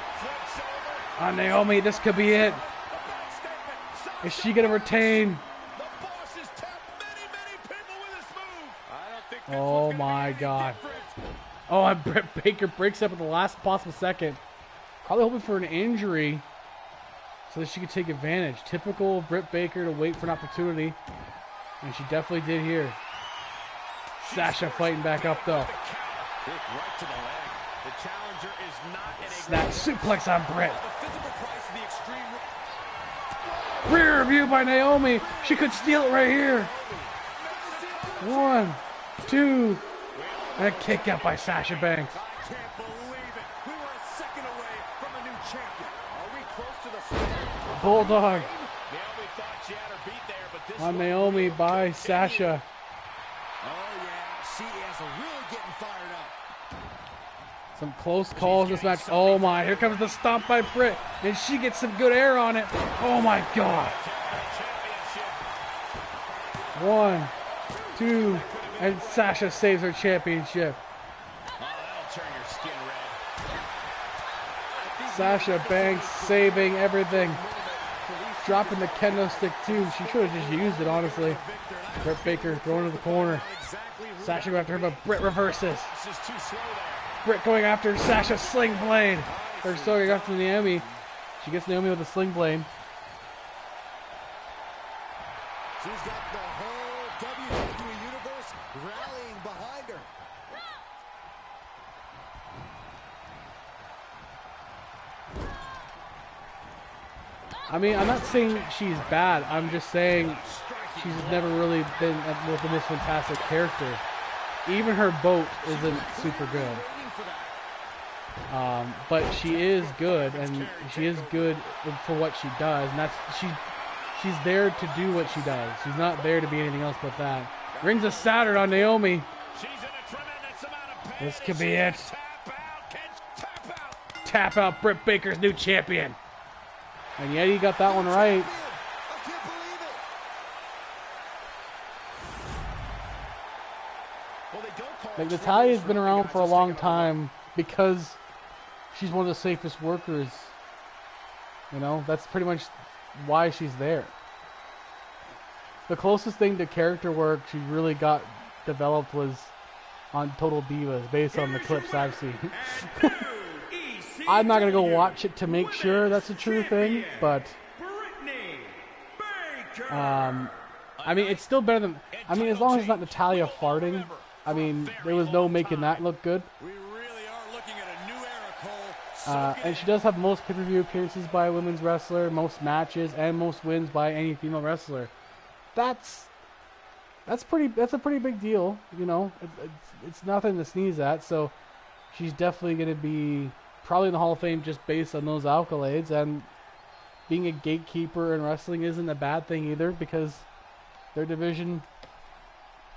on Naomi. This could be it. Is she going to retain? The boss has tapped many people with this move. I don't think Oh my God. Oh, and Britt Baker breaks up at the last possible second. Probably hoping for an injury so that she could take advantage. Typical of Britt Baker to wait for an opportunity. And she definitely did here. Sasha fighting back up though. Right to the leg. The challenger is not in a Snap suplex on Britt. The physical price of the extreme. Rear view by Naomi. She could steal it right here. 1, 2, and a kick out by Sasha Banks. I can't believe it. We were a second away from a new champion. Are we close to the start? Bulldog Naomi thought she had her beat there, but this on one Naomi will by continue. Sasha. Oh, yeah. She is really getting fired up. Some close calls in this match. Oh my, here comes the stomp by Britt. And she gets some good air on it. Oh my God. 1, 2, and Sasha saves her championship. Oh, that'll turn your skin red. Sasha Banks saving everything. Dropping the kendo stick too. She should have just used it, honestly. Britt Baker throwing to the corner. Sasha going after her, but Britt reverses. This is too slow there. Britt going after Sasha sling blade. Or so going after Naomi. She gets Naomi with a sling blade. She's got the whole WWE Universe rallying behind her. I mean, I'm not saying she's bad. I'm just saying she's never really been the most fantastic character. Even her boat isn't super good. But she is good, and she is good for what she does, and she's there to do what she does. She's not there to be anything else but that. Rings of Saturn on Naomi. She's in a tremendous amount of pain. This could be it. Tap out. Tap out. Tap out Britt Baker's new champion. And yet he got that one right. I can't believe it. Well, they don't call Like, it Natalia's triggers been for around guys for a just long taking time because she's one of the safest workers. You know, that's pretty much why she's there. The closest thing to character work she really got developed was on Total Divas, based on the clips I've seen. I'm not going to go watch it to make sure that's a true thing, but I mean, it's still better than, I mean, as long as it's not Natalya farting, I mean, there was no making that look good. We really are looking at a new era, Cole. And she does have most pay-per-view appearances by a women's wrestler, most matches, and most wins by any female wrestler. That's a pretty big deal, you know. It's nothing to sneeze at. So she's definitely going to be probably in the Hall of Fame just based on those accolades. And being a gatekeeper in wrestling isn't a bad thing either, because their division,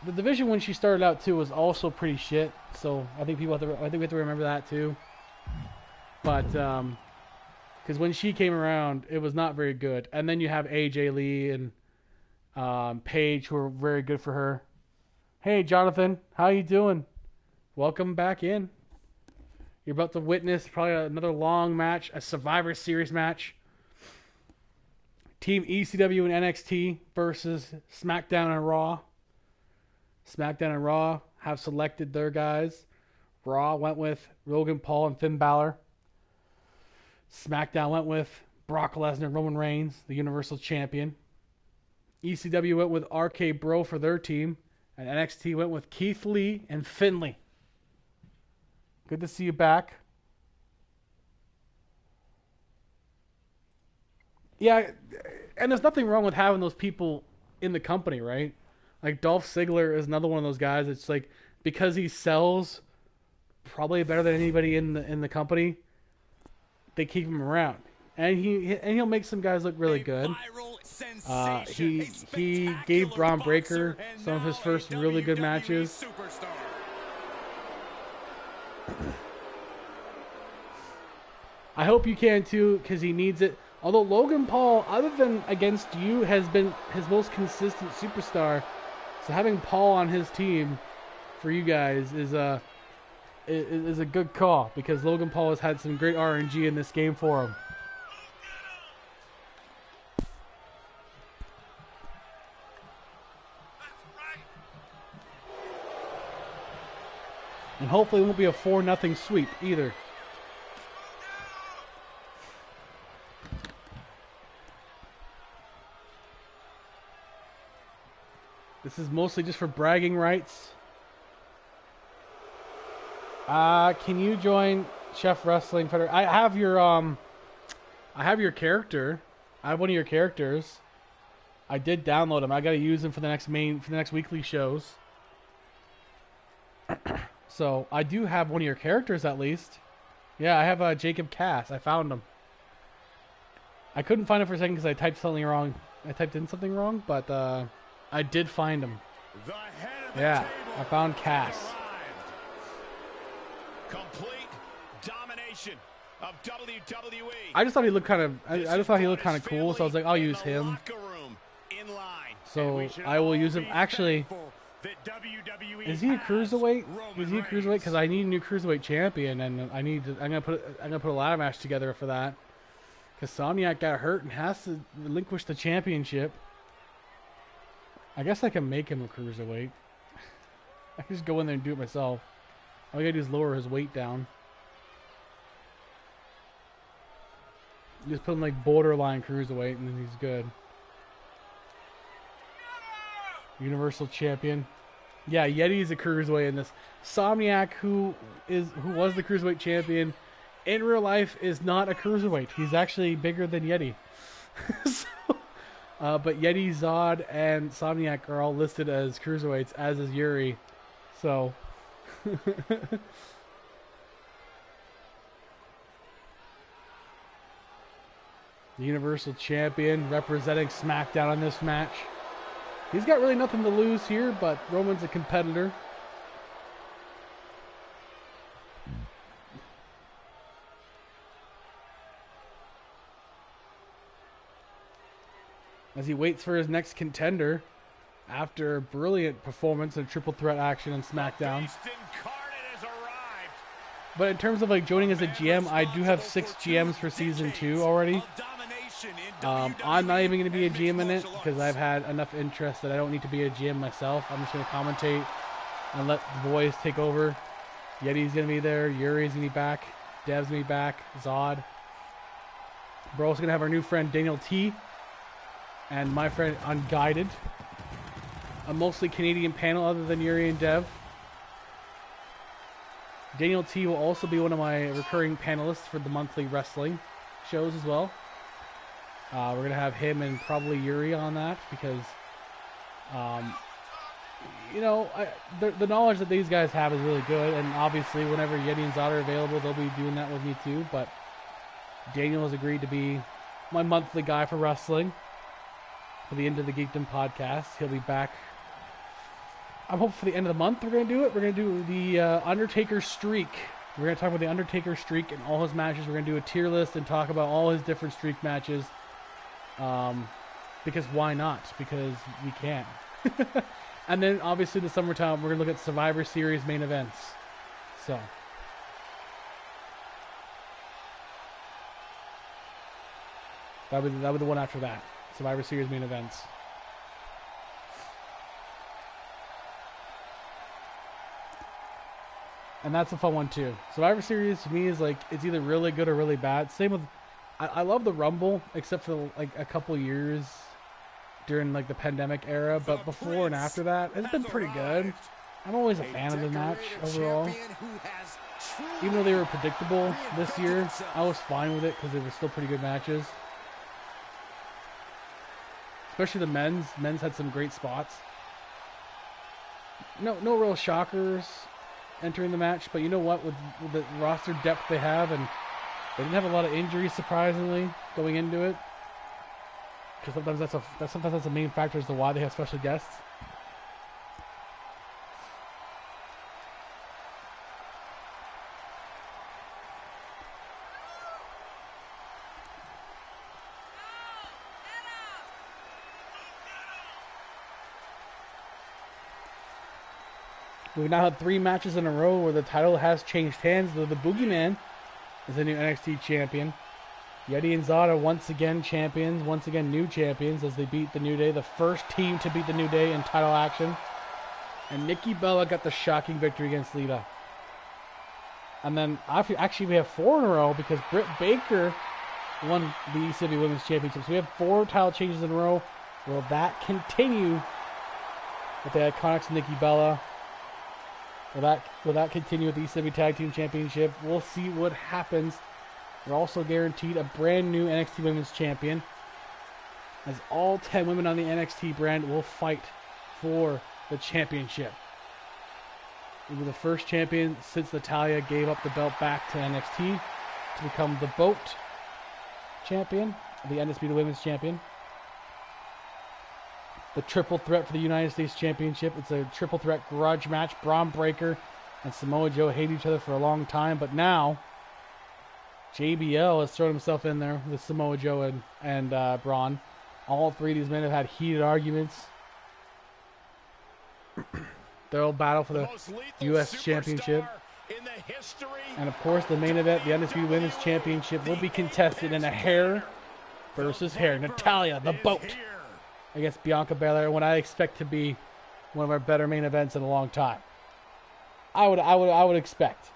the division when she started out too, was also pretty shit. So I think we have to remember that too. But because when she came around, it was not very good. And then you have AJ Lee and Paige, who are very good for her. Hey, Jonathan, how you doing? Welcome back in. You're about to witness probably another long match, a Survivor Series match. Team ECW and NXT versus SmackDown and Raw. SmackDown and Raw have selected their guys. Raw went with Logan Paul and Finn Balor. SmackDown went with Brock Lesnar and Roman Reigns, the Universal Champion. ECW went with RK Bro for their team. And NXT went with Keith Lee and Finlay. Good to see you back. Yeah, and there's nothing wrong with having those people in the company, right? Like Dolph Ziggler is another one of those guys. It's like, because he sells probably better than anybody in the company, they keep him around. And he'll make some guys look really good. He gave Braun Breaker some of his first really good matches. I hope you can too, because he needs it. Although Logan Paul, other than against you, has been his most consistent superstar. So having Paul on his team for you guys is a good call, because Logan Paul has had some great RNG in this game for him. And hopefully it won't be a 4-0 sweep either. This is mostly just for bragging rights. Can you join Chef Wrestling Federation? I have your character. I have one of your characters. I did download him. I got to use him for the next weekly shows. So I do have one of your characters at least. Yeah, I have Jacob Cass. I found him. I couldn't find him for a second because I typed something wrong. I typed in something wrong, but I did find him. Yeah, I found Cass. Complete domination of WWE. I just thought he looked kind of. I just thought he looked kind of cool, so I was like, I'll use him. So I will use him. Actually, is he a cruiserweight? Is he a cruiserweight? Because I need a new cruiserweight champion, and I'm gonna put a ladder match together for that. Because Somniac got hurt and has to relinquish the championship. I guess I can make him a cruiserweight. I can just go in there and do it myself. All I gotta do is lower his weight down. Just put him like borderline cruiserweight, and then he's good. Universal champion. Yeah, Yeti's a cruiserweight in this. Somniac, who was the cruiserweight champion, in real life is not a cruiserweight. He's actually bigger than Yeti. But Yeti, Zod, and Somniac are all listed as cruiserweights, as is Yuri. So. The Universal Champion representing SmackDown in this match. He's got really nothing to lose here, but Roman's a competitor. As he waits for his next contender after a brilliant performance in triple threat action on SmackDown. But in terms of like joining as a GM, I do have 6 GMs for season 2 already. I'm not even going to be a GM in it because I've had enough interest that I don't need to be a GM myself. I'm just going to commentate and let the boys take over. Yeti's going to be there. Yuri's going to be back. Dev's going to be back. Zod. We're also going to have our new friend Daniel T. And my friend Unguided. A mostly Canadian panel other than Yuri and Dev. Daniel T will also be one of my recurring panelists for the monthly wrestling shows as well. We're going to have him and probably Yuri on that because, you know, the knowledge that these guys have is really good. And obviously, whenever Yeti and Zod are available, they'll be doing that with me too. But Daniel has agreed to be my monthly guy for wrestling for the End of the Geekdom podcast. He'll be back. I'm hoping for the end of the month we're going to do it. We're going to do the Undertaker streak. We're going to talk about the Undertaker streak and all his matches. We're going to do a tier list and talk about all his different streak matches. Because why not? Because we can. And then obviously in the summertime we're going to look at Survivor Series main events. So. That'll be the one after that. Survivor Series main events. And that's a fun one too. Survivor Series to me is like, it's either really good or really bad. Same with, I love the Rumble, except for like a couple years during like the pandemic era. But before and after that, it's been pretty good. I'm always a fan of the match overall. Even though they were predictable this year, I was fine with it because they were still pretty good matches. Especially the men's. Men's had some great spots. No real shockers entering the match, but you know what? With the roster depth they have, and they didn't have a lot of injuries surprisingly going into it. Because sometimes that's a main factor as to why they have special guests. We've now had 3 matches in a row where the title has changed hands. The Boogeyman is the new NXT champion. Yeti and Zod are once again champions, once again new champions as they beat the New Day, the first team to beat the New Day in title action. And Nikki Bella got the shocking victory against Lita. And then actually we have 4 in a row because Britt Baker won the ECW Women's Championship. So we have 4 title changes in a row. Will that continue with the Iconics and Nikki Bella? Will that continue with the ECW Tag Team Championship? We'll see what happens. We're also guaranteed a brand new NXT Women's Champion, as all 10 women on the NXT brand will fight for the championship. It was the first champion since Natalya gave up the belt back to NXT to become the BOAT champion, the Undisputed Women's Champion. The triple threat for the United States Championship. It's a triple threat grudge match. Braun Breaker and Samoa Joe hate each other for a long time, but now JBL has thrown himself in there with Samoa Joe and Braun. All 3 of these men have had heated arguments. They'll battle for the U.S. Championship. And of course, the main event, the Undisputed Women's Championship, will be contested in a hair versus hair. Natalya, the BOAT, against Bianca Belair, what I expect to be one of our better main events in a long time. I would expect.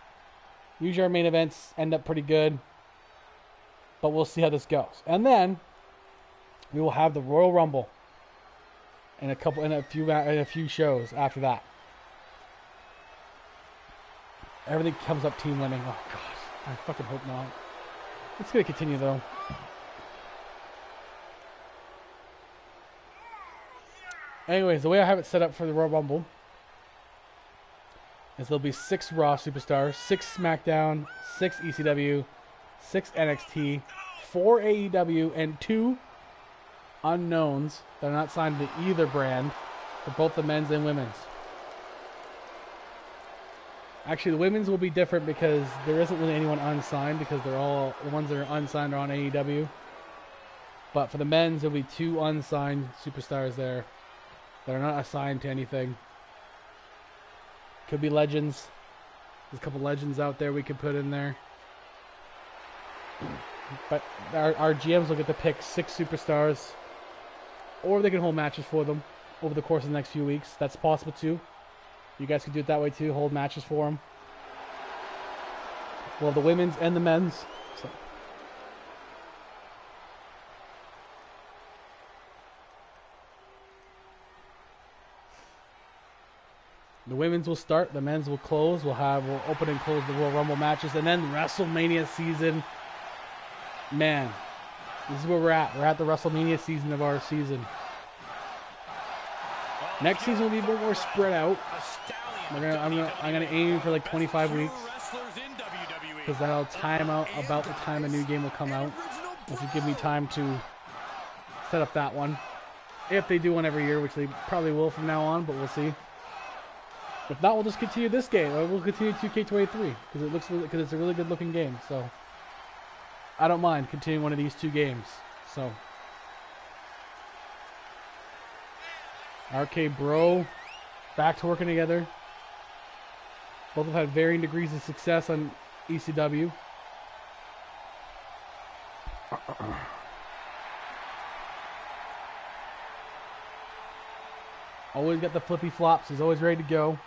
Usually our main events end up pretty good, but we'll see how this goes. And then we will have the Royal Rumble in a few shows after that. Everything comes up team winning. Oh gosh, I fucking hope not. It's gonna continue though. Anyways, the way I have it set up for the Royal Rumble is there'll be 6 Raw superstars, 6 SmackDown, 6 ECW, 6 NXT, 4 AEW, and 2 unknowns that are not signed to either brand for both the men's and women's. Actually, the women's will be different because there isn't really anyone unsigned because they're all, the ones that are unsigned are on AEW. But for the men's, there'll be 2 unsigned superstars there that are not assigned to anything. Could be legends. There's a couple legends out there we could put in there. But our GMs will get to pick 6 superstars, or they can hold matches for them over the course of the next few weeks. That's possible too. You guys can do it that way too, hold matches for them. Well, the women's and the men's. So. The women's will start, the men's will close. We'll open and close the Royal Rumble matches, and then WrestleMania season. Man, this is where we're at. We're at the WrestleMania season of our season. Next season will be a bit more spread out. I'm gonna aim for like 25 weeks because that'll time out about the time a new game will come out, which will give me time to set up that one. If they do one every year, which they probably will from now on, but we'll see. If not, we'll just continue this game. We'll continue 2K23 because it's a really good looking game. So I don't mind continuing one of these 2 games. So RK Bro, back to working together. Both have had varying degrees of success on ECW. Always got the flippy flops. He's always ready to go.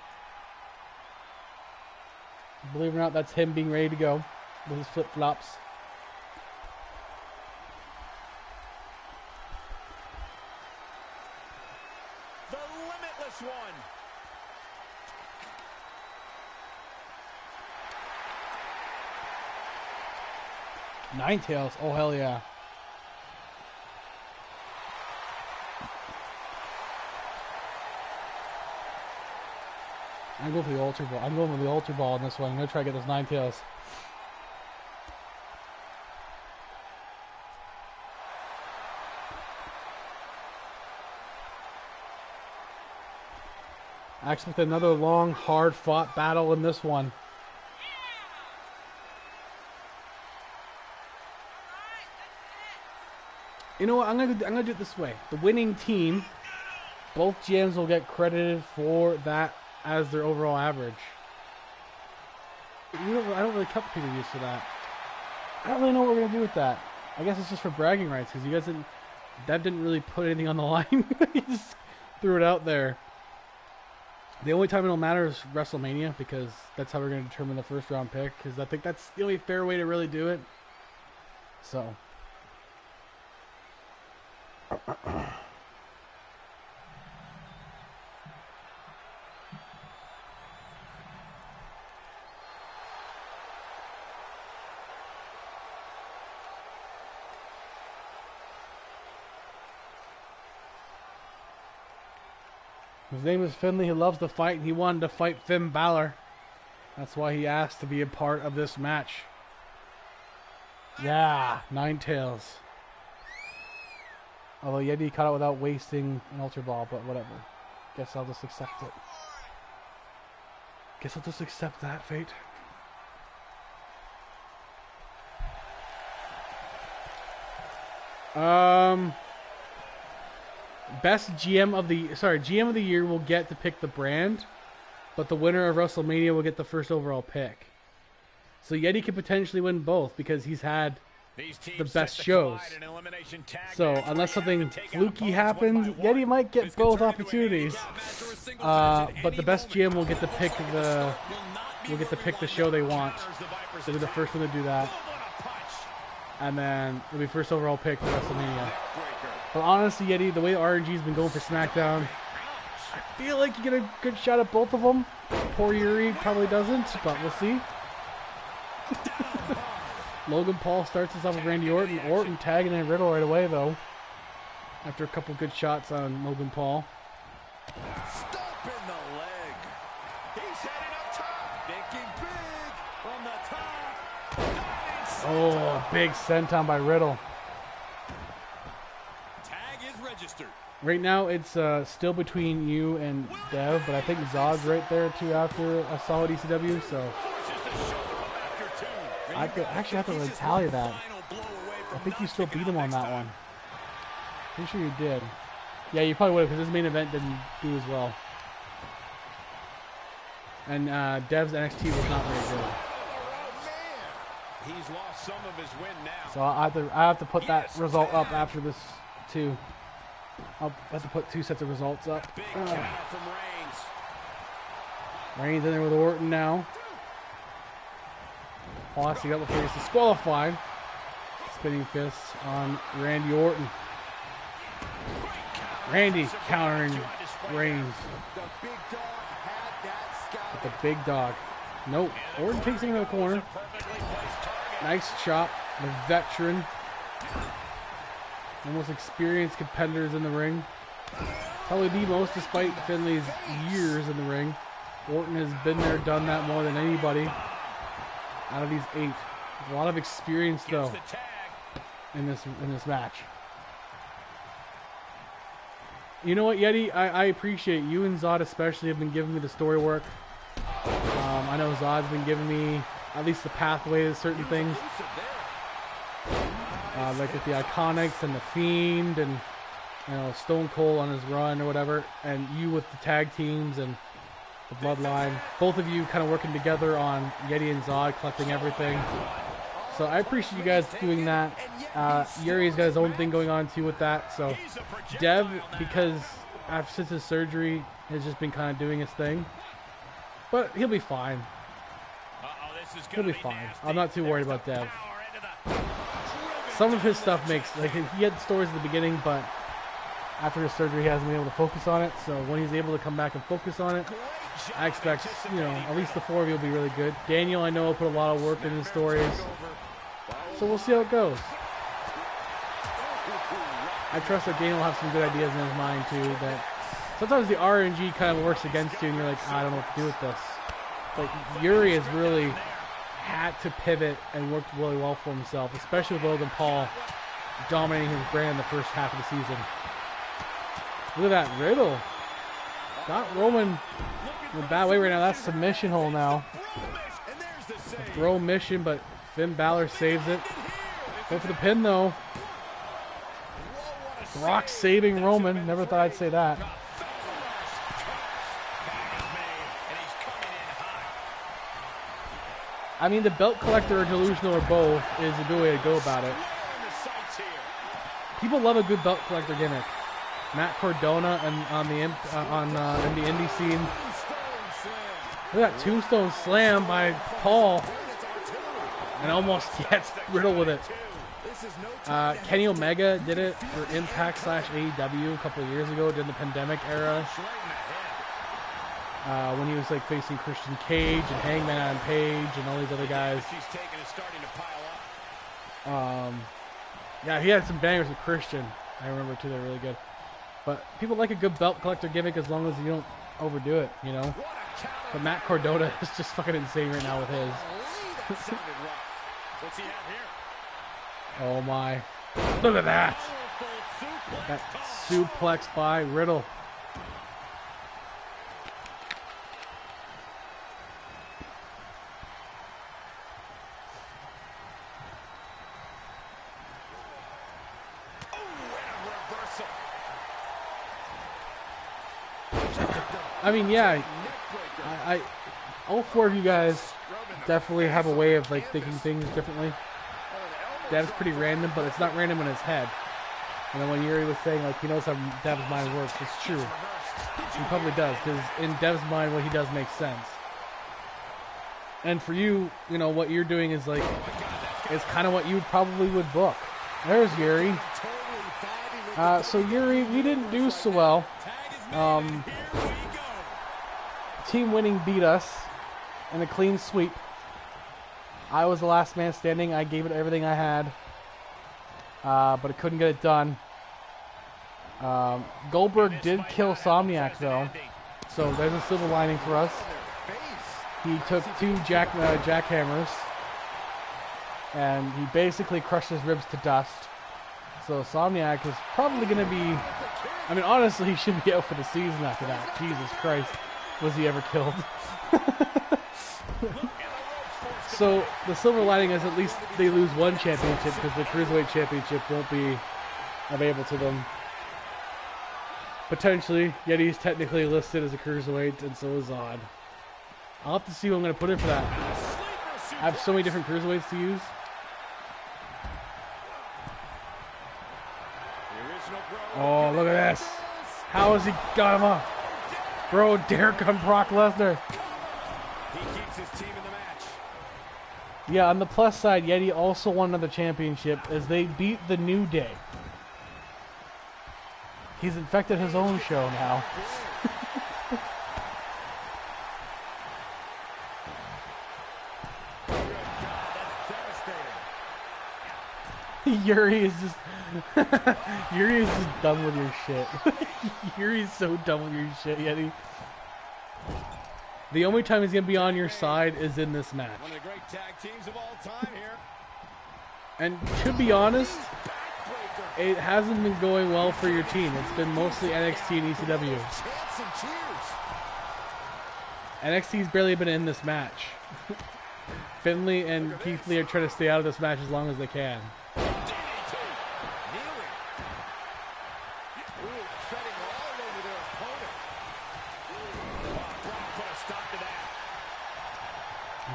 Believe it or not, that's him being ready to go with his flip flops. The Limitless One. Nine Tails. Oh, hell yeah. I'm going for the Ultra Ball. I'm going for the Ultra Ball in this one. I'm going to try to get those 9 Tails. I expect another long, hard-fought battle in this one. You know what? I'm gonna do it this way. The winning team, both GMs will get credited for that as their overall average. I don't really cut the pay-per-views for that. I don't really know what we're gonna do with that. I guess it's just for bragging rights because you guys didn't really put anything on the line. You just threw it out there. The only time it'll matter is WrestleMania, because that's how we're going to determine the first round pick, because I think that's the only fair way to really do it. So. His name is Finley. He loves to fight, and he wanted to fight Finn Balor. That's why he asked to be a part of this match. Yeah, 9 tails. Although Yeti caught it without wasting an Ultra Ball, but whatever. Guess I'll just accept it. Guess I'll just accept that fate. Best GM of the year will get to pick the brand, but the winner of WrestleMania will get the first overall pick. So Yeti could potentially win both because he's had the best shows. So unless something fluky happens, Yeti might get both opportunities. But the best GM will get to pick the show they want. So they're the first one to do that. And then it'll be first overall pick for WrestleMania. But honestly, Yeti, the way RNG's been going for SmackDown, I feel like you get a good shot at both of them. Poor Yuri probably doesn't, but we'll see. Logan Paul starts us off with Randy Orton. Orton tagging in Riddle right away, though. After a couple good shots on Logan Paul. Stomp in the leg. He's heading up top. Thinking big from the top. Oh, big senton by Riddle. Tag is registered. Right now, it's still between you and Dev, but I think Zod's right there, too, after a solid ECW, so... I could actually have to like tally that. I think you still beat him on that one. Pretty sure you did. Yeah, you probably would have, because his main event didn't do as well. And Dev's NXT was not very good. He's lost some of his win now. So I have to put that result up after this too. I'll have to put 2 sets of results up. Big counter from Reigns. Reigns in there with Orton now. Paul has to get before he's disqualified. Spinning fists on Randy Orton. Randy countering Reigns. With the big dog. Nope. Orton takes him to the corner. Nice chop. The veteran. The most experienced competitors in the ring. Probably the most, despite Finley's years in the ring. Orton has been there, done that more than anybody. Out of these 8. A lot of experience, though, in this match. You know what, Yeti? I appreciate you and Zod especially have been giving me the story work. I know Zod's been giving me at least the pathway to certain things. Like with the Iconics and the Fiend and Stone Cold on his run or whatever. And you with the tag teams and the Bloodline. Both of you kind of working together on Yeti and Zod collecting everything. So I appreciate you guys doing that. Yuri's got his own thing going on too with that. So Dev, because since his surgery, has just been kind of doing his thing. But he'll be fine. He'll be fine. I'm not too worried about Dev. Some of his stuff makes, like, he had stories at the beginning, but after his surgery he hasn't been able to focus on it. So when he's able to come back and focus on it, I expect, at least the 4 of you will be really good. Daniel, I know, will put a lot of work in his stories. So we'll see how it goes. I trust that Daniel will have some good ideas in his mind, too, that sometimes the RNG kind of works against you and you're like, I don't know what to do with this. But Yuri has really had to pivot and worked really well for himself, especially with Logan Paul dominating his brand in the first half of the season. Look at that, Riddle. Got Roman in a bad way right now. That's submission hole now. A throw mission, but Finn Balor saves it. Go for the pin, though. Brock saving Roman. Never thought I'd say that. I mean, the belt collector or delusional or both is a good way to go about it. People love a good belt collector gimmick. Matt Cardona and in the indie scene Look at that tombstone slam by Paul. And almost gets Riddle with it. Kenny Omega did it for Impact / AEW a couple of years ago during the pandemic era. When he was like facing Christian Cage and Hangman Adam Page and all these other guys. Yeah, he had some bangers with Christian. I remember too, they're really good. But people like a good belt collector gimmick as long as you don't overdo it, you know. But Matt Cardona is just fucking insane right now with his. What's he have here? Oh my. Look at that. That suplex by Riddle. I mean, yeah, I all four of you guys definitely have a way of like thinking things differently. Dev's pretty random, but it's not random in his head. And then when Yuri was saying like he knows how Dev's mind works, it's true. He probably does, because in Dev's mind, what he does makes sense. And for you, you know what you're doing is like it's kind of what you probably would book. There's Yuri. So Yuri, we didn't do so well. Team Winning beat us in a clean sweep. I was the last man standing. I gave it everything I had, but I couldn't get it done. Goldberg did kill Somniac though, so there's a silver lining for us. He took 2 jackhammers, and he basically crushed his ribs to dust. So Somniac is probably going to be... I mean, honestly, he should be out for the season after that. Jesus Christ, was he ever killed? So the silver lining is at least they lose one championship because the Cruiserweight Championship won't be available to them. Potentially, Yeti's technically listed as a Cruiserweight, and so is Odd. I'll have to see who I'm going to put in for that. I have so many different Cruiserweights to use. Oh, look at this. How has he got him up? Bro, Derek on Brock Lesnar. He keeps his team in the match. Yeah, on the plus side, Yeti also won another championship as they beat the New Day. He's infected his own show now. Yuri is just Yuri is just done with your shit. Yuri's so done with your shit, Yeti. The only time he's gonna be on your side is in this match. One of the great tag teams of all time here. And to be honest, it hasn't been going well for your team. It's been mostly NXT and ECW. NXT's barely been in this match. Finley and Keith Lee are trying to stay out of this match as long as they can.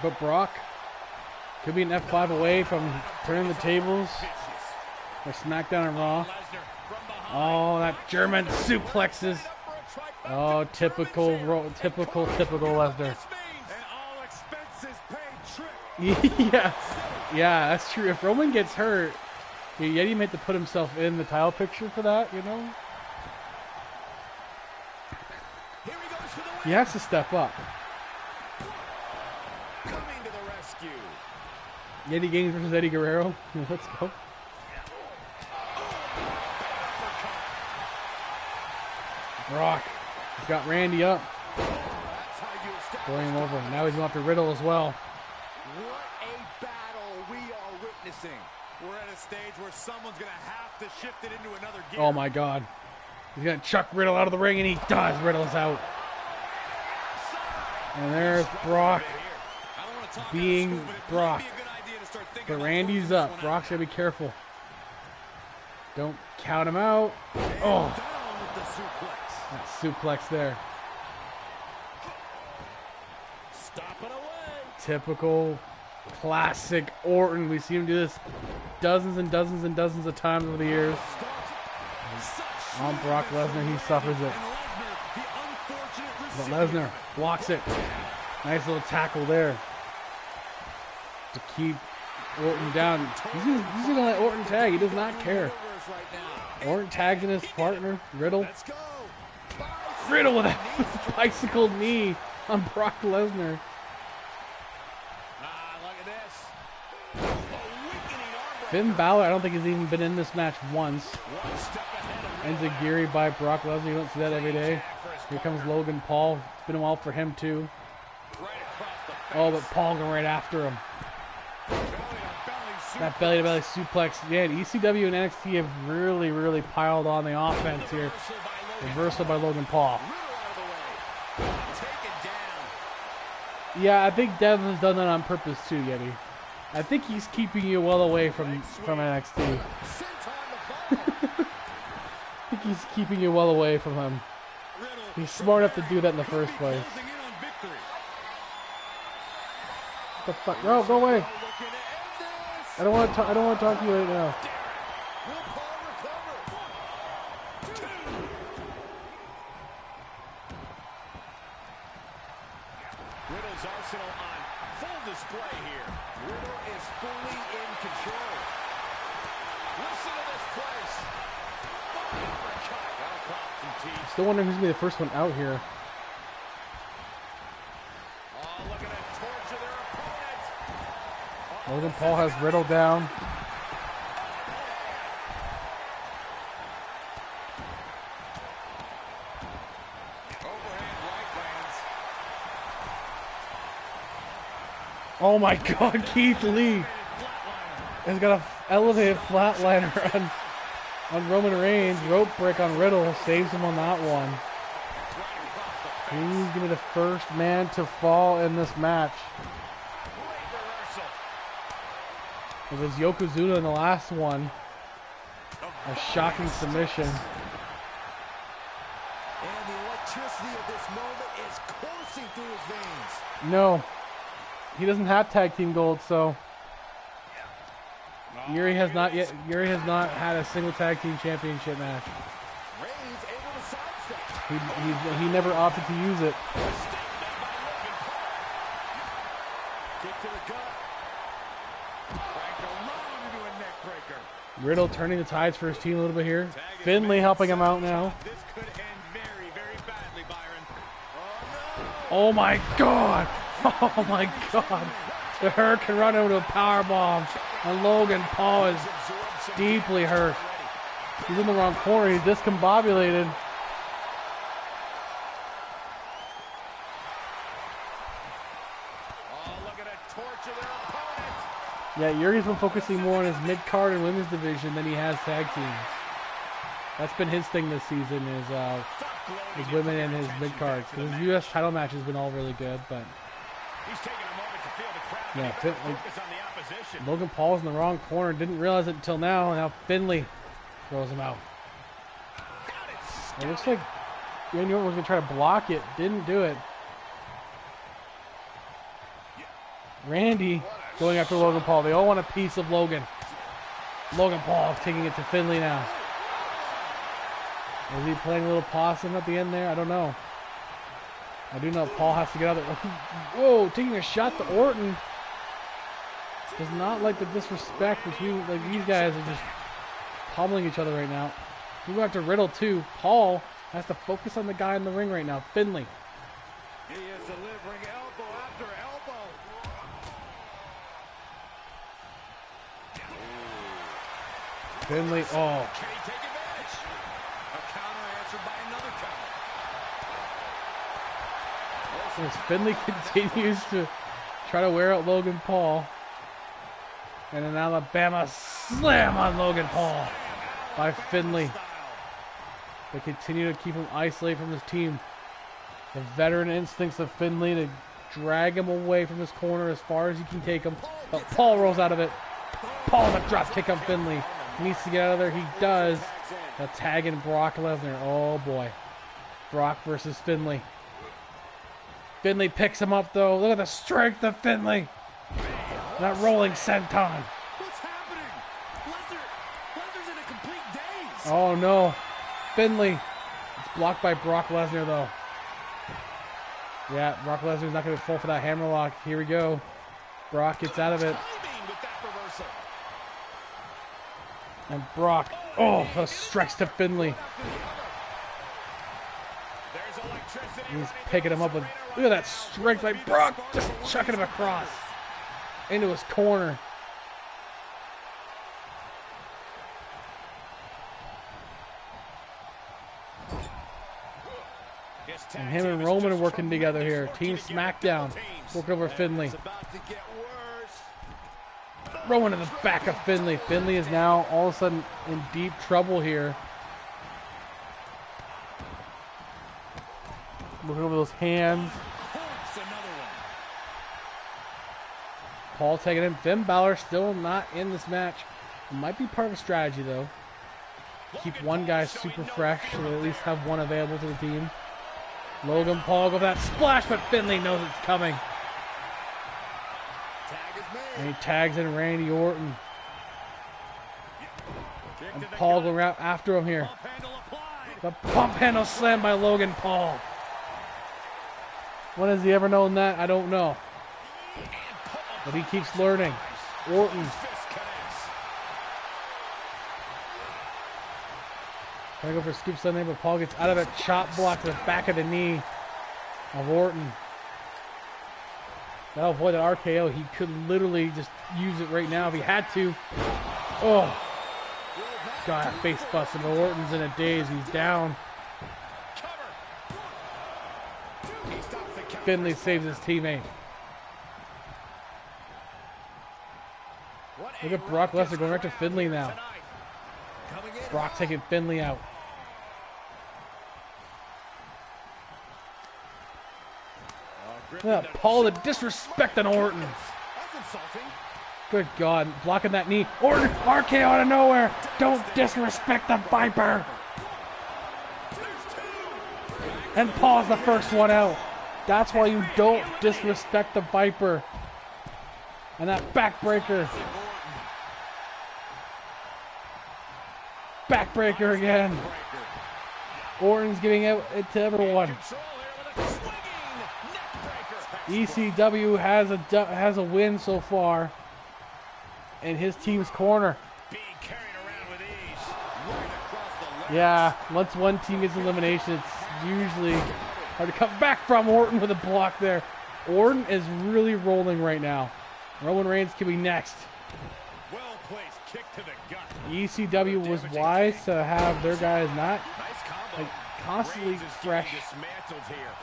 But Brock could be an F5 away from turning the tables or SmackDown and Raw. Oh, that German suplexes. Oh, typical Lesnar. Yeah, that's true. If Roman gets hurt, Yeti might have to put himself in the title picture for that, you know? He has to step up. Yeti Gaines versus Eddie Guerrero. Let's go. Brock. He's got Randy up. Going him over. Now he's going after Riddle as well. What a battle we are witnessing. We're at a stage where someone's going to have to shift it into another gear. Oh my God. He's going to chuck Riddle out of the ring, and he does. Riddle's out. And there's Brock being Brock. But Randy's up. Brock's got to be careful. Don't count him out. Oh. That suplex there. Typical classic Orton. We see him do this dozens and dozens and dozens of times over the years. On Brock Lesnar, he suffers it. But Lesnar blocks it. Nice little tackle there to keep Orton down. He's gonna let Orton tag. He does not care. Orton tags in his partner, Riddle. Riddle with a bicycle knee on Brock Lesnar. Finn Balor, I don't think he's even been in this match once. Enziguri by Brock Lesnar. You don't see that every day. Here comes Logan Paul. It's been a while for him too. Oh, but Paul going right after him. That belly-to-belly suplex. Yeah, ECW and NXT have really, really piled on the offense here. Reversal by Logan Paul. Yeah, I think Devin's done that on purpose too, Yeti. I think he's keeping you well away from NXT. I think he's keeping you well away from him. He's smart enough to do that in the first place. What the fuck? No, go away. I don't want to talk to you right now. Riddle's arsenal on full display here. Riddle is fully in control. Listen to this place. That'll cost some teeth. Still wondering who's going to be the first one out here. Oh, look at that torture their opponent. Logan Paul has Riddle down. Oh my God, Keith Lee has got an elevated flatliner on Roman Reigns. Rope break on Riddle, saves him on that one. He's going to be the first man to fall in this match. It was Yokozuna in the last one. A shocking submission. And the electricity of this moment is coursing through his veins. No. He doesn't have tag team gold, so Yuri has not had a single tag team championship match. Reigns able to sidestep. He never opted to use it. Kick to the gut. Cranked alone into a neck breaker. Riddle turning the tides for his team a little bit here. Finlay helping him out now. This could end very, very badly, Byron. Oh my God! Oh my God! The Hurricane run into a powerbomb, and Logan Paul is deeply hurt. He's in the wrong corner. He's discombobulated. Oh, look at that torture their opponent. Yeah, Yuri's been focusing more on his mid-card and women's division than he has tag teams. That's been his thing this season is his women and his mid-cards. His U.S. title match has been all really good, but He's taking a moment to feel the crowd. yeah, Focus on the opposition. Logan Paul's in the wrong corner. Didn't realize it until now. Now Finlay throws him out. It looks like Randy Orton was going to try to block it. Didn't do it. Randy going after Logan Paul. They all want a piece of Logan. Logan Paul taking it to Finlay now. Is he playing a little possum at the end there? I don't know. I do know Paul has to get out of there. Whoa, taking a shot to Orton. Does not like the disrespect between, like, these guys are just pummeling each other right now. We go after Riddle too. Paul has to focus on the guy in the ring right now. Finlay. He is delivering elbow after elbow. Finlay, oh. Can he take advantage? A counter answered by another counter. As Finlay continues to try to wear out Logan Paul. And an Alabama slam on Logan Paul by Finlay. They continue to keep him isolated from his team. The veteran instincts of Finlay to drag him away from his corner as far as he can take him. But Paul rolls out of it. Paul with a drop kick on Finlay. He needs to get out of there. He does. The tag in Brock Lesnar. Oh boy. Brock versus Finlay. Finlay picks him up though. Look at the strength of Finlay. That rolling senton. What's happening? Lesnar's in a complete daze. Oh no. Finlay. It's blocked by Brock Lesnar though. Yeah, Brock Lesnar's not going to fall for that hammerlock. Here we go. Brock gets out of it. And Brock, strikes to Finley. He's picking him up with, look at that strike by Brock, just chucking him across into his corner. And him and Roman are working together here. Team SmackDown working over Finley. Roman in the back of Finley. Finley is now all of a sudden in deep trouble here. Looking over those hands. Paul taking him. Finn Balor still not in this match. It might be part of a strategy though. Keep one guy super fresh so they at least have one available to the team. Logan Paul go for that splash, but Finley knows it's coming. And he tags in Randy Orton. And Paul going out after him here. The pump handle slam by Logan Paul. When has he ever known that? I don't know. But he keeps learning. Orton. Trying to go for a scoop Sunday, but Paul gets out of it. Chop block to the back of the knee of Orton. That'll avoid an RKO. He could literally just use it right now if he had to. Oh. God, face busting. Orton's in a daze. He's down. Finley saves his teammate. Look at Brock Lesnar going right to Finley now. Brock taking Finley out. Yeah, Paul the disrespect on Orton. Good God, blocking that knee. Orton, RKO out of nowhere. Don't disrespect the Viper. And Paul's the first one out. That's why you don't disrespect the Viper. And that backbreaker. Backbreaker again. Orton's giving it to everyone. ECW has a win so far in his team's corner. Yeah, once one team gets elimination, it's usually hard to come back from. Orton with a block there. Orton is really rolling right now. Roman Reigns could be next. ECW was wise to have their guys not constantly fresh.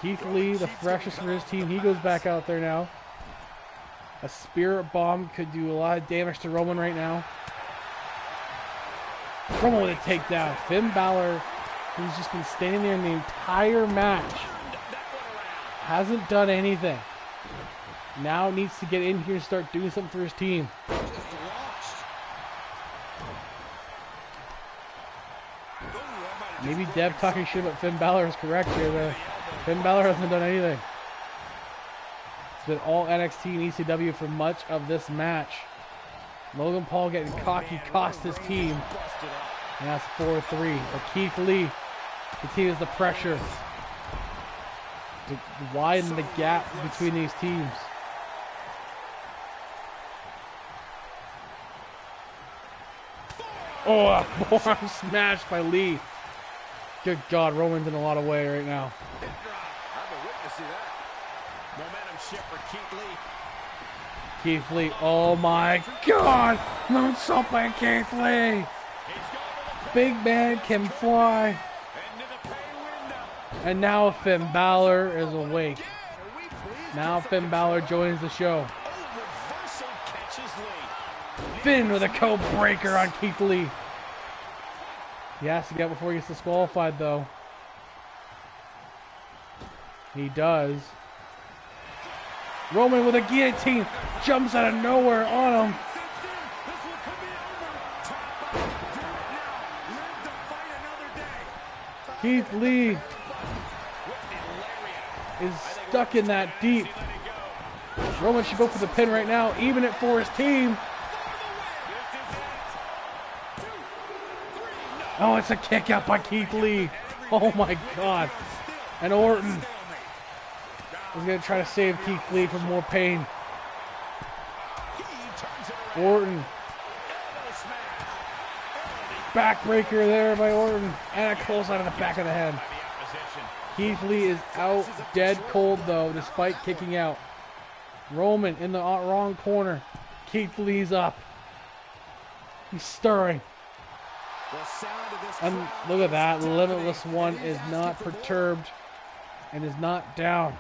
Keith Lee, the freshest for his team, he goes back out there now. A spirit bomb could do a lot of damage to Roman right now. Roman with a takedown. Finn Balor, who's just been standing there in the entire match, hasn't done anything. Now needs to get in here and start doing something for his team. Maybe Dev talking shit about Finn Balor is correct here, though. Finn Balor hasn't done anything. It's been all NXT and ECW for much of this match. Logan Paul getting cocky cost his team. And that's 4-3. But Keith Lee continues the pressure to widen the gap between these teams. Oh, a forearm smash by Lee. Good God, Roman's in a lot of way right now. I've been waiting to see that. Momentum shift for Keith Lee. Keith Lee, oh my God! Moonsault by Keith Lee! Big man can fly. And now Finn Balor is awake. Now Finn Balor joins the show. Finn with a code breaker on Keith Lee. He has to get before he gets disqualified, though. He does. Roman with a guillotine jumps out of nowhere on him. Keith Lee is stuck in that deep. Roman should go for the pin right now, even it for his team. Oh, it's a kick out by Keith Lee. Oh my God. And Orton. is going to try to save Keith Lee from more pain. He turns it around. Orton. Elbow smash. Backbreaker there by Orton. And a clothesline to the back of the head. By the opposition. Keith Lee is out dead cold though, despite kicking out. Roman in the wrong corner. Keith Lee's up. He's stirring. The sound of this And crowd look at that. is Limitless deafening, One and he is asking not for more. perturbed and is not down.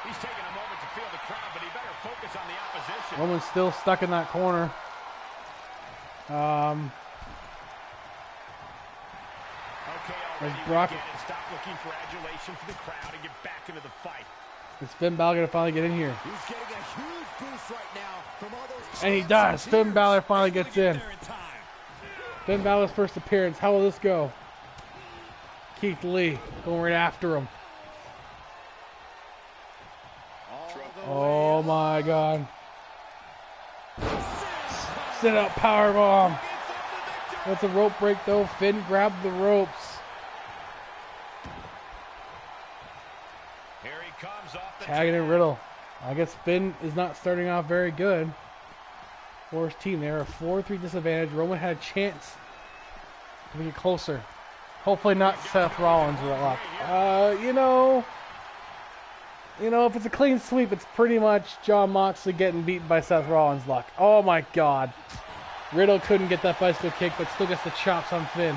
He's taking a moment to feel the crowd, but he better focus on the opposition. Roman's still stuck in that corner. Okay, As already Brock- we get it. Stop looking for adulation from the crowd and get back into the fight. Is Finn Balor going to finally get in here? He's getting a huge boost right now from all those And he chants does. and Finn cheers. Balor finally Able to gets get in. there in time. Finn Balor's first appearance. How will this go? Keith Lee going right after him. Oh my God. Sit up powerbomb. That's a rope break though. Finn grabbed the ropes. Here he comes off the Tagging in Riddle. I guess Finn is not starting off very good for his team. They're a 4-3 disadvantage. Roman had a chance to get closer. Hopefully not Seth Rollins with luck. If it's a clean sweep, it's pretty much Jon Moxley getting beaten by Seth Rollins' luck. Oh my God. Riddle couldn't get that bicycle kick, but still gets the chops on Finn.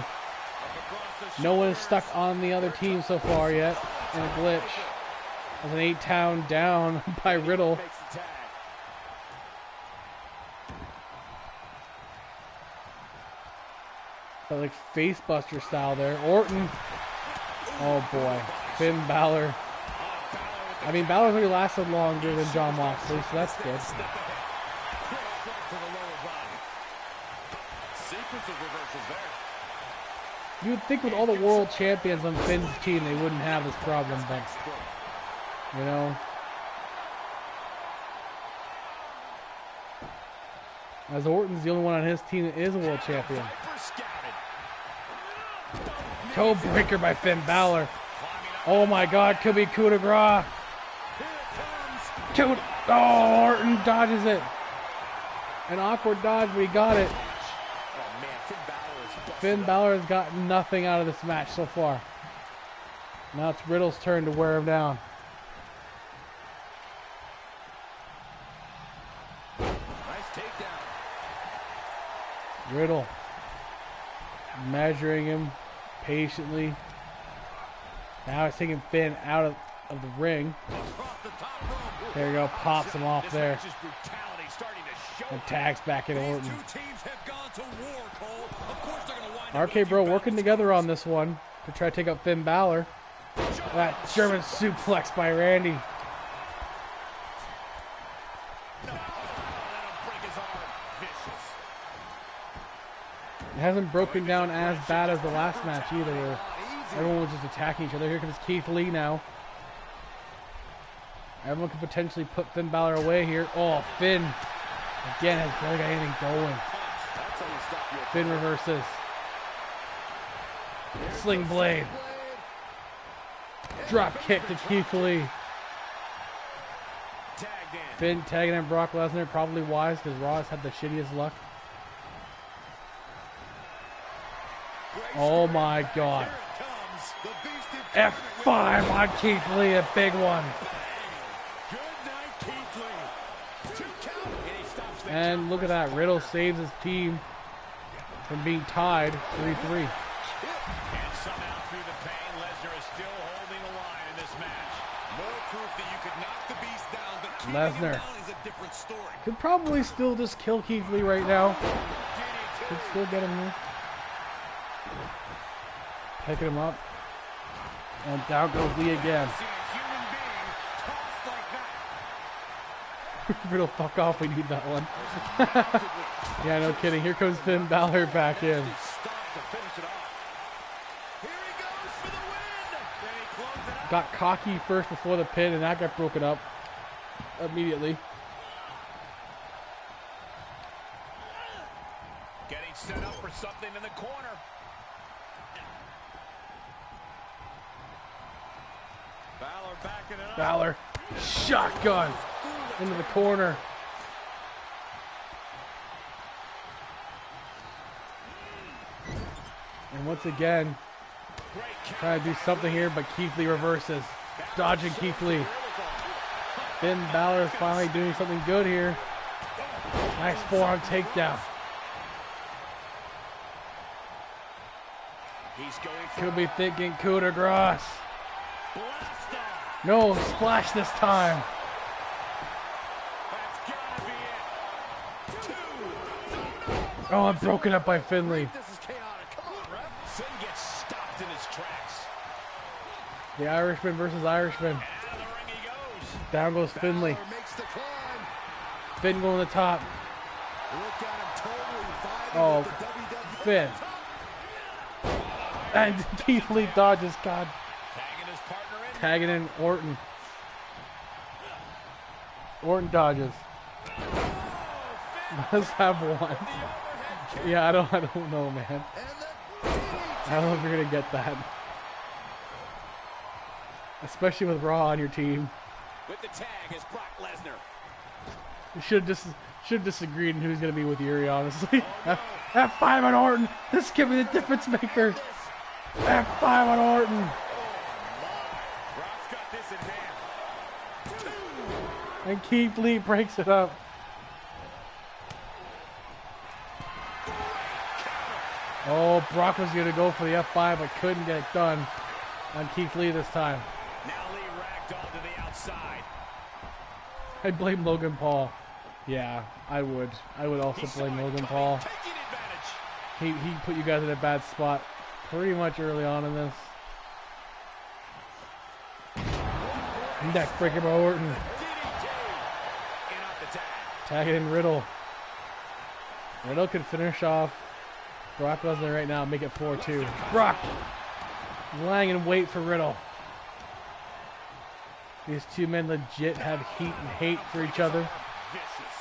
No one is stuck on the other team so far yet in a glitch. As an 8-town down by Riddle. Makes the tag. But like face buster style there. Orton. Oh boy. Finn Balor. I mean, Balor's already lasted longer than Jon Moxley, so that's good. To the lower body. Sequence of reversals there. You would think with all the world champions on Finn's team, they wouldn't have this problem, but, you know. As Orton's the only one on his team that is a world champion. Toe breaker by Finn Balor. Oh my God, could be coup de grace. Oh, Orton dodges it. An awkward dodge, but he got it. Oh man, Finn Balor has gotten nothing out of this match so far. Now it's Riddle's turn to wear him down. Nice takedown. Riddle measuring him patiently. Now he's taking Finn out of the ring. There you go, pops him off there. And tags back in Orton. RK Bro working together on this one to try to take out Finn Balor. That German suplex by Randy. It hasn't broken down as bad as the last match either, where everyone was just attacking each other. Here comes Keith Lee now. Everyone could potentially put Finn Balor away here. Oh, Finn again has barely got anything going. Finn reverses. Sling blade. Drop kick to Keith Lee. Finn tagging in Brock Lesnar, probably wise because Raw has had the shittiest luck. Oh my God. F5 on Keith Lee, a big one. And look at that, Riddle saves his team from being tied 3-3. And somehow through the pain, Lesnar is still holding the line in this match. More proof that you could knock the beast down, but keeping Lesnar him down is a different story. could probably still just kill Keith Lee right now. Could still get him here. Picking him up. And down goes Lee again. Riddle, fuck off, we need that one. Yeah, no kidding. Here comes Finn Balor back in. Got cocky first before the pin, and that got broken up immediately. Getting set up for something in the corner. Balor backing it up. Balor. Shotgun into the corner. And once again, trying to do something here, but Keith Lee reverses. Dodging Keith Lee. Finn Balor is finally doing something good here. Nice forearm takedown. Could be thinking coup de grace. No, splash this time. Oh, I'm broken up by Finley. Finn gets stopped in his tracks. The Irishman versus Irishman. Out of the ring he goes. Down goes Finley. Finn going to the top. Oh, Finn. And Keith Lee dodges. God. Tagging his partner in. Tagging in Orton. Orton dodges. Let's have one. Yeah, I don't know, man. I don't know if you're gonna get that. Especially with Raw on your team. With the tag is Brock Lesnar. You should have disagreed on who's gonna be with Yuri, honestly. F5 on Orton. This could be the difference maker. F5 on Orton. Brock's got this in hand. And Keith Lee breaks it up. Oh, Brock was going to go for the F5, but couldn't get it done on Keith Lee this time. Now Lee ragdolled to the outside. I'd blame Logan Paul. Yeah, I would. I would also blame Logan Paul. Taking advantage. He put you guys in a bad spot pretty much early on in this. Neck breaker by Orton. DDT. In off the tag. Tag it in Riddle. Riddle could finish off Brock Lesnar right now, make it 4-2. Brock lying in wait for Riddle. These two men legit have heat and hate for each other. Vicious.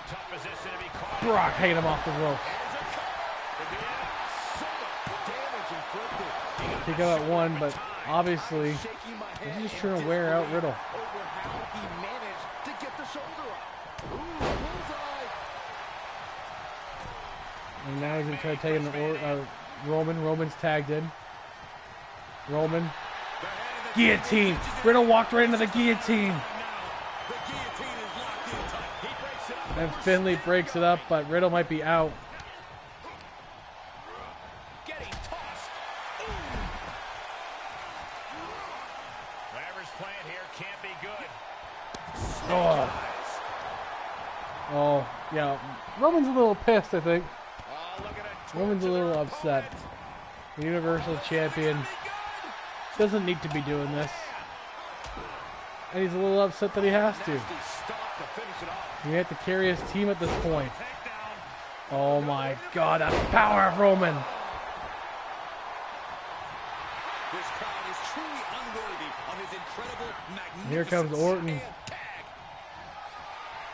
Tough position to be caught. Brock hanging him off the rope. Kick out at one, but obviously he's just trying to wear out Riddle. And now he's going to try to take him Roman. Roman's tagged in. Roman. Guillotine. Riddle walked right into the guillotine. And Finley breaks it up, but Riddle might be out. Getting tossed. Whatever's playing here can't be good. Oh. Oh, yeah. Roman's a little pissed, I think. Roman's a little upset. The Universal Champion doesn't need to be doing this. And he's a little upset that he has to. He had to carry his team at this point. Oh my God, that power of Roman. This crowd is truly unworthy of his incredible, magnificent. Here comes Orton.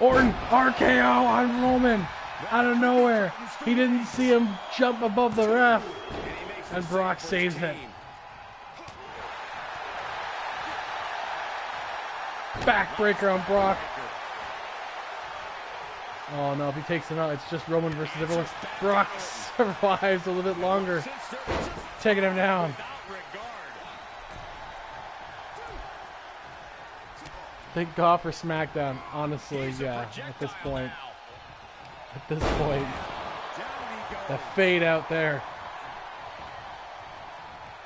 Orton, RKO on Roman. Out of nowhere. He didn't see him jump above the ref. And Brock saves it. Backbreaker on Brock. Oh no, if he takes him out, it's just Roman versus everyone. Brock survives a little bit longer. Taking him down. Thank God for SmackDown, honestly, yeah, at this point. At this point. The fade out there.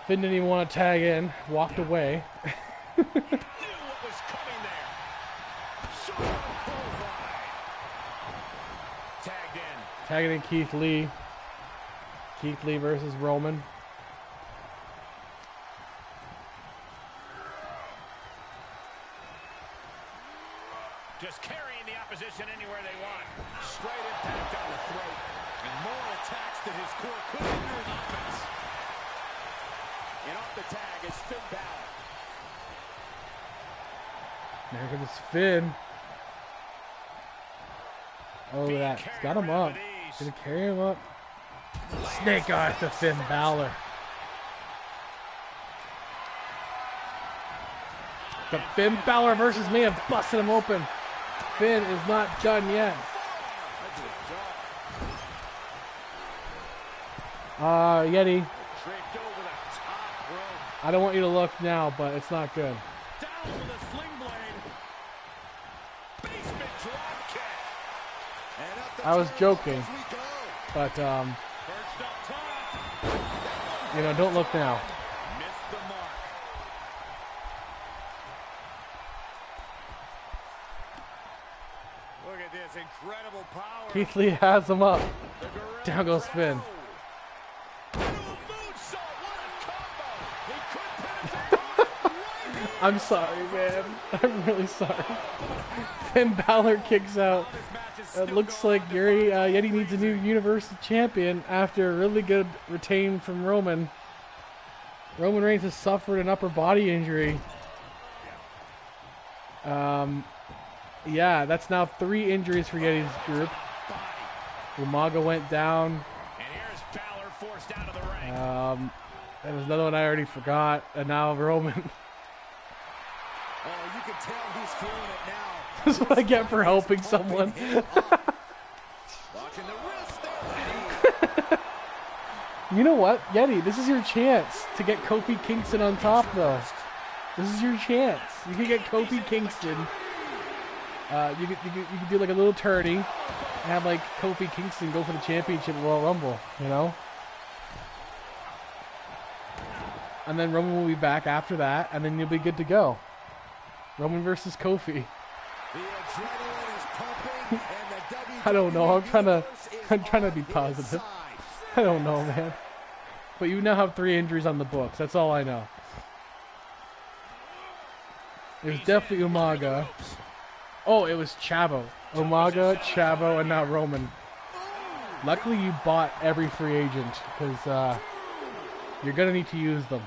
Finn didn't even want to tag in, walked away. Tagging in Keith Lee. Keith Lee versus Roman. Just carrying the opposition anywhere they want. Straight impact on the throat. And more attacks to his core could hinder his offense. And off the tag is Finn Balor. There comes Finn. Oh, look at that. He's got him up. Gonna carry him up. Snake eyes to Finn Balor. But Finn Balor versus me have busted him open. Finn is not done yet. Yeti. I don't want you to look now, but it's not good. Down with a sling blade. Basement drop kick. And up the I was turnbuckle joking, as we go. but Perched up top. you know, don't look now. Missed the mark. Look at this incredible power. Keith Lee has him up. The Guerrero Down goes Finn. Into a moonsault. What a combo. He could pin it right here. I'm sorry, man. I'm really sorry. Finn Balor kicks out. This match is It still looks going like on. Yeti needs a new Universal Champion after a really good retain from Roman. Roman Reigns has suffered an upper body injury. Yeah, that's now 3 injuries for Yeti's group. Umaga went down. And here's Balor forced out of the ring. There was another one I already forgot, and now Roman. Oh, you can tell he's feeling it now. This is what I get for helping someone. Locking the wrist there. You know what, Yeti? This is your chance to get Kofi Kingston on top, though. This is your chance. You can get Kofi Kingston. You could do like a little tourney and have like Kofi Kingston go for the championship at Royal Rumble, you know? And then Roman will be back after that, and then you'll be good to go. Roman versus Kofi. The adrenaline is pumping, and the WWE I don't know. I'm trying to be on his positive. side. I don't know, man. But you now have 3 injuries on the books. That's all I know. It was definitely Umaga. Oh, it was Chavo. Umaga, Chavo, and now Roman. Luckily, you bought every free agent because you're going to need to use them.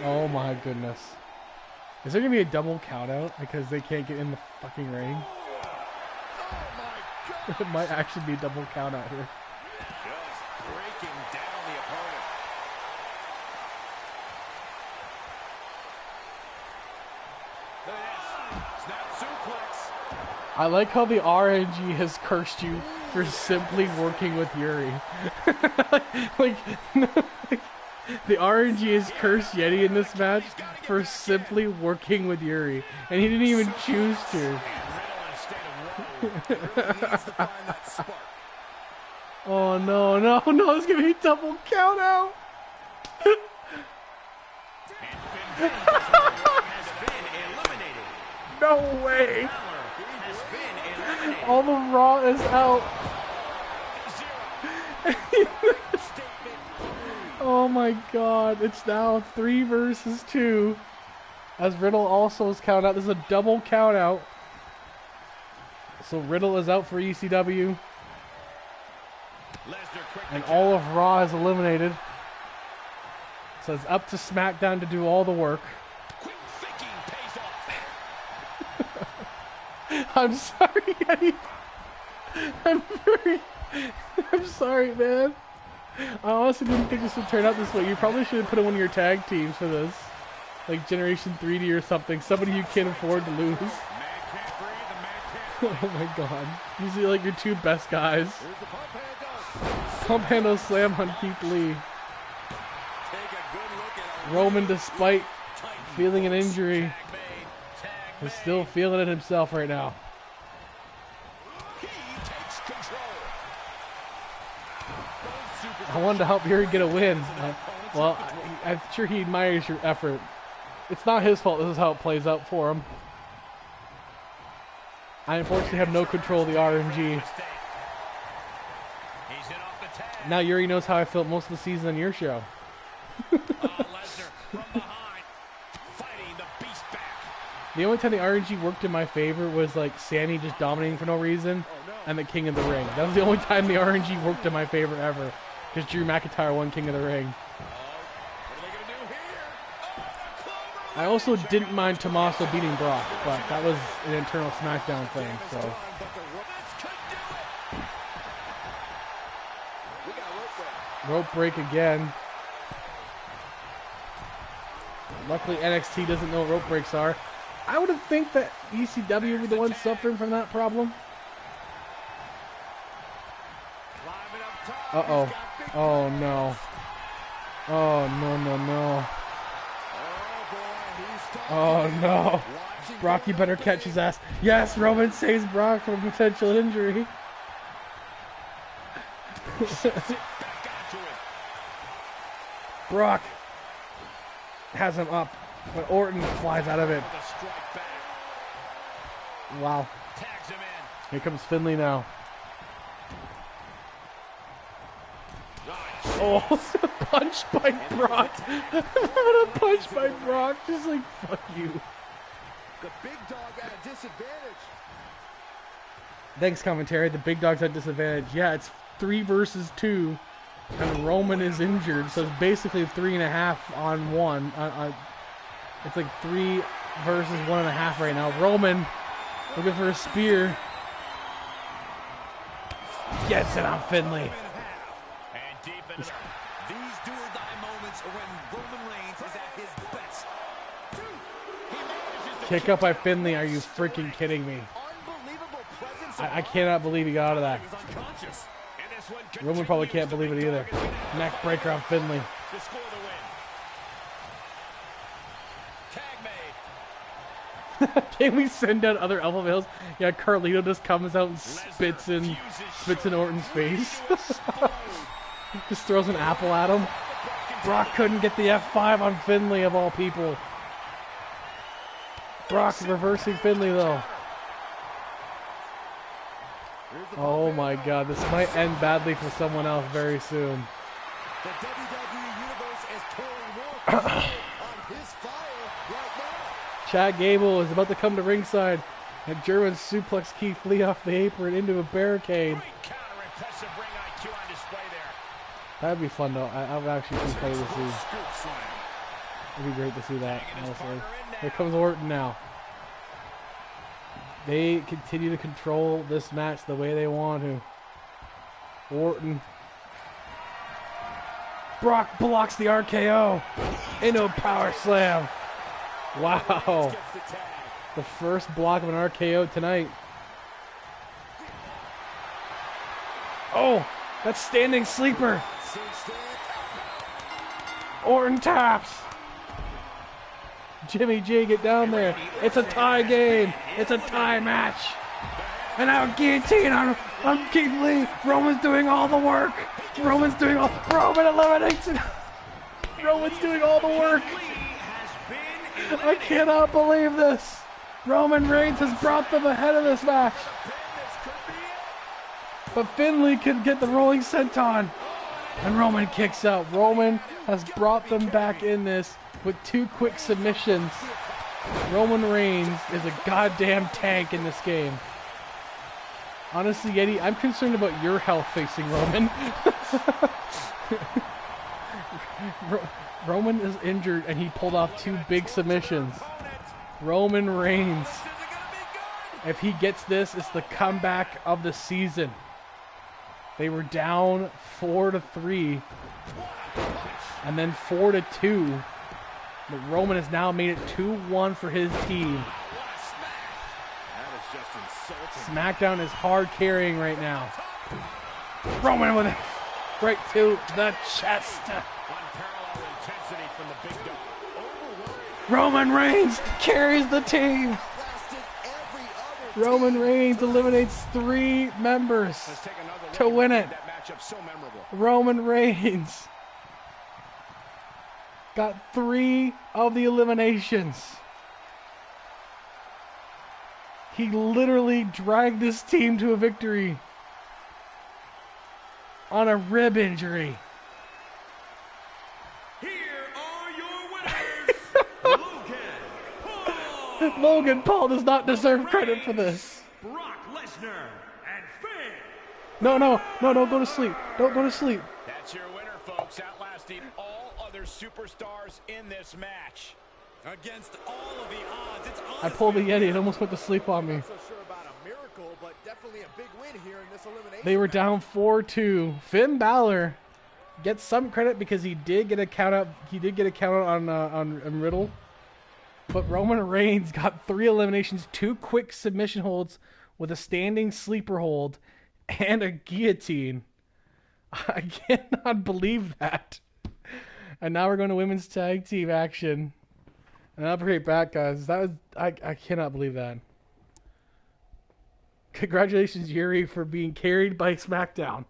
Oh my goodness. Is there going to be a double count out because they can't get in the fucking ring? It might actually be a double count out here. Just breaking down the opponent. Look at this. Snap suplex. I like how the RNG has cursed you for simply working with Yuri. like, the RNG has cursed Yeti in this match for simply working with Yuri. And he didn't even choose to. Oh no, no, no, it's gonna be a double count out. No way. All the Raw is out. Oh my god, it's now 3 versus 2. As Riddle also is counted out. This is a double count out. So Riddle is out for ECW. And all of Raw is eliminated. So it's up to SmackDown to do all the work. Quick thinking pays off. I'm sorry, Eddie. I'm sorry, man. I honestly didn't think this would turn out this way. You probably should have put in one of your tag teams for this. Like Generation 3D or something. Somebody you can't afford to lose. Man can't breathe, the man can't Oh my god. Usually like your 2 best guys. Here's the pump handle. Pump handle slam on Keith Lee. take a good look at a Roman, despite Titan. feeling an injury, Tag made. is still feeling it himself right now. He takes control. I wanted to help Yuri get a win. Well, I'm sure he admires your effort. It's not his fault. This is how it plays out for him. I unfortunately have no control of the RNG. He's in off the tag. Now Yuri knows how I felt most of the season on your show. Lesnar from behind, fighting the beast back. The only time the RNG worked in my favor was like Sammy just dominating for no reason and the King of the Ring. That was the only time the RNG worked in my favor ever. Because Drew McIntyre won King of the Ring. What are they gonna do here? Oh, the clover. I also didn't mind Tommaso beating Brock, but that was an internal SmackDown thing, so. This could do it. We got rope break. Rope break again. Luckily, NXT doesn't know what rope breaks are. I would have think that ECW would be the one suffering from that problem. Uh-oh. Oh, no. Oh, no, no, no. Oh, no. Brock, you better catch his ass. Yes, Roman saves Brock from potential injury. Brock has him up, but Orton flies out of it. Wow. Here comes Finley now. Oh, punch by Brock. What a punch by Brock. Just like, fuck you. The big dog at a disadvantage. Thanks, commentary. The big dog's at disadvantage. Yeah, it's 3 versus 2, and Roman is injured, so it's basically 3.5 on 1. It's like 3 versus 1.5 right now. Roman looking for a spear. Gets it on Finley. These do-or-die moments are when Roman Reigns is at his best. Kick up by Finley. Are you freaking kidding me? I cannot believe he got out of that. Roman probably can't believe it either. Neck breaker on Finley. Can we send out other elbow bills? Yeah, Carlito just comes out and spits in Orton's face. Just throws an apple at him. Brock couldn't get the F5 on Finley of all people. Brock reversing Finley though. Oh my god, this might end badly for someone else very soon. The WWE Universe is pouring more fuel on his fire right now. Chad Gable is about to come to ringside. And German suplex Keith Lee off the apron into a barricade. That'd be fun though. I would actually be funny to see. It'd be great to see that, honestly. Here comes Orton now. They continue to control this match the way they want to. Orton. Brock blocks the RKO into a power slam. Wow. The first block of an RKO tonight. Oh, that's standing sleeper. Orton taps. Jimmy G, get down there. It's a tie game. It's a tie match. And now guillotine on Keith Lee. Roman's doing all the work. Roman eliminates it. Roman's doing all the work. I cannot believe this. Roman Reigns has brought them ahead of this match. But Finley can get the rolling senton. And Roman kicks out. Roman has brought them back in this with 2 quick submissions. Roman Reigns is a goddamn tank in this game. Honestly, Yeti, I'm concerned about your health facing Roman. Roman is injured and he pulled off 2 big submissions. Roman Reigns. If he gets this, it's the comeback of the season. They were down 4-3 and then 4-2. But Roman has now made it 2-1 for his team. SmackDown is hard carrying right now. Roman with it right to the chest. Roman Reigns carries the team. Roman Reigns eliminates 3 members to win it. Roman Reigns got 3 of the eliminations. He literally dragged this team to a victory on a rib injury. Here are your winners, Logan Paul. Logan Paul does not deserve credit for this. Brock Lesnar and Finn. No, don't go to sleep. Don't go to sleep. That's your winner, folks, outlasting all other superstars in this match. Against all of the odds, it's I pulled the Yeti and almost went to sleep on me. Not so sure about a miracle, but definitely a big win here in this elimination. They were down 4-2. Finn Balor gets some credit because he did get a count out. He did get a count out on Riddle. But Roman Reigns got 3 eliminations, 2 quick submission holds with a standing sleeper hold and a guillotine. I cannot believe that. And now we're going to women's tag team action. And I'll be right back, guys. I cannot believe that. Congratulations, Yuri, for being carried by SmackDown.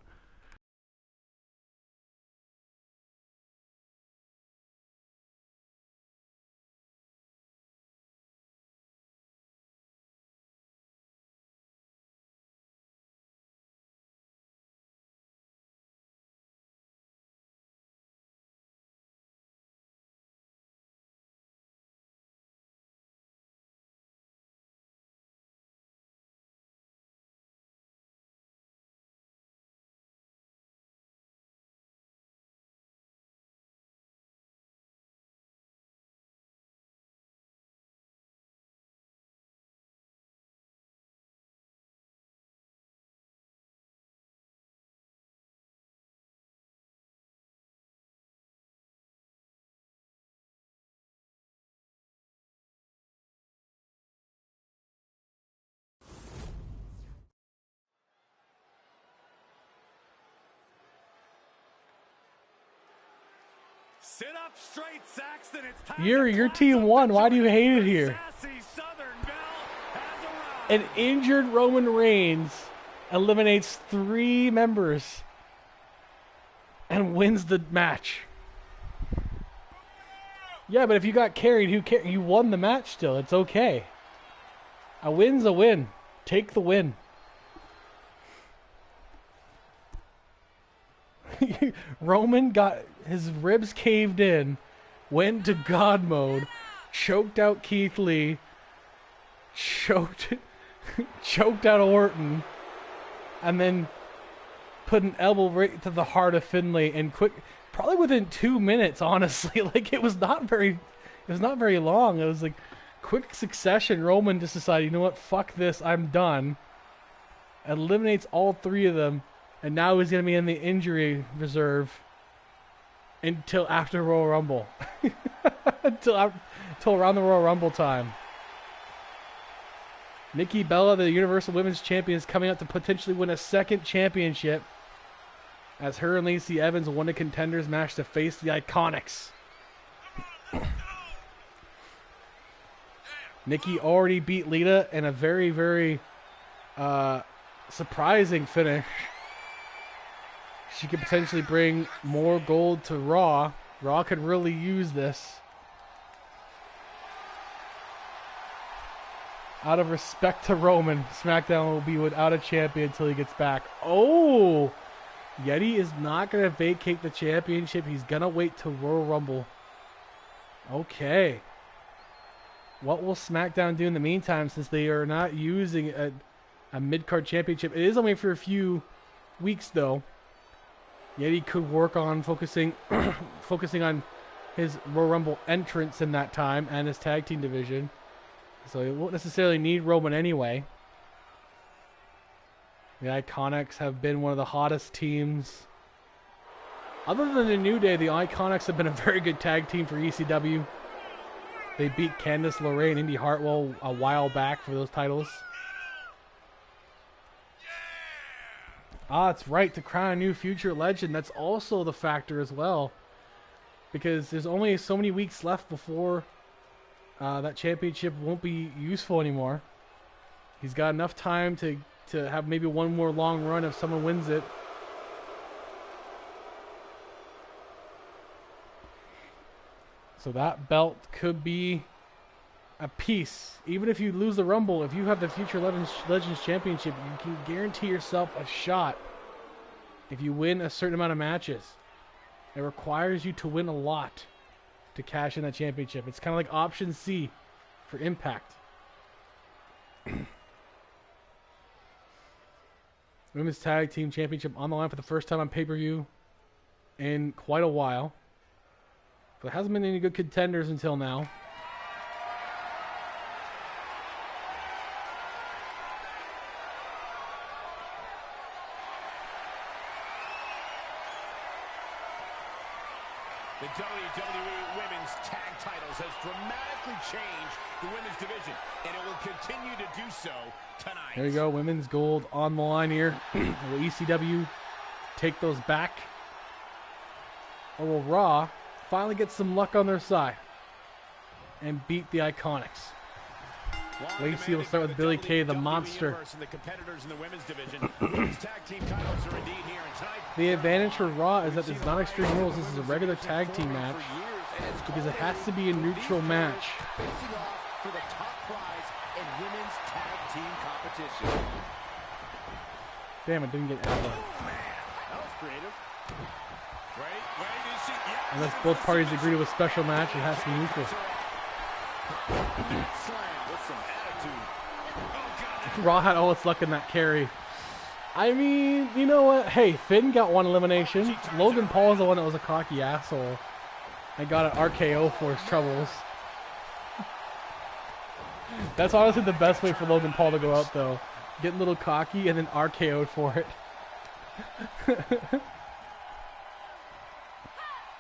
Sit up straight, Saxton. It's time Yuri, your team won. Why do you hate it here? An injured Roman Reigns eliminates 3 members and wins the match. Yeah, but if you got carried, who cares? You won the match still. It's okay. A win's a win. Take the win. Roman got his ribs caved in, went to God mode, choked out Keith Lee, choked out Orton, and then put an elbow right to the heart of Finlay, and probably within 2 minutes, honestly. Like, it was not very long. It was like quick succession. Roman just decided, you know what, fuck this, I'm done. Eliminates all 3 of them, and now he's going to be in the injury reserve until after Royal Rumble. until around the Royal Rumble time. Nikki Bella, the Universal Women's Champion, is coming up to potentially win a 2nd championship, as her and Lacey Evans won a contenders match to face the Iconics. Nikki already beat Lita in a very, very surprising finish. She could potentially bring more gold to Raw. Raw could really use this. Out of respect to Roman, SmackDown will be without a champion until he gets back. Oh! Yeti is not going to vacate the championship. He's going to wait till Royal Rumble. Okay. What will SmackDown do in the meantime, since they are not using a mid-card championship? It is only for a few weeks, though. Yeti could work on focusing on his Royal Rumble entrance in that time and his tag team division. So he won't necessarily need Roman anyway. The Iconics have been one of the hottest teams. Other than the New Day, the Iconics have been a very good tag team for ECW. They beat Candice LeRae and Indy Hartwell a while back for those titles. Ah, that's right, to crown a new future legend. That's also the factor as well. Because there's only so many weeks left before that championship won't be useful anymore. He's got enough time to have maybe one more long run if someone wins it. So that belt could be a piece. Even if you lose the Rumble, if you have the Future Legends Championship, you can guarantee yourself a shot if you win a certain amount of matches. It requires you to win a lot to cash in that championship. It's kind of like option C for Impact. Women's Tag Team Championship on the line for the first time on pay-per-view in quite a while. There hasn't been any good contenders until now. The WWE Women's Tag Titles has dramatically changed the women's division, and it will continue to do so tonight. There you go, women's gold on the line here. Will ECW take those back? Or will Raw finally get some luck on their side and beat the Iconics? Lacey will start with Billie Kay, the monster. The advantage for Raw is that it's not Extreme Rules. This is a regular tag team match because it has to be a neutral match. Facing off for the top prize in women's tag team competition. Damn, it didn't get elbow. That was creative. Unless both parties agree to a special match, it has to be neutral. Raw had all its luck in that carry. I mean, you know what? Hey, Finn got one elimination. Logan Paul is the one that was a cocky asshole and got an RKO for his troubles. That's honestly the best way for Logan Paul to go out, though. Get a little cocky and then RKO'd for it.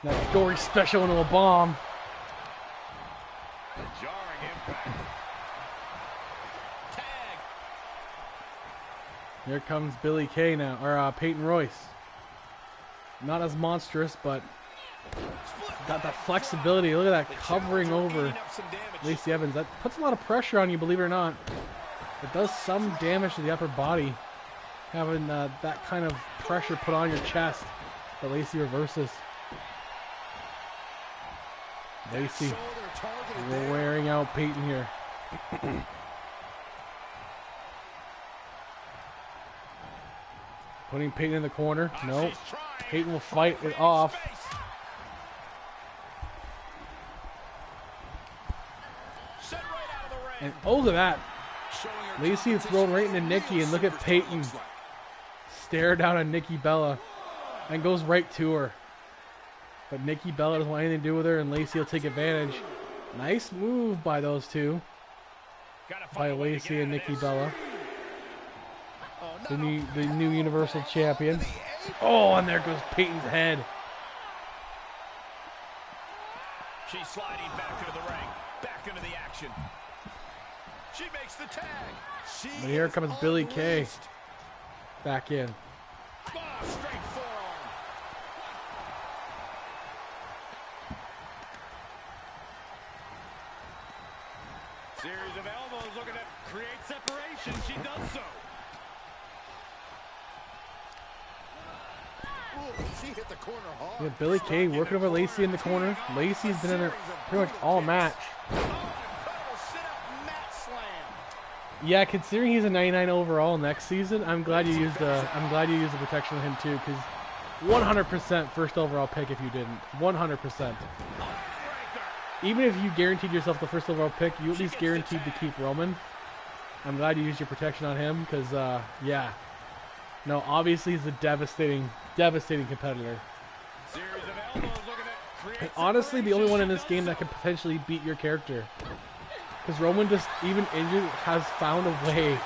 That gory special into a bomb. A jarring impact. Tag. Here comes Billie Kay now, or Peyton Royce. Not as monstrous, but got that flexibility. Look at that, covering over Lacey Evans. That puts a lot of pressure on you, believe it or not. It does some damage to the upper body, having that kind of pressure put on your chest. But Lacey reverses. Lacey wearing out Peyton here. Putting Peyton in the corner. No. Peyton will fight it off. And oh, look at that. Lacey is thrown right into Nikki, and look at Peyton stare down at Nikki Bella and goes right to her. But Nikki Bella doesn't want anything to do with her, and Lacey will take advantage. Nice move by those two. By Lacey and Nikki Bella. The new Universal Champion. Oh, and there goes Peyton's head. She's sliding back into the ring, back into the action. She makes the tag. But here comes Billie Kay. Back in. Oh, straight forearm. Series of elbows looking to create separation. She does so. Ooh, she hit the corner hard. Yeah, Billie Kay working over Lacey in the corner. Lacey's been in there pretty much all match. Yeah, considering he's a 99 overall next season, I'm glad you used the protection on him too, because 100% first overall pick if you didn't. 100%. Even if you guaranteed yourself the first overall pick, you at least guaranteed to keep Roman. I'm glad you used your protection on him, because yeah. No, obviously he's a devastating competitor. And honestly, the only one in this game that could potentially beat your character. Because Roman, just even injured, has found a way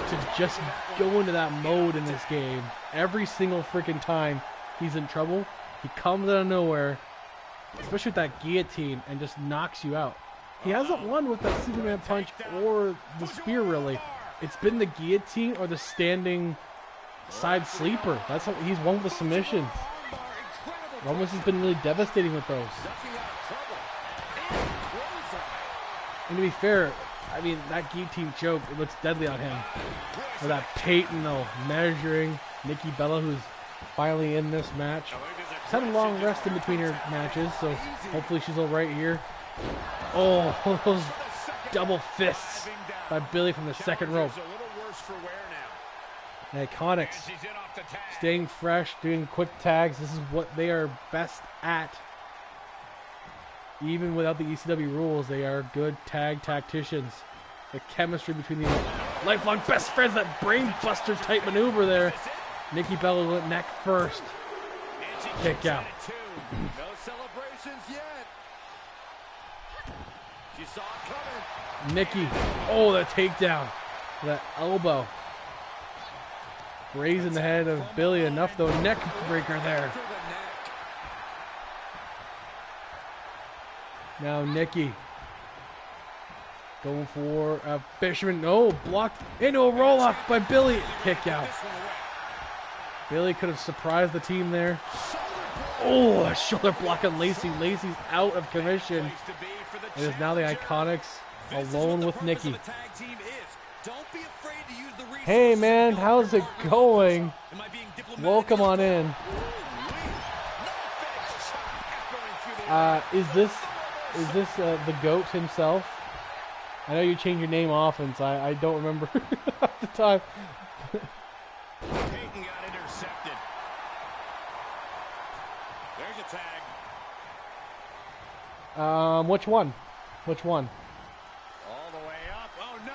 to just go into that mode in this game. Every single freaking time he's in trouble, he comes out of nowhere, especially with that guillotine, and just knocks you out. He hasn't won with that Superman punch or the spear, really. It's been the guillotine or the standing side sleeper. That's how he's won with the submissions. Roman's has been really devastating with those. And to be fair, I mean, that guillotine choke, it looks deadly on him. Or that Peyton, though, measuring Nikki Bella, who's finally in this match. She's had a long rest in between her matches, so hopefully she's all right here. Oh, those double fists by Billie from the second rope. The Iconics staying fresh, doing quick tags. This is what they are best at. Even without the ECW rules, they are good tag tacticians. The chemistry between these lifelong best friends, that brainbuster type maneuver there. Nikki Bella went neck first. Kick out. No celebrations yet. She saw it coming. Nikki, oh, that takedown. That elbow. Raising the head of Billie enough, though. Neck breaker there. Now Nikki. Going for a fisherman. No, blocked into a roll up by Billy. Kick out. Billy could have surprised the team there. Oh, a shoulder block on Lacey. Lacey's out of commission. It is now the Iconics alone with Nikki. Hey man, how's it going? Welcome on in. Is this the GOAT himself? I know you change your name often, so I don't remember at the time. Peyton got intercepted. There's a tag. Which one? Which one? All the way up. Oh no!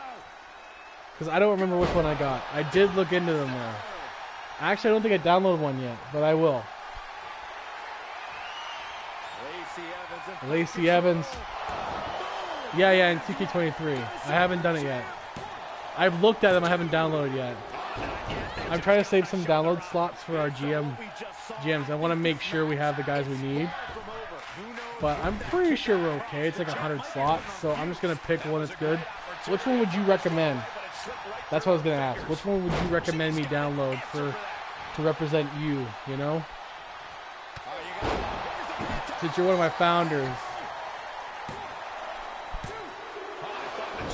Because I don't remember which one I got. I did look into them though. Actually, I don't think I downloaded one yet, but I will. Lacey Evans. Yeah, in CK23. I haven't done it yet. I've looked at them, I haven't downloaded yet. I'm trying to save some download slots for our GMs. I want to make sure we have the guys we need. But I'm pretty sure we're okay. It's like 100 slots, so I'm just going to pick one that's good. Which one would you recommend? That's what I was going to ask. Which one would you recommend me download to represent you, you know? Since you're one of my founders.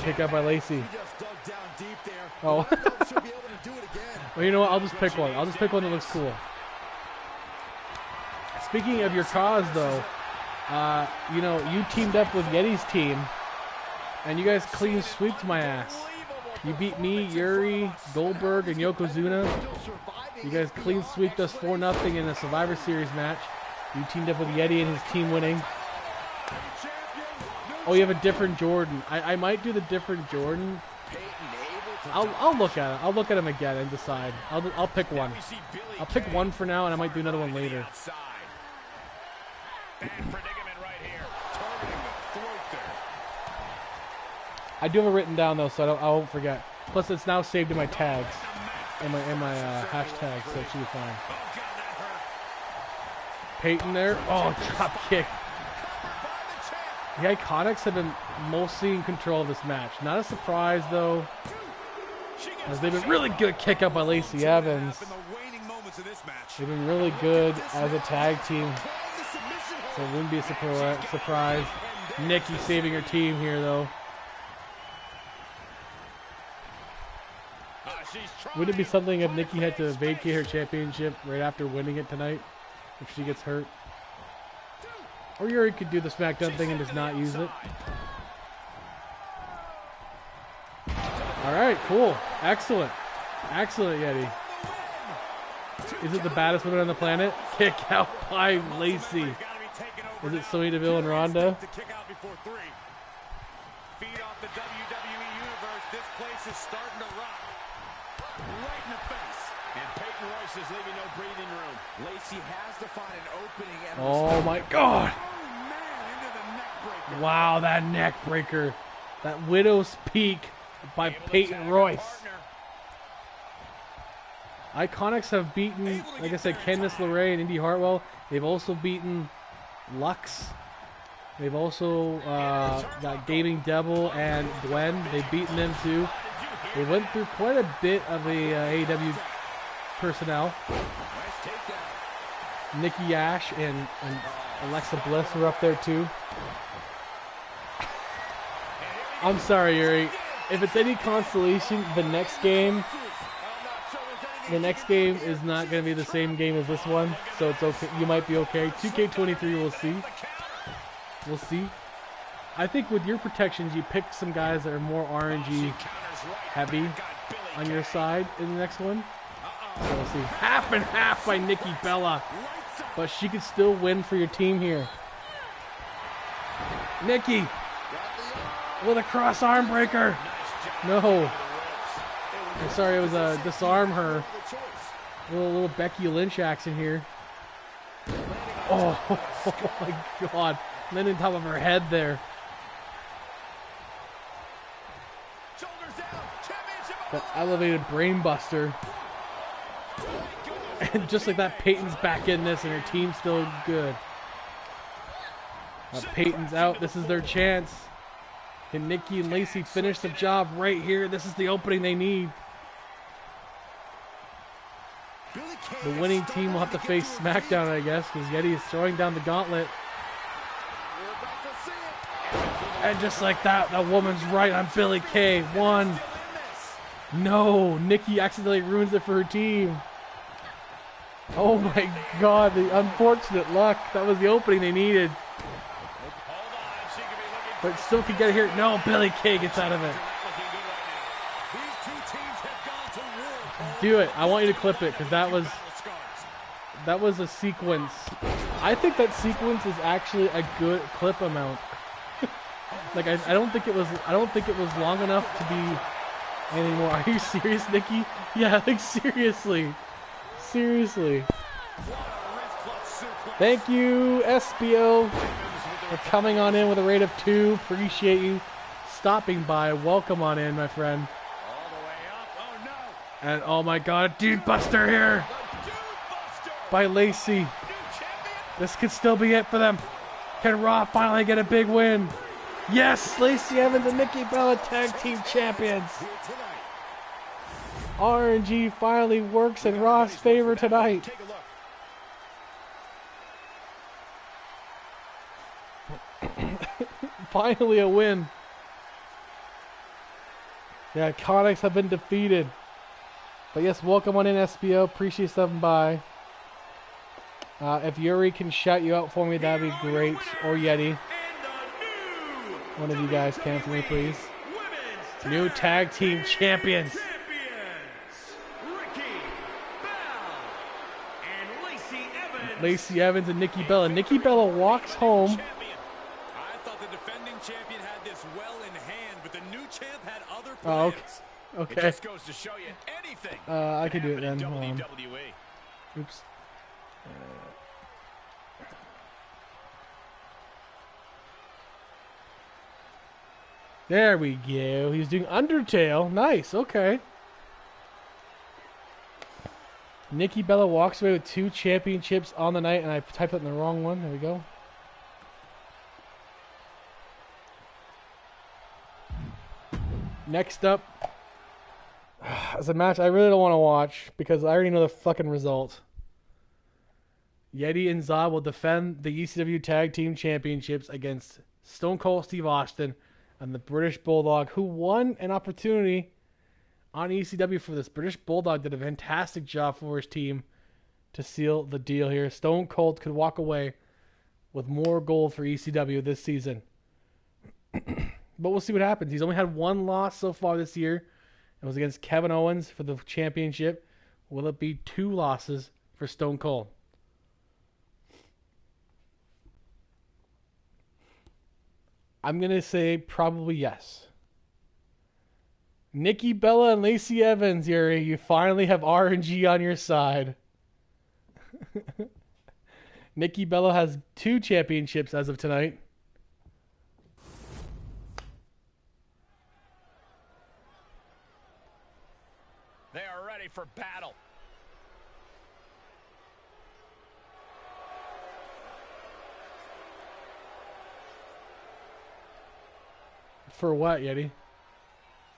Pick up by Lacey. Oh. Well, you know what? I'll just pick one. I'll just pick one that looks cool. Speaking of your cause, though, you know, you teamed up with Yeti's team, and you guys clean sweeped my ass. You beat me, Yuri, Goldberg, and Yokozuna. You guys clean sweeped us 4-0 in a Survivor Series match. You teamed up with Yeti and his team winning. Oh, you have a different Jordan. I might do the different Jordan. I'll look at it. I'll look at him again and decide. I'll pick one. I'll pick one for now, and I might do another one later. I do have it written down though, so I won't forget. Plus, it's now saved in my tags, in my hashtags, so it should be fine. Peyton there. Oh, drop kick. The Iconics have been mostly in control of this match. Not a surprise, though, as they've been really good kick out by Lacey Evans. They've been really good as a tag team, so it wouldn't be a surprise. Nikki saving her team here, though. Would it be something if Nikki had to vacate her championship right after winning it tonight, if she gets hurt? Or Yuri could do the SmackDown thing and just not use it. Alright, cool. Excellent. Excellent, Yeti. Is it the baddest woman on the planet? Kick out by Lacey. Is it Sonya Deville and Ronda? Feed off the WWE Universe. This place is starting to rock. Right in the face. And Peyton Royce is leaving no breathing room. Lacey has to find an opening. Oh my God. Oh man, into the neck breaker. Wow, that neck breaker. That Widow's Peak by Peyton Royce. Iconics have beaten, like I said, Candice LeRae and Indy Hartwell. They've also beaten Lux. They've also got Gaming Devil and Gwen. They've beaten them too. They went through quite a bit of the AEW personnel. Nikki Ash and Alexa Bliss were up there too. I'm sorry, Yuri. If it's any consolation, the next game is not going to be the same game as this one, so it's okay. You might be okay. 2K23, we'll see. We'll see. I think with your protections, you pick some guys that are more RNG heavy on your side in the next one. So we'll see. Half and half by Nikki Bella, but she could still win for your team here. Nikki with a cross arm breaker. No. I'm sorry, it was a disarm her. A little Becky Lynch action here. Oh, oh my God. Landing on top of her head there. That elevated brainbuster. And just like that, Peyton's back in this and her team's still good. Peyton's out. This is their chance. Can Nikki and Lacey finish the job right here? This is the opening they need. The winning team will have to face SmackDown, I guess, because Yeti is throwing down the gauntlet. And just like that, that woman's right on Billie Kay. 1. No, Nikki accidentally ruins it for her team. Oh my God, the unfortunate luck. That was the opening they needed. But still can get it here. No, Billie Kay gets out of it. Do it. I want you to clip it because that was a sequence. I think that sequence is actually a good clip amount. Like I don't think it was long enough to be anymore. Are you serious, Nikki? Yeah, like seriously. Seriously. Thank you, SBO, for coming on in with a rate of 2. Appreciate you stopping by. Welcome on in, my friend. And oh my God, Dude Buster here by Lacey. This could still be it for them. Can Raw finally get a big win? Yes, Lacey Evans and Nikki Bella Tag Team Champions. RNG finally works in Raw's favor tonight. Finally a win. The Iconics have been defeated. But yes, welcome on in, SBO. Appreciate you stopping by. If Yuri can shout you out for me, that'd be great. Or Yeti. One of you guys can for me, please. New tag team champions. Lacey Evans and Nikki Bella. Nikki Bella walks home. I thought the defending champion had this well in hand, but the new champ had other plans. Oh, okay. It just goes to show you anything. I can do it then. WWE. Oops. There we go. He's doing Undertale. Nice. Okay. Nikki Bella walks away with 2 championships on the night, and I typed it in the wrong one. There we go. Next up is a match I really don't want to watch because I already know the fucking result. Yeti and Zod will defend the ECW Tag Team Championships against Stone Cold Steve Austin and the British Bulldog, who won an opportunity on ECW for this. British Bulldog did a fantastic job for his team to seal the deal here. Stone Cold could walk away with more gold for ECW this season. But we'll see what happens. He's only had 1 loss so far this year. It was against Kevin Owens for the championship. Will it be 2 losses for Stone Cold? I'm going to say probably yes. Nikki Bella and Lacey Evans, Yuri, you finally have RNG on your side. Nikki Bella has 2 championships as of tonight. They are ready for battle. For what, Yeti?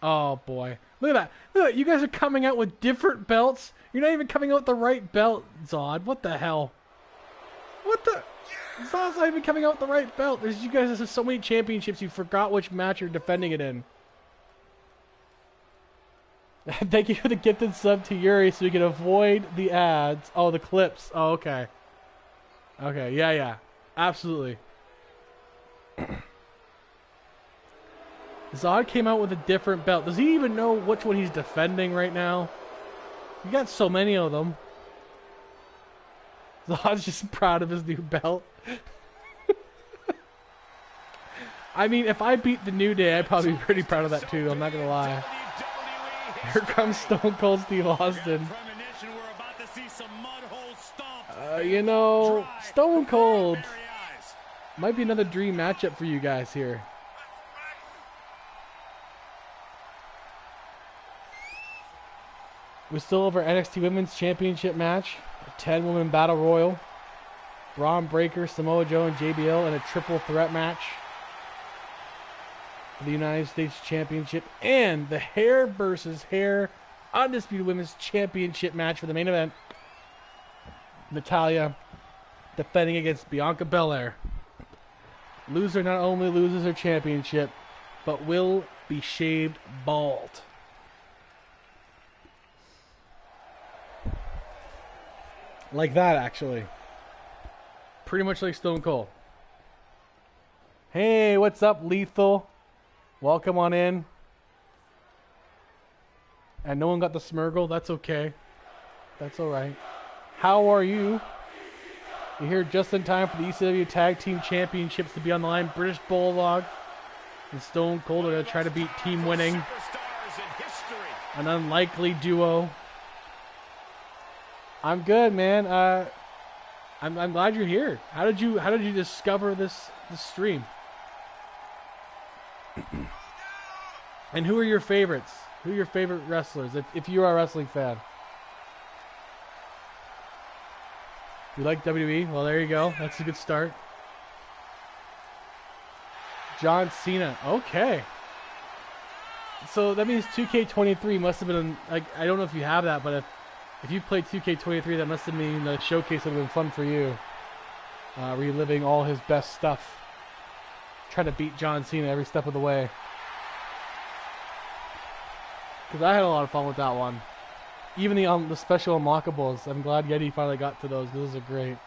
Oh, boy. Look at that. Look at that. You guys are coming out with different belts. You're not even coming out with the right belt, Zod. What the hell? What the... Zod's not even coming out with the right belt. You guys have so many championships, you forgot which match you're defending it in. Thank you for the gifted sub to Yuri so we can avoid the ads. Oh, the clips. Oh, okay. Okay, yeah. Absolutely. Zod came out with a different belt. Does he even know which one he's defending right now? You got so many of them. Zod's just proud of his new belt. I mean, if I beat the New Day, I'd probably be pretty proud of that too. I'm not going to lie. Here comes Stone Cold Steve Austin. You know, Stone Cold might be another dream matchup for you guys here. We're still over NXT Women's Championship match, a 10-woman Battle Royal. Braun Breaker, Samoa Joe, and JBL in a triple threat match for the United States Championship, and the hair versus hair Undisputed Women's Championship match for the main event. Natalya defending against Bianca Belair. Loser not only loses her championship, but will be shaved bald. Like that, actually. Pretty much like Stone Cold. Hey, what's up, Lethal? Welcome on in. And no one got the Smurgle. That's okay. That's alright. How are you? You're here just in time for the ECW Tag Team Championships to be on the line. British Bulldog and Stone Cold are going to try to beat Team Winning. An unlikely duo. I'm good, man. I'm glad you're here. How did you discover this stream? And who are your favorites? Who are your favorite wrestlers if you are a wrestling fan? You like WWE? Well, there you go. That's a good start. John Cena. Okay. So that means 2K23 must have been, like, I don't know if you have that, but if you played 2K23, that must have been the showcase would have been fun for you. Reliving all his best stuff. Trying to beat John Cena every step of the way. Because I had a lot of fun with that one. Even the special unlockables. I'm glad Yeti finally got to those. Those are great.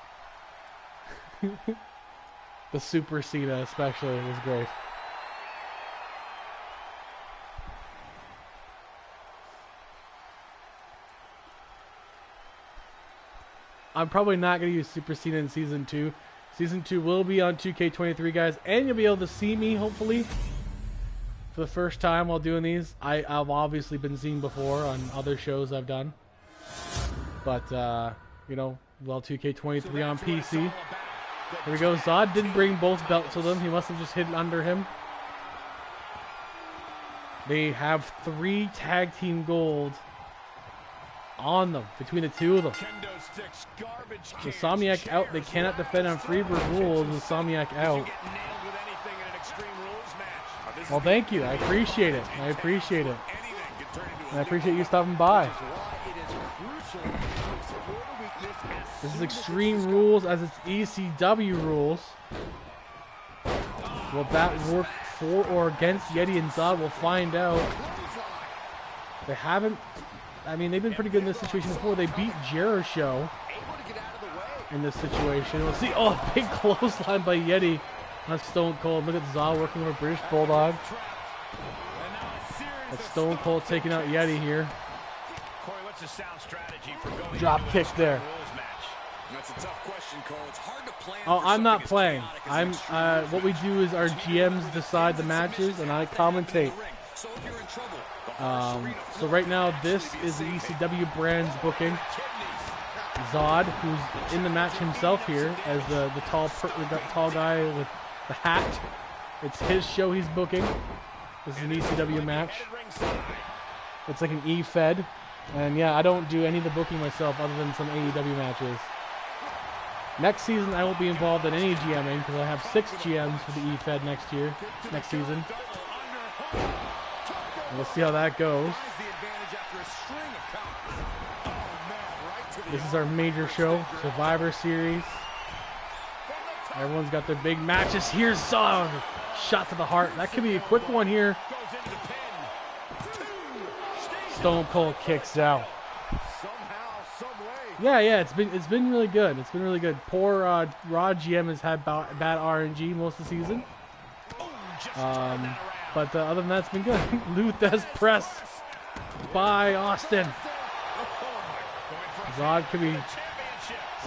The Super Cena especially was great. I'm probably not going to use Super Cena in Season 2. Season 2 will be on 2K23, guys. And you'll be able to see me, hopefully, for the first time while doing these. I've obviously been seen before on other shows I've done. But, you know, well, 2K23 on PC. Here we go. Zod didn't bring both belts with him. He must have just hidden under him. They have 3 tag team gold on them, between the two of them. With Somniac out, they cannot defend on Freebird rules with Somniac out. Well, thank you. I appreciate it. I appreciate it. And I appreciate you stopping by. This is Extreme Rules as it's ECW rules. Will that work for or against Yeti and Zod? We'll find out. They haven't... I mean, they've been pretty good in this situation before. They beat Jericho in this situation. We'll see. Oh, big clothesline by Yeti on Stone Cold. Look at Zod working with a British Bulldog. That's Stone Cold taking out Yeti here. Drop kick there. Oh, I'm not playing. I'm. What we do is our GMs decide the matches, and I commentate. So right now, this is the ECW brand's booking. Zod, who's in the match himself here as the tall guy with the hat. It's his show he's booking. This is an ECW match. It's like an E-Fed. And yeah, I don't do any of the booking myself other than some AEW matches. Next season, I won't be involved in any GMing because I have 6 GMs for the E-Fed next season. We'll see how that goes. This is our major show, Survivor Series. Everyone's got their big matches. Here's Zod. Shot to the heart. That could be a quick one here. Stone Cold kicks out. Yeah, it's been really good. It's been really good. Poor Raw GM has had bad RNG most of the season. But other than that, it's been good. Luthez press by Austin. Zod could be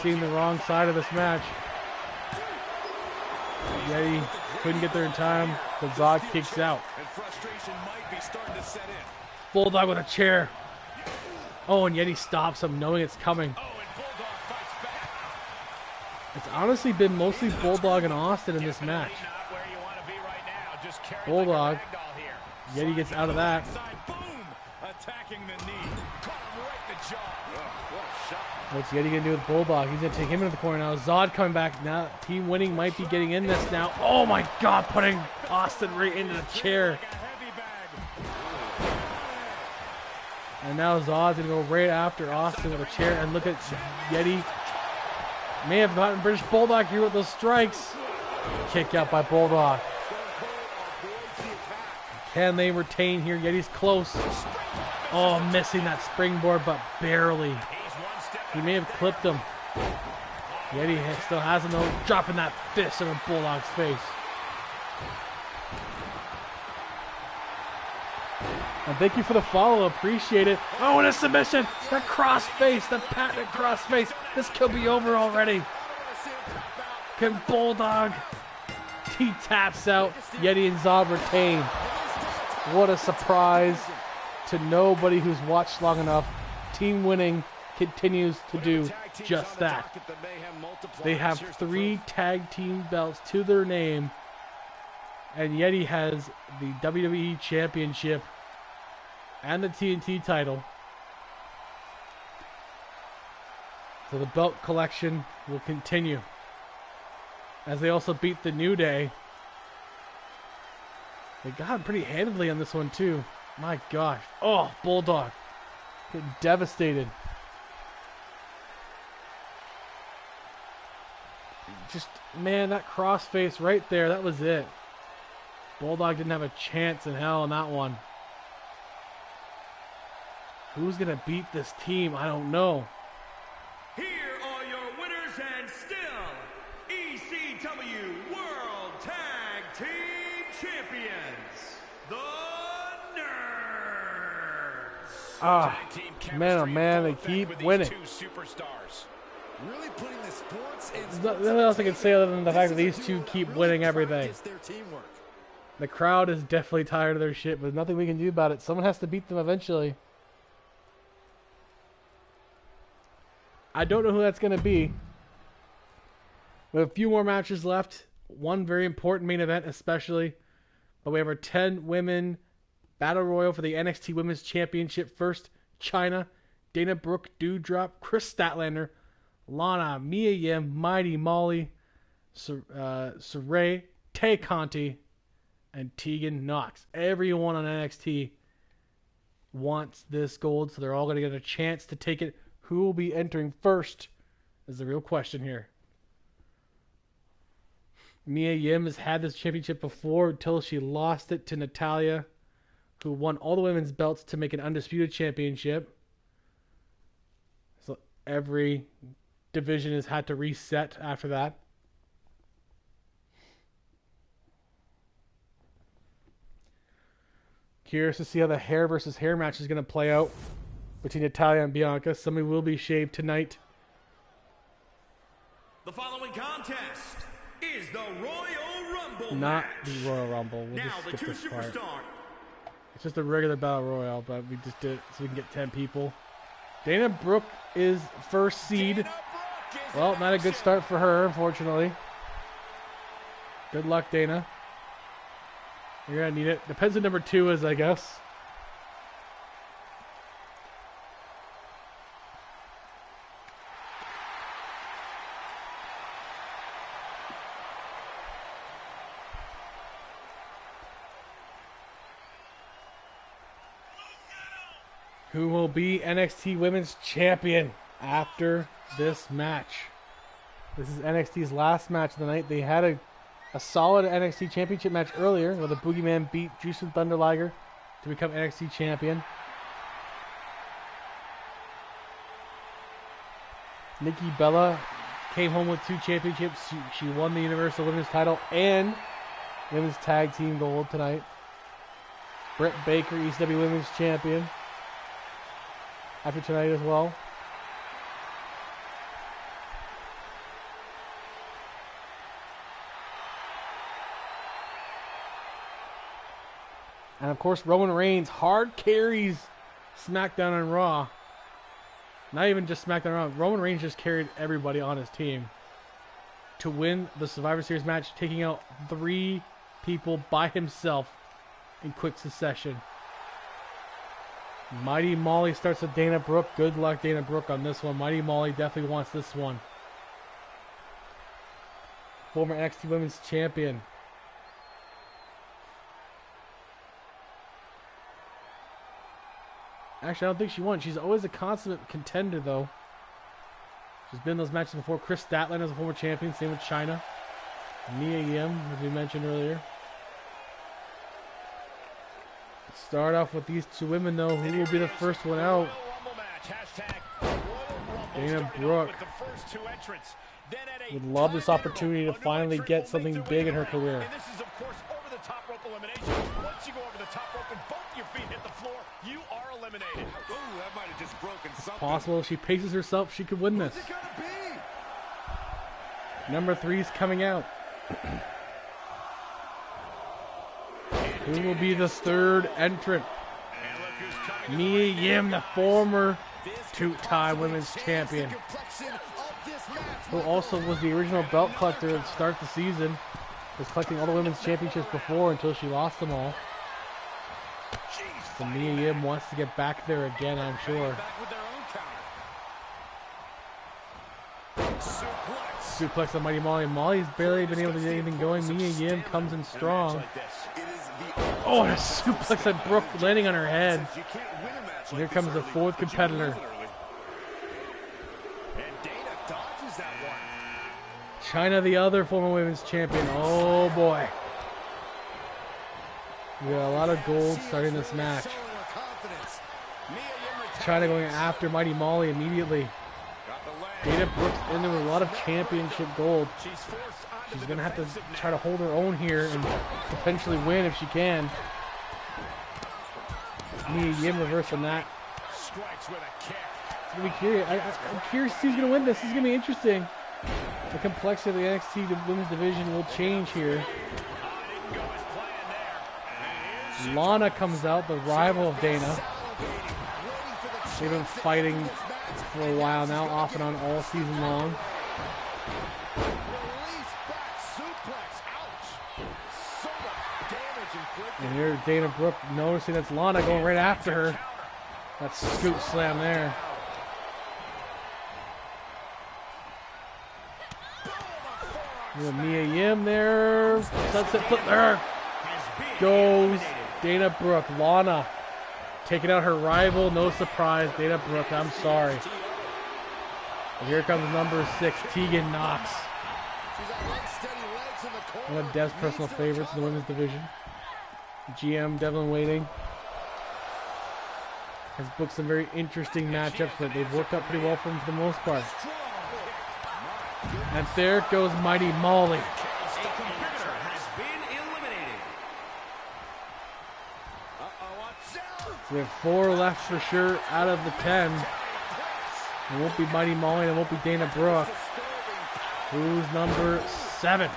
seeing the wrong side of this match. Yeti couldn't get there in time, but Zod kicks out. Bulldog with a chair. Oh, and Yeti stops him, knowing it's coming. It's honestly been mostly Bulldog and Austin in this match. Bulldog. Yeti gets out of that. attacking the knee. Caught him right in the jaw. Oh, what a shot. What's Yeti going to do with Bulldog? He's going to take him into the corner now. Zod coming back now. Team winning might be getting in this now. Oh my God, putting Austin right into the chair. And now Zod's going to go right after Austin with a chair. And look at Yeti. May have gotten British Bulldog here with those strikes. Kick out by Bulldog. Can they retain here? Yeti's close. Oh, missing that springboard, but barely. He may have clipped him. Yeti still has him though, dropping that fist in a Bulldog's face. And thank you for the follow, appreciate it. Oh, and a submission! That cross face, that patented cross face. This could be over already. Can Bulldog? He taps out. Yeti and Zod retain. What a surprise to nobody who's watched long enough. Team winning continues to do just that. They have 3 tag team belts to their name, and Yeti has the WWE Championship and the TNT title. So the belt collection will continue, as they also beat the New Day. They got him pretty handedly on this one too. My gosh. Oh, Bulldog getting devastated. Just, man, that crossface right there, that was it. Bulldog didn't have a chance in hell in that one. Who's going to beat this team? I don't know. Here are your winners and still ECW World Tag Team Champions, the Nerds. Ah, man, oh man, they keep winning. Really putting the sports in. There's nothing else I can say other than the fact that these two keep winning everything. The crowd is definitely tired of their shit, but nothing we can do about it. Someone has to beat them eventually. I don't know who that's going to be. We have a few more matches left. One very important main event especially. But we have our 10 women battle royal for the NXT Women's Championship. First, Chyna, Dana Brooke, Doudrop, Chris Statlander, Lana, Mia Yim, Mighty Molly, Saray, Tay Conti, and Tegan Knox. Everyone on NXT wants this gold, so they're all going to get a chance to take it. Who will be entering first is the real question here. Mia Yim has had this championship before until she lost it to Natalya, who won all the women's belts to make an undisputed championship. So every division has had to reset after that. Curious to see how the hair versus hair match is going to play out between Natalya and Bianca. Somebody will be shaved tonight. The following contest is the Royal Rumble Not match. the Royal Rumble. We'll Now just the skip two this part. superstars. It's just a regular battle royal, but we just did it so we can get 10 people. Dana Brooke is first seed. Well, not a good start for her, unfortunately. Good luck, Dana. You're going to need it. Depends who number 2 is, I guess. Who will be NXT Women's Champion after this match? This is NXT's last match of the night. They had a solid NXT Championship match earlier where the Boogeyman beat Jushin Thunder Liger to become NXT Champion. Nikki Bella came home with 2 championships. She won the Universal Women's title and Women's Tag Team Gold tonight. Britt Baker, ECW Women's Champion, after tonight as well. And of course, Roman Reigns hard carries SmackDown and Raw. Not even just SmackDown and Raw. Roman Reigns just carried everybody on his team to win the Survivor Series match, taking out 3 people by himself in quick succession. Mighty Molly starts with Dana Brooke. Good luck, Dana Brooke, on this one. Mighty Molly definitely wants this one. Former NXT Women's Champion. Actually, I don't think she won. She's always a consummate contender, though. She's been in those matches before. Chris Statlander is a former champion. Same with Chyna. Mia Yim, as we mentioned earlier. Start off with these two women, though. Who will be the first one out? Dana Brooke would love this opportunity to finally get something big in her career. And this is, of course, over-the-top rope elimination. Once you go over the top rope and both your feet hit the floor, you are eliminated. Ooh, that might have just broken something. Possible if she paces herself, she could win this. Number 3 is coming out. Who will be the third entrant? Mia Yim, the former two-time women's champion, who also was the original belt collector at the start of the season. Was collecting all the women's championships before until she lost them all. So Mia Yim wants to get back there again, I'm sure. Suplex on Mighty Molly. Molly's barely been able to get anything going. Mia Yim comes in strong. Oh, and a suplex on Brooke, landing on her head. And here comes the fourth competitor. Chyna, the other former women's champion. Oh boy. We got a lot of gold starting this match. Chyna going after Mighty Molly immediately. Dana Brooks in there with a lot of championship gold. She's going to have to try to hold her own here and potentially win if she can. Mia Yim reversing that. I'm curious who's going to win this. This is going to be interesting. The complexity of the NXT Women's Division will change here. Lana comes out, the rival of Dana. They've been fighting for a while now, off and on all season long. And here's Dana Brooke noticing that's Lana going right after her. That scoop slam there. Mia Yim there. Sunset flip there. Goes Dana Brooke. Lana taking out her rival. No surprise. Dana Brooke, I'm sorry. And here comes number 6, Tegan Knox. One of Dev's personal favorites in the women's division. GM Devlin Waiting has booked some very interesting matchups that they've worked out pretty well for him for the most part. And there goes Mighty Molly. So we have 4 left for sure out of the 10. It won't be Mighty Molly, and it won't be Dana Brooke. Who's number 7?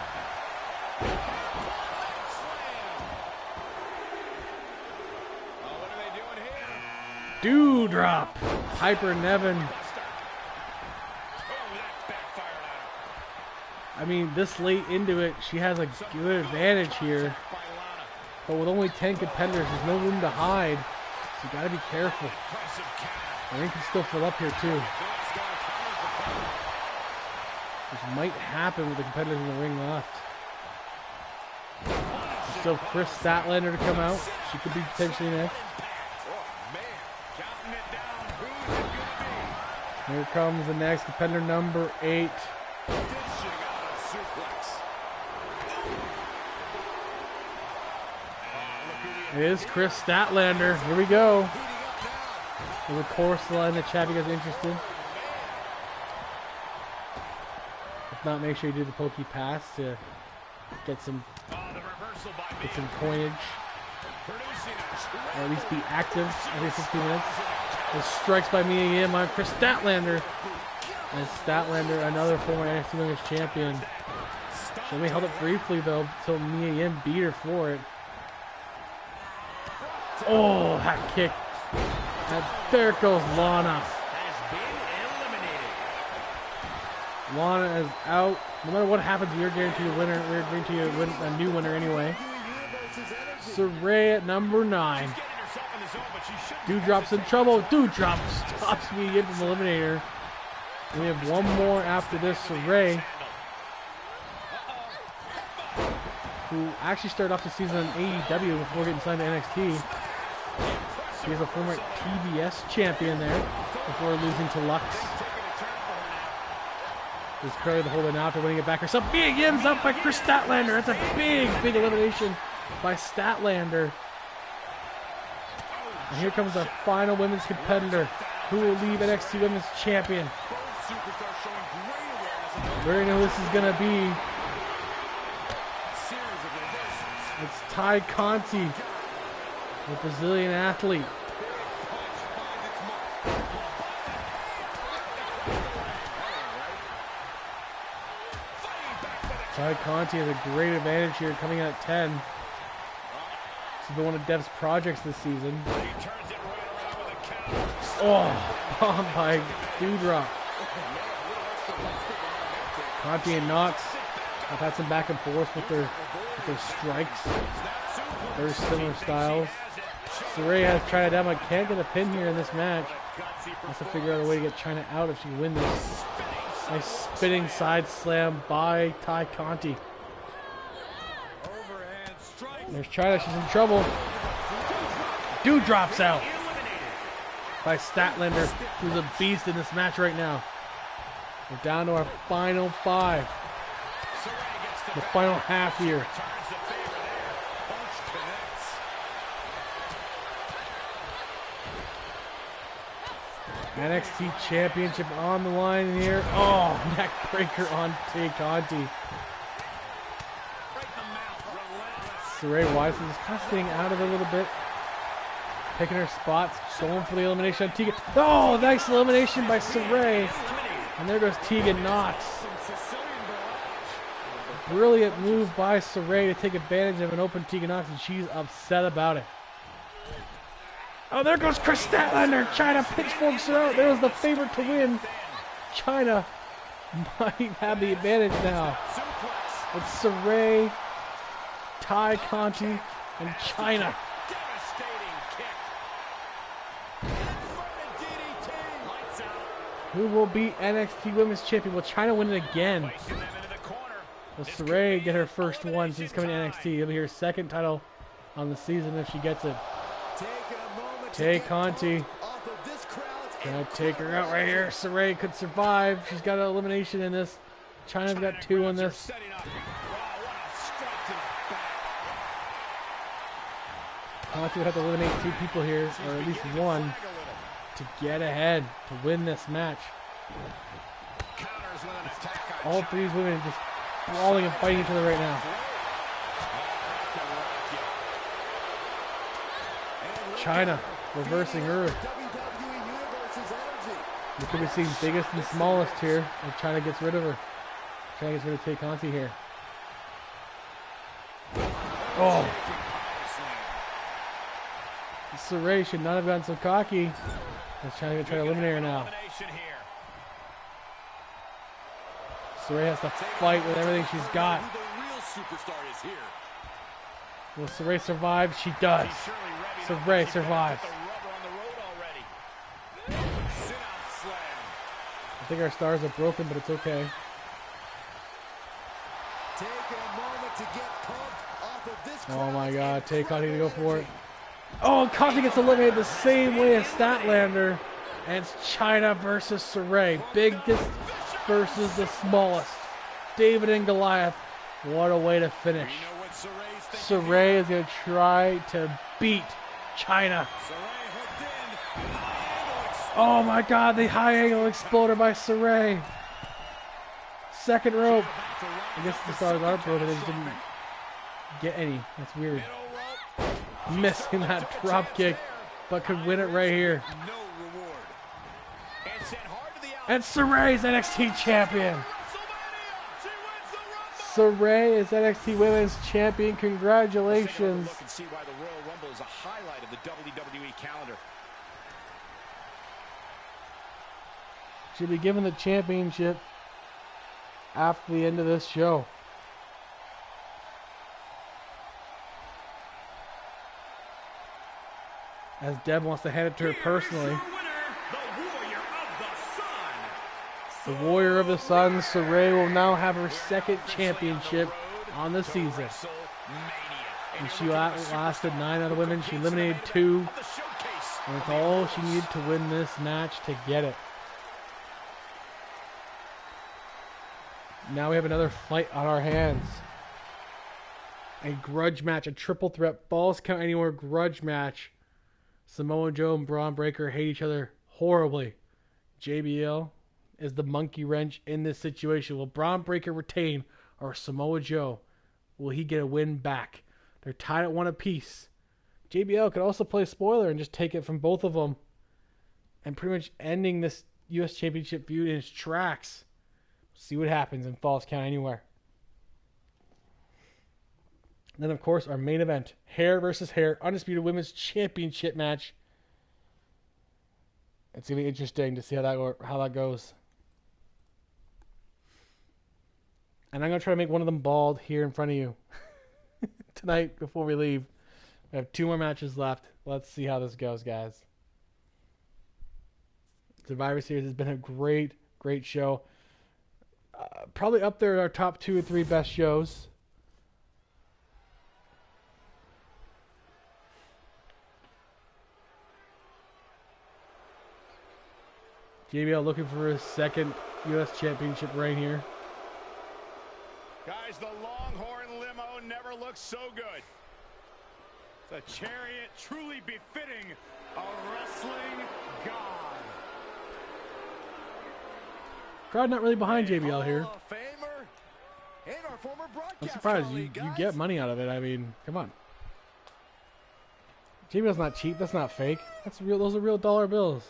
Dewdrop. Piper Niven. I mean, this late into it, she has a good advantage here. But with only 10 competitors, there's no room to hide. So you gotta be careful. I think can still fill up here too. Which might happen with the competitors in the ring left. So Chris Statlander to come out. She could be potentially next. Here comes the next competitor, number 8. It is Chris Statlander. Here we go. There's a chorus line in the chat if you guys are interested. If not, make sure you do the pokey pass to get some coinage. Or at least be active every 15 minutes. The strikes by Mia Yim on Chris Statlander. And Statlander, another former NXT Women's Champion. She only held it briefly though until Mia Yim beat her for it. Oh, that kick. And there goes Lana. Lana is out. No matter what happens, you're guaranteed a winner. We're guaranteed a new winner anyway. Saraya at number 9. Dewdrop's in trouble. Dewdrop stops me in from the Eliminator. And we have one more after this. Ray, who actually started off the season on AEW before getting signed to NXT. He is a former TBS champion there before losing to Lux. He's currently holding out after winning it back herself. Begins up by Chris Statlander. That's a big, big elimination by Statlander. And here comes our final women's competitor, who will leave NXT Women's Champion. We already know who this is going to be. It's Ty Conti, the Brazilian athlete. Ty Conti has a great advantage here coming in at 10. This has been one of Dev's projects this season. Oh, bombed by Dewdrop. Conti and Knox have had some back and forth with their strikes. Very similar styles. Saray has China down, but can't get a pin here in this match. Has to figure out a way to get China out if she can win this. Nice spinning side slam by Ty Conti. There's China, she's in trouble. Dewdrop's out by Statlander, who's a beast in this match right now. We're down to our final 5. The final half here. NXT Championship on the line here. Oh, neck breaker on Tay Conti. Saray Wise is kind of staying out of it a little bit. Picking her spots, going for the elimination on Tegan. Oh, nice elimination by Saray. And there goes Tegan Knox. Brilliant move by Saray to take advantage of an open Tegan Knox, and she's upset about it. Oh, there goes Chris Statlander. China pitchforks her out. There was the favorite to win. China might have the advantage now. It's Saray, Ty Conti, and China. Who will be NXT Women's Champion? Will China win it again? Will Saray get her first one since coming to NXT? It'll be her second title on the season if she gets it. Tay Conti. Gonna take her out right here. Saray could survive. She's got an elimination in this. China's got 2 on this. Conti would have to eliminate 2 people here, or at least 1, to get ahead, to win this match. All 3 of these women just brawling and fighting each other right now. China reversing her. We could be seeing biggest and smallest here if China gets rid of her. China gets rid of Tay Conti here. Oh! Saray should not have gotten so cocky. He's China gonna try to eliminate her now. Saray has to fight with everything she's got. Will Saray survive? She does. Saray survives. I think our stars are broken, but it's okay. Oh my god, Tay Conti to go for it. Oh, Conti gets eliminated the same way as Statlander. And it's China versus Saray. Biggest versus the smallest. David and Goliath. What a way to finish. Saray is going to try to beat China. Oh my god, the high angle exploder by Saray. Second rope. I guess the stars are broken, they just didn't get any. That's weird. Missing that drop kick, but could win it right here. And Saray's NXT champion. Saray is NXT Women's Champion. Congratulations. You can see why the Royal Rumble is a highlight of the WWE calendar. She'll be given the championship after the end of this show. as Deb wants to hand it to her personally. Here's your winner, the Warrior of the Sun. The Warrior of the Sun, Saray, will now have her second championship on the season. And she lasted 9 out of women. She eliminated 2. And it's all she needed to win this match to get it. Now we have another fight on our hands. A grudge match, a triple threat, Falls Count Anywhere grudge match. Samoa Joe and Braun Breaker hate each other horribly. JBL is the monkey wrench in this situation. Will Braun Breaker retain, or Samoa Joe, will he get a win back? They're tied at 1 apiece. JBL could also play spoiler and just take it from both of them and pretty much ending this U.S. Championship feud in its tracks. See what happens in Falls Count Anywhere. Then, of course, our main event, hair versus hair, Undisputed Women's Championship match. It's going to be interesting to see how that goes. And I'm going to try to make one of them bald here in front of you tonight before we leave. We have 2 more matches left. Let's see how this goes, guys. Survivor Series has been a great, great show. Probably up there in our top 2 or 3 best shows. JBL looking for his second U.S. Championship reign here. Guys, the Longhorn limo never looks so good. It's a chariot truly befitting a wrestling god. Crowd not really behind JBL here. Hall of Famer and our former broadcast I'm surprised you colleague, guys. get money out of it. I mean, come on. JBL's not cheap. That's not fake. That's real. Those are real dollar bills.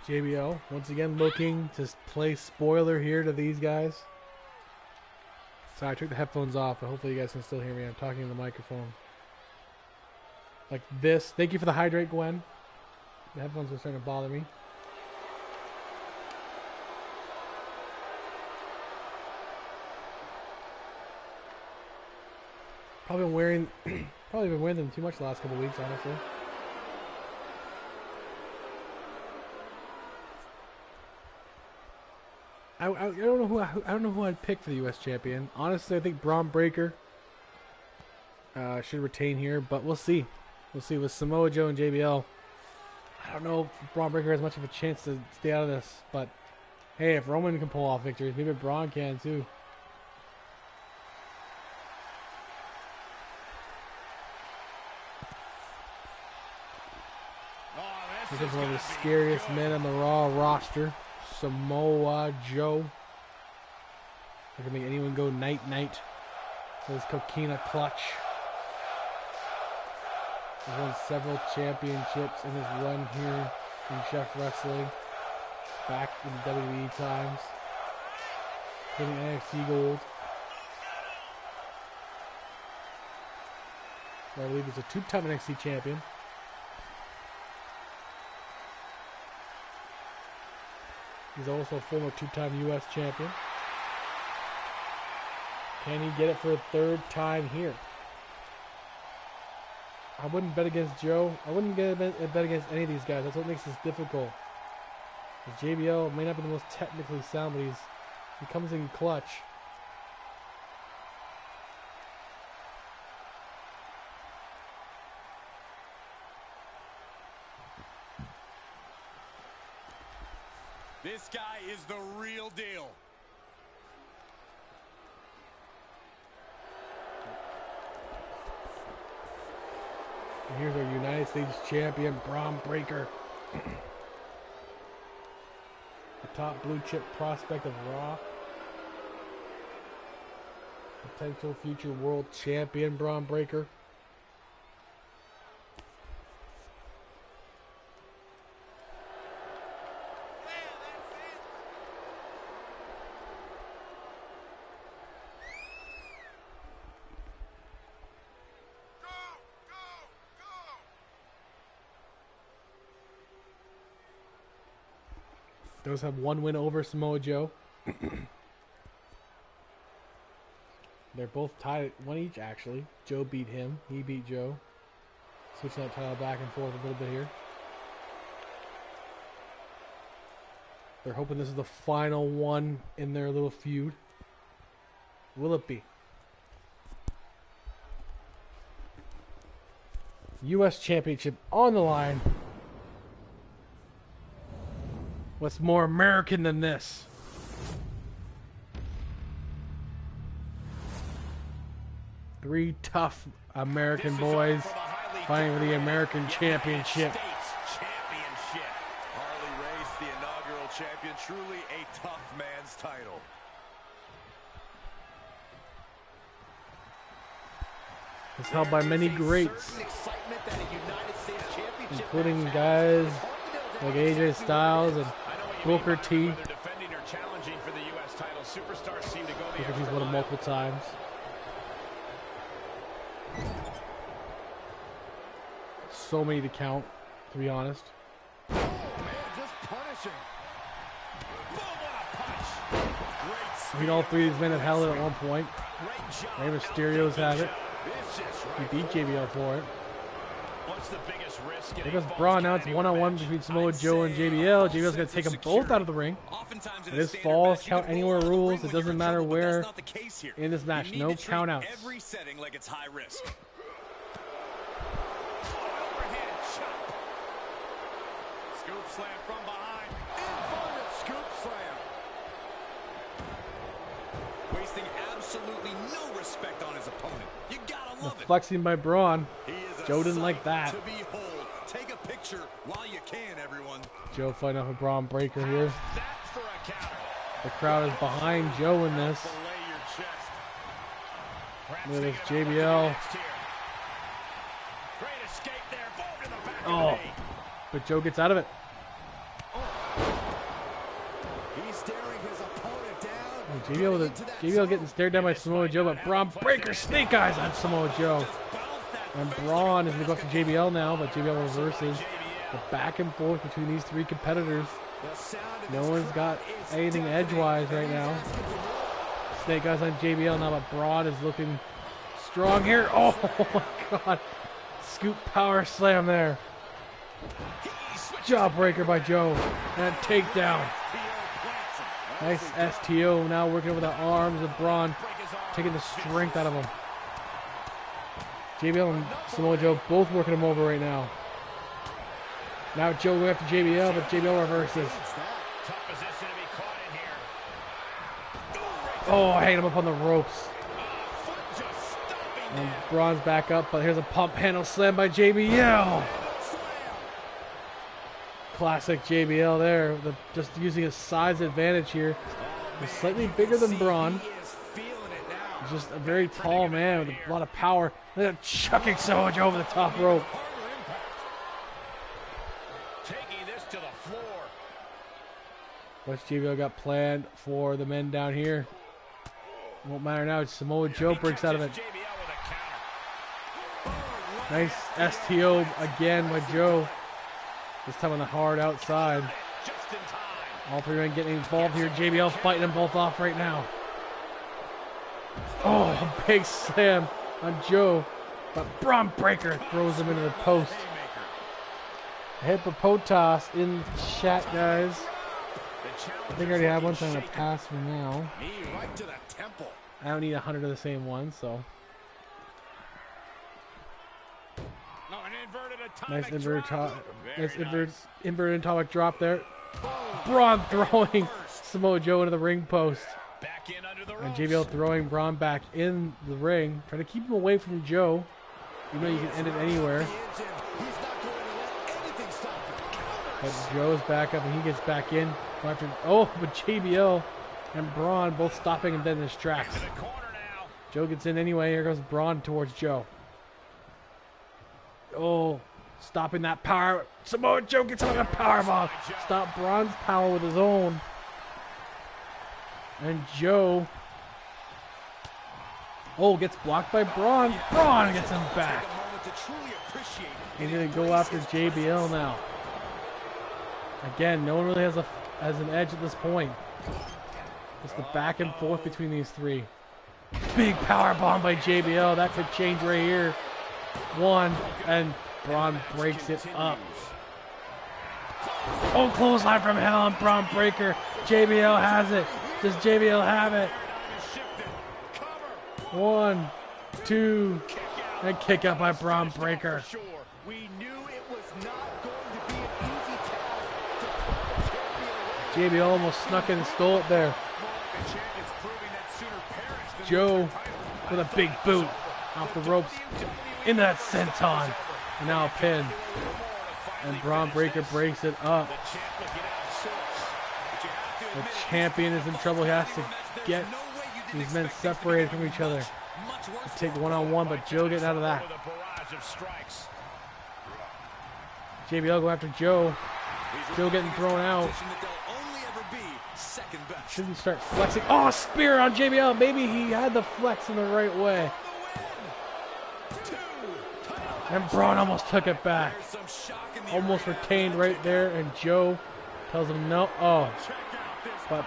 JBL once again looking to play spoiler here to these guys. Sorry, I took the headphones off, but hopefully you guys can still hear me. I'm talking in the microphone. Like this. Thank you for the hydrate, Gwen. The headphones are starting to bother me. Probably been wearing them too much the last couple of weeks, honestly. I don't know who I'd pick for the U.S. champion. Honestly, I think Braun Breaker should retain here, but we'll see. We'll see with Samoa Joe and JBL. I don't know if Braun Breaker has much of a chance to stay out of this, but hey, if Roman can pull off victories, maybe Braun can too. This is one of the scariest men on the Raw roster. Samoa Joe. I can make anyone go night-night. His coquina clutch. He's won several championships in his run here in Chef Wrestling. Back in WWE times. Getting NXT gold. I believe he's a 2-time NXT champion. He's also a former 2-time U.S. champion. Can he get it for a 3rd time here? I wouldn't bet against Joe. I wouldn't bet against any of these guys. That's what makes this difficult. JBL may not be the most technically sound, but he comes in clutch. This guy is the real deal. And here's our United States champion, Braun Breaker. The top blue chip prospect of Raw. Potential future world champion, Braun Breaker. Those have one win over Samoa Joe. They're both tied at one each, actually. Joe beat him. He beat Joe. Switching that title back and forth a little bit here. They're hoping this is the final one in their little feud. Will it be? U.S. Championship on the line. What's more American than this? Three tough American boys fighting for the American Championship. Harley Race, the inaugural champion, truly a tough man's title. It's held by many greats, including guys like AJ Styles and Booker T. Booker T's won it multiple times. So many to count, to be honest. Oh, man, just punishing. I mean, all three of these men have held it at one point. Rey Mysterio's have it. He beat JBL for it. There goes Braun. Now it's one-on-one between Samoa Joe and JBL. JBL's going to take them both out of the ring. It is falls, count anywhere rules. It doesn't matter where in this match. No count-outs. Every setting like it's high risk. Scoop slam from behind. Inverted scoop slam. Wasting absolutely no respect on his opponent. You gotta love it. Flexing by Braun. He is a Joe didn't like sight that. to behold. Take a picture while you can, everyone. Joe fighting off a Braun breaker here. That for a counter. The crowd is behind Joe in this. Belay your chest. Look at this JBL. Great escape there. Boom to the back Oh, of the knee. but Joe gets out of it. He's staring his opponent down. JBL getting stared down by Samoa Joe, but Braun breaker snake eyes on Samoa Joe. And Braun is going to go up to JBL now, but JBL reverses. The back and forth between these three competitors. No one's got anything edgewise right now. Snake eyes on JBL now, but Braun is looking strong here. Oh my God. Scoop power slam there. Jawbreaker by Joe. And a takedown. Nice STO now working over the arms of Braun, taking the strength out of him. JBL and Samoa Joe both working him over right now. Now Joe going after JBL, but JBL reverses. Oh, hanging him up on the ropes. And Braun's back up, but here's a pump handle slam by JBL. Classic JBL there, just using his size advantage here. He's slightly bigger than Braun. He's just a very tall man with a lot of power. Look at chucking Samoa Joe over the top rope. Taking this to the floor. What's JBL got planned for the men down here? Won't matter now. It's Samoa Joe breaks out of it. Nice STO again by Joe. This time on the hard outside. All three men getting involved here. JBL fighting them both off right now. Oh, a big slam on Joe. But Braun breaker throws him into the post. Head for Potas in the chat, guys. I think I already have one, so I'm going to pass for now. Right to the temple. I don't need 100 of the same one, so. Nice inverted atomic drop there. Braun throwing Samoa Joe into the ring post. And JBL throwing Braun back in the ring, trying to keep him away from Joe. You know you can end it anywhere. But Joe's back up and he gets back in. Oh, but JBL and Braun both stopping him dead in his tracks. Joe gets in anyway. Here goes Braun towards Joe. Oh, stopping that power. Samoa Joe gets on a power bomb. Stop Braun's power with his own. And Joe, gets blocked by Braun. Braun gets him back. He's going to go after JBL now. Again, no one really has an edge at this point. Just the back and forth between these three. Big power bomb by JBL. That could change right here. One, and Braun breaks it up. Oh, clothesline from hell and Braun breaker. JBL has it. Does JBL have it? 1, 2, and kick out by Braun breaker. We knew it was not going to be an easy task to put the champion away. JBL almost snuck in and stole it there. Joe with a big boot off the ropes into that senton. And now a pin. And Braun breaker breaks it up. The champion is in trouble. He has to get these men separated from each other. Take one-on-one, but Joe getting out of that. JBL go after Joe. Joe getting thrown out. Shouldn't start flexing. Oh, spear on JBL. Maybe he had the flex in the right way. And Braun almost took it back. Almost retained right there, and Joe tells him no. Oh, but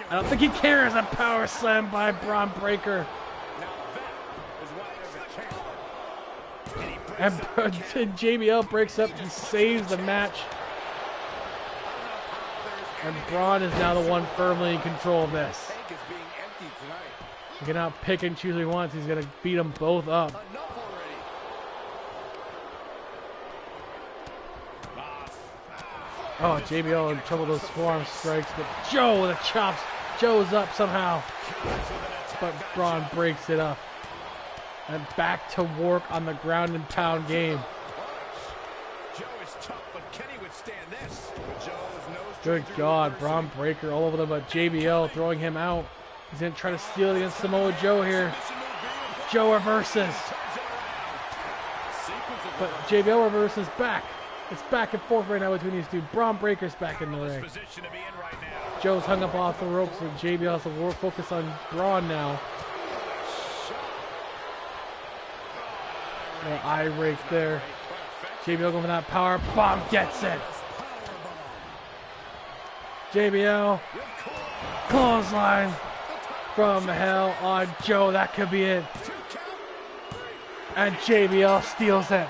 I don't think he cares. A power slam by Braun breaker. And JBL breaks up. He saves the match. And Braun is now the one firmly in control of this. He can now pick and choose what he wants. He's going to beat them both up. Oh, JBL in trouble with those forearm strikes, but Joe with the chops. Joe's up somehow. But Braun breaks it up. And back to work on the ground and pound game. Good God, Braun breaker all over them, but JBL throwing him out. He's going to try to steal it against Samoa Joe here. Joe reverses. But JBL reverses back. It's back and forth right now between these two. Braun breaker's back in the ring. Joe's hung up off the ropes, and JBL has to focus on Braun now. Eye rake there. JBL going for that power bomb, gets it. JBL clothesline from hell on Joe. That could be it. And JBL steals it.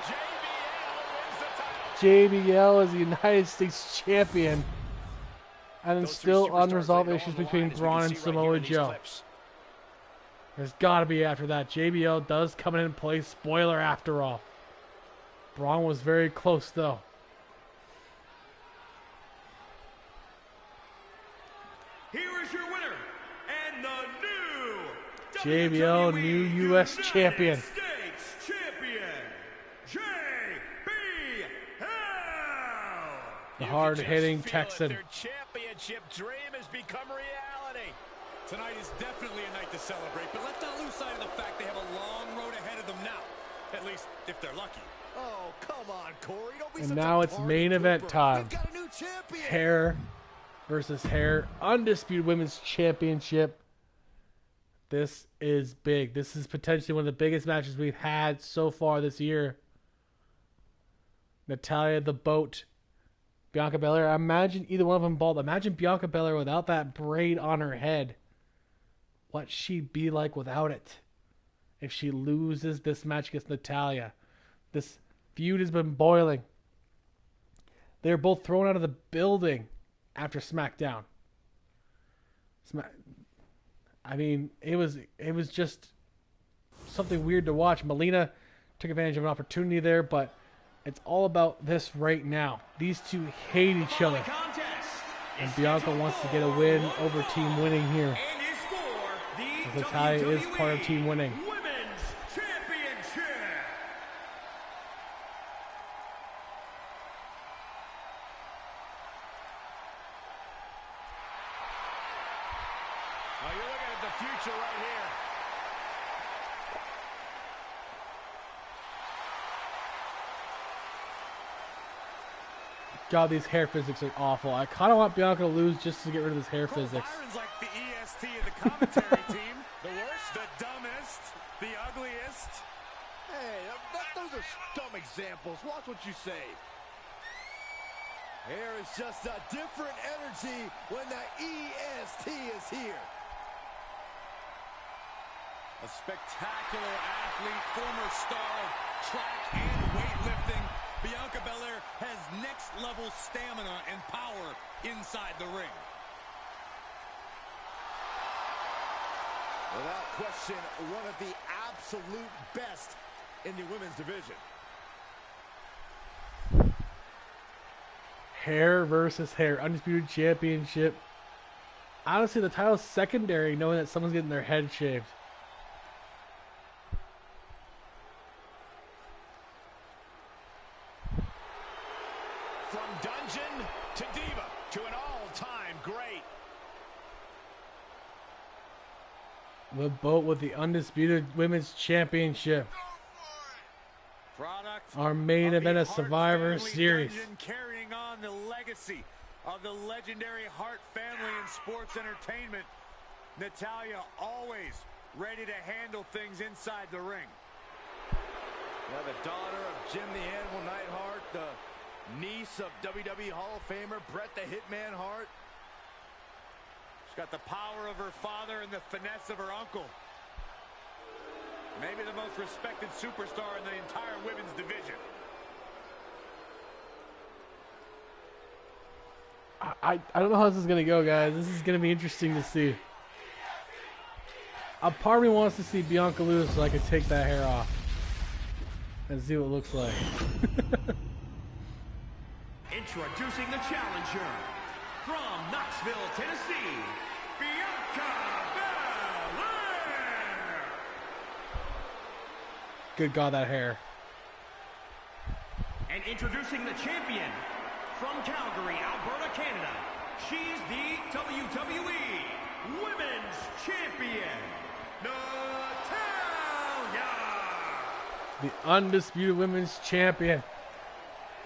JBL is the United States champion. And then still unresolved issues between Braun and Samoa Joe. There's got to be after that. JBL does come in and play spoiler after all. Braun was very close though. Here is your winner and the new JBL new U.S. champion. States champion, JBL. The hard-hitting Texan. Their championship dream has become reality. Tonight is definitely a night to celebrate, but let's not lose sight of the fact they have a long road ahead of them now. At least, if they're lucky. Oh, come on, Corey. Don't be And such now a it's party main event pooper. time. We've got a new champion. Hair versus hair. Undisputed Women's Championship. This is big. This is potentially one of the biggest matches we've had so far this year. Natalya the Boat. Bianca Belair. Imagine either one of them bald. Imagine Bianca Belair without that braid on her head. What she'd be like without it. If she loses this match against Natalya. This feud has been boiling. They're both thrown out of the building after SmackDown. I mean, it was just something weird to watch. Melina took advantage of an opportunity there, but it's all about this right now. These two hate each other. And Bianca wants to get a win over team winning here. Because Natalya is part of team winning. Women's Championship. Oh, you're looking at the future right here. God, these hair physics are awful. I kind of want Bianca to lose just to get rid of this hair physics. Byron's like the EST of the commentary team. The worst, the dumbest, the ugliest. Hey, those are dumb examples. Watch what you say. There is just a different energy when the EST is here. A spectacular athlete, former star of track and weightlifting. Bianca Belair has next-level stamina and power inside the ring. Without question, one of the absolute best in the women's division. Hair versus hair. Undisputed Championship. Honestly, the title's secondary knowing that someone's getting their head shaved. From dungeon to diva to an all-time great. The boat with the Undisputed Women's Championship. Product Our main event of Hart Survivor family Series. dungeon, carrying on the legacy of the legendary Hart family in sports entertainment. Natalya always ready to handle things inside the ring. Yeah, the daughter of Jim the Animal Neidhart, the niece of WWE Hall of Famer Bret the Hitman Hart. She's got the power of her father and the finesse of her uncle. Maybe the most respected superstar in the entire women's division. I don't know how this is going to go, guys. This is going to be interesting to see. A part of me wants to see Bianca lose so I can take that hair off and see what it looks like. Introducing the challenger from Knoxville, Tennessee, Bianca Belair. Good God, that hair. And introducing the champion from Calgary, Alberta, Canada. She's the WWE Women's Champion, Natalya. The Undisputed Women's Champion.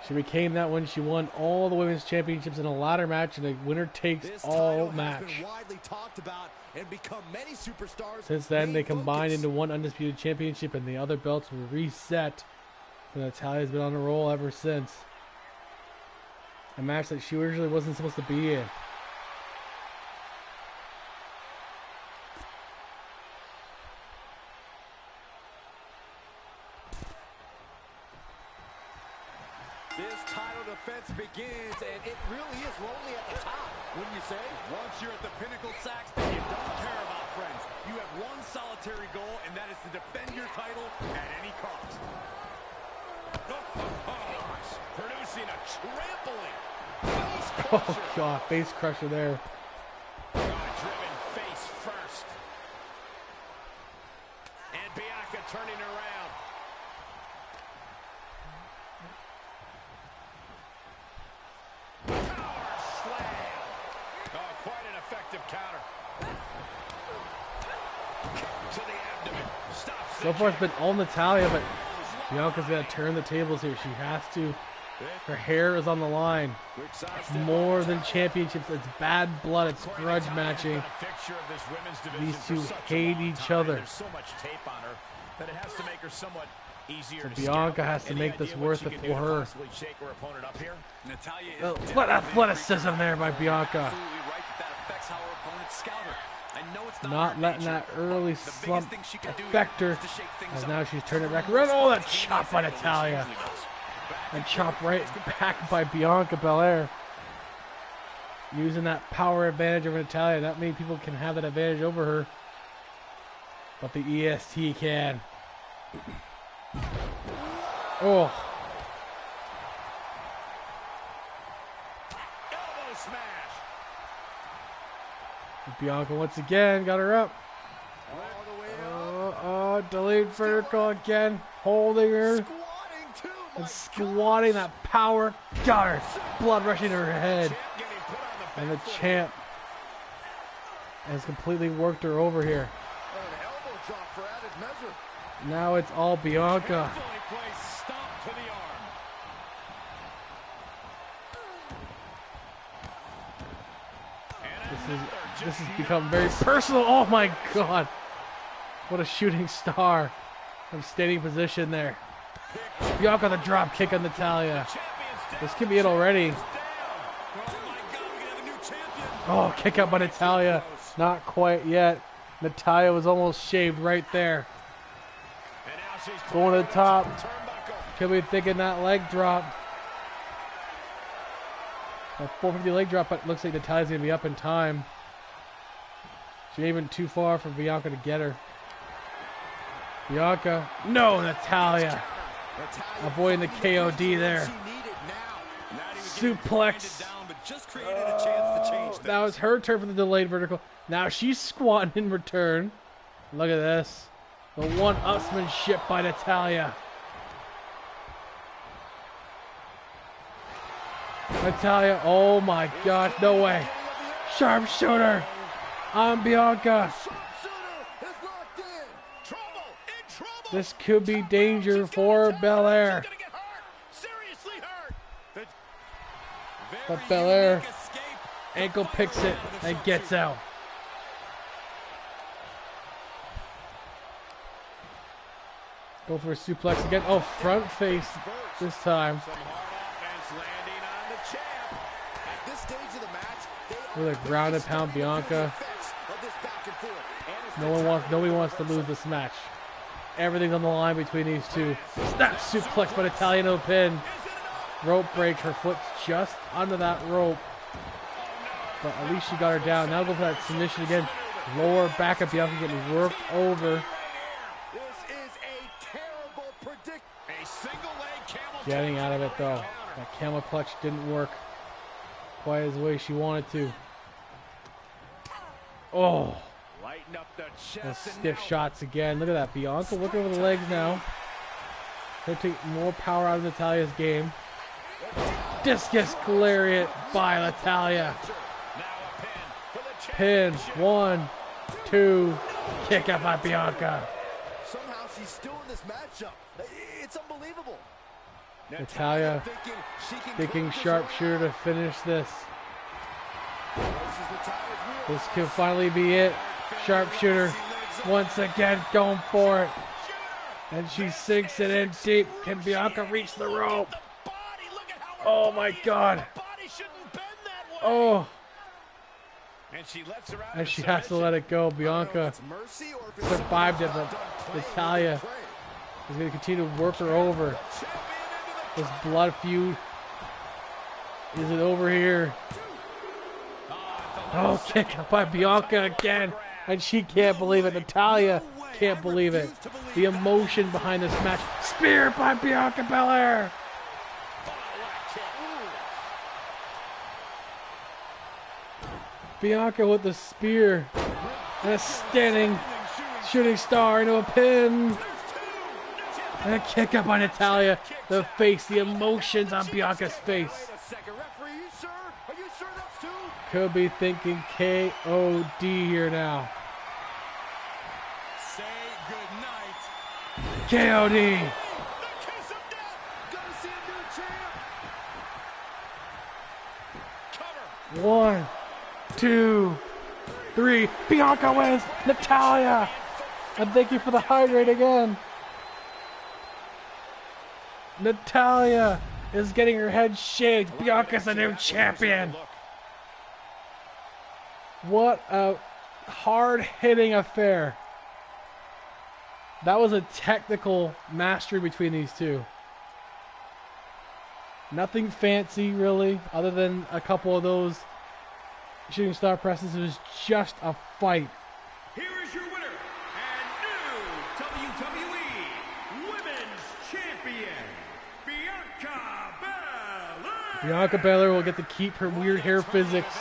She became that when she won all the women's championships in a ladder match in a winner takes all match. Has been widely talked about and become many superstars. Since then, they main combined focus. into one Undisputed Championship, and the other belts were reset. And Natalya's been on a roll ever since. A match that she originally wasn't supposed to be in. This title defense begins, and it really is lonely at the top, wouldn't you say? Once you're at the pinnacle, Saxton, you don't care about friends. You have one solitary goal, and that is to defend your title at any cost. Producing a trampling. Oh, God. Face crusher there. Driven face first. And Bianca turning around. Power slam. Oh, quite an effective counter. Kick to the abdomen. Stops So far, it's been all Natalya, but Bianca's got to turn the tables here. She has to. Her hair is on the line. It's more than championships. It's bad blood. It's grudge matching. These two hate each other. There's so much tape on her that it has to make her somewhat easier So to Bianca scout. has to Any make this idea what worth she it can for do to her. possibly shake her opponent up here? Natalya is What definitely athleticism there by Bianca. absolutely right that affects how her opponents scout her. I know it's Not her letting nature. that early The biggest slump thing she can do affect her. is to shake things As up. now she's turning it back around. Oh, that chop by Natalya. And chop right back by Bianca Belair. Using that power advantage over Natalya. Not many people can have that advantage over her. But the EST can. Oh. Elbow smash. Bianca once again got her up. All the way up. Oh, delayed vertical again. Holding her. Squatting too. And squatting that power. Got her. Blood rushing to her head. Champ getting put on the And the back foot. champ has completely worked her over here. An elbow drop for added measure. Now it's all Bianca. Carefully placed stomp to the arm. This has become very personal. Oh my God. What a shooting star. From standing position there. Bianca the drop kick on Natalya. This could be it already. Oh, kick out by Natalya. Not quite yet. Natalya was almost shaved right there. Going to the top. Could be thinking that leg drop. A 450 leg drop, but looks like Natalya's going to be up in time. She ain't even too far for Bianca to get her. Bianca. No, Natalya. Avoiding the KOD there. Suplex. That was her turn for the delayed vertical. Now she's squatting in return. Look at this. The one-upsmanship by Natalya. Natalya, oh my God, no way. Sharpshooter on Bianca. This could be danger for Belair. But Belair ankle picks it and gets out. Go for a suplex again. Oh, front face this time. With a ground and pound Bianca. Nobody wants to lose this match. Everything's on the line between these two. Snap suplex by Natalya, no pin. Rope break. Her foot's just under that rope. But at least she got her down. Now go for that submission again. Lower back of Bianca getting worked over. Getting out of it though. That camel clutch didn't work quite as way she wanted to. Oh. Those stiff shots again. Look at that. Bianca looking over the legs now. Gonna take more power out of Natalya's game. Discus lariat by Natalya. Pin. 1, 2. Kick out by Bianca. Somehow she's still in this matchup. It's unbelievable. Natalya thinking sharpshooter to finish this. This could finally be it. Sharpshooter once again going for it. And she sinks it in deep. Can Bianca reach the rope? Oh my God. Oh. And she has to let it go. Bianca survived it, but Natalya is going to continue to work her over. This blood feud. Is it over here? Oh, kick out by Bianca again. And she can't believe it. Natalya can't believe it. The emotion behind this match. Spear by Bianca Belair. Bianca with the spear. And a standing shooting star into a pin. And a kick up by Natalya. The face, the emotions on Bianca's face. Could be thinking KOD here now. Say goodnight. KOD. 1, 2, 3. Bianca wins. Natalya. And thank you for the hydrate again. Natalya is getting her head shaved. Bianca's the new champion. What a hard-hitting affair. That was a technical mastery between these two. Nothing fancy, really, other than a couple of those shooting star presses. It was just a fight. Here is your winner and new WWE Women's Champion, Bianca Belair. Bianca Belair will get to keep her weird hair physics.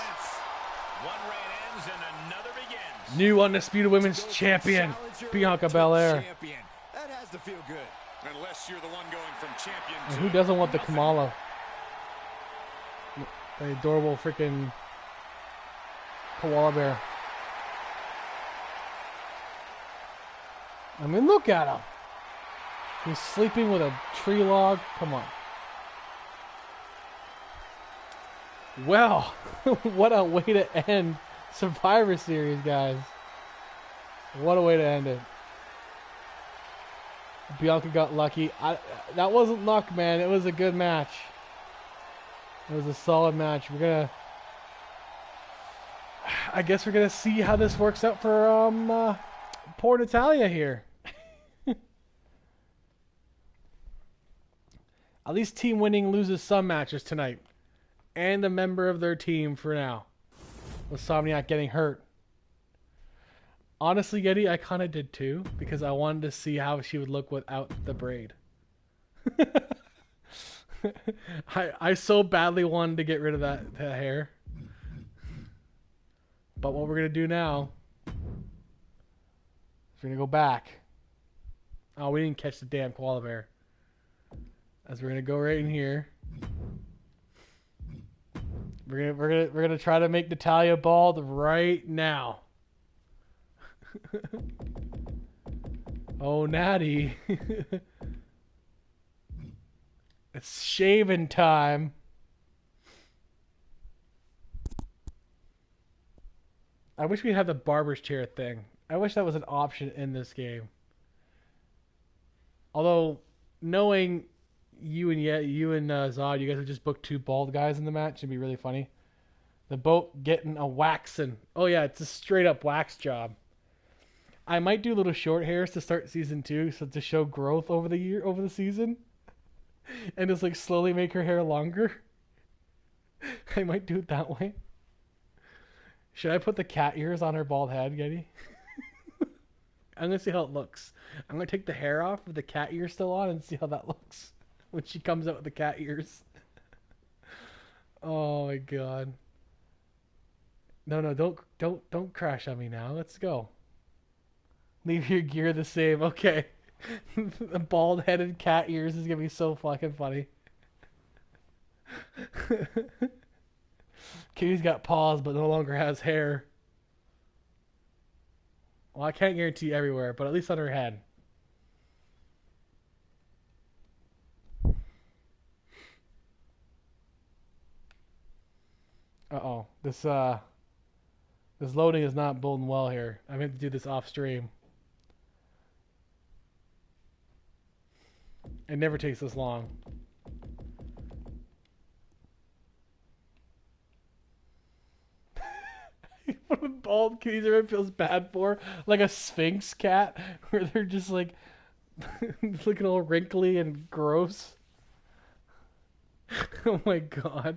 New undisputed women's champion, Bianca Belair. That has to feel good. Unless you're the one going from champion And who doesn't want the Kamala? The adorable freaking koala bear. I mean, look at him. He's sleeping with a tree log. Come on. Well, what a way to end Survivor Series, guys. What a way to end it. Bianca got lucky. That wasn't luck, man. It was a good match. It was a solid match. We're gonna I guess we're gonna see how this works out for poor Natalia here. At least Team Winning loses some matches tonight. And a member of their team for now. With Somniac getting hurt. Honestly, Getty, I kind of did too. Because I wanted to see how she would look without the braid. I so badly wanted to get rid of that hair. But what we're going to do now is we're going to go back. Oh, we didn't catch the damn koala bear. As we're gonna go right in here. We're gonna try to make Natalia bald right now. Oh, Natty. It's shaving time. I wish we had the barber's chair thing. I wish that was an option in this game. Although, knowing you and Zod, you guys have just booked 2 bald guys in the match. It'd be really funny. The boat getting a waxing. Oh yeah, it's a straight up wax job. I might do little short hairs to start season 2, so to show growth over the season, and just like slowly make her hair longer. I might do it that way. Should I put the cat ears on her bald head, Getty? I'm gonna see how it looks. I'm gonna take the hair off with the cat ears still on and see how that looks when she comes out with the cat ears. Oh my god. No, don't crash on me now. Let's go. Leave your gear the same. Okay. The bald-headed cat ears is gonna be so fucking funny. Kitty's got paws but no longer has hair. Well, I can't guarantee everywhere, but at least on her head. Uh-oh. This loading is not boding well here. I meant to do this off stream. It never takes this long. What a bald kitties everyone feels bad for. Like a Sphinx cat, where they're just like looking all wrinkly and gross. Oh my god.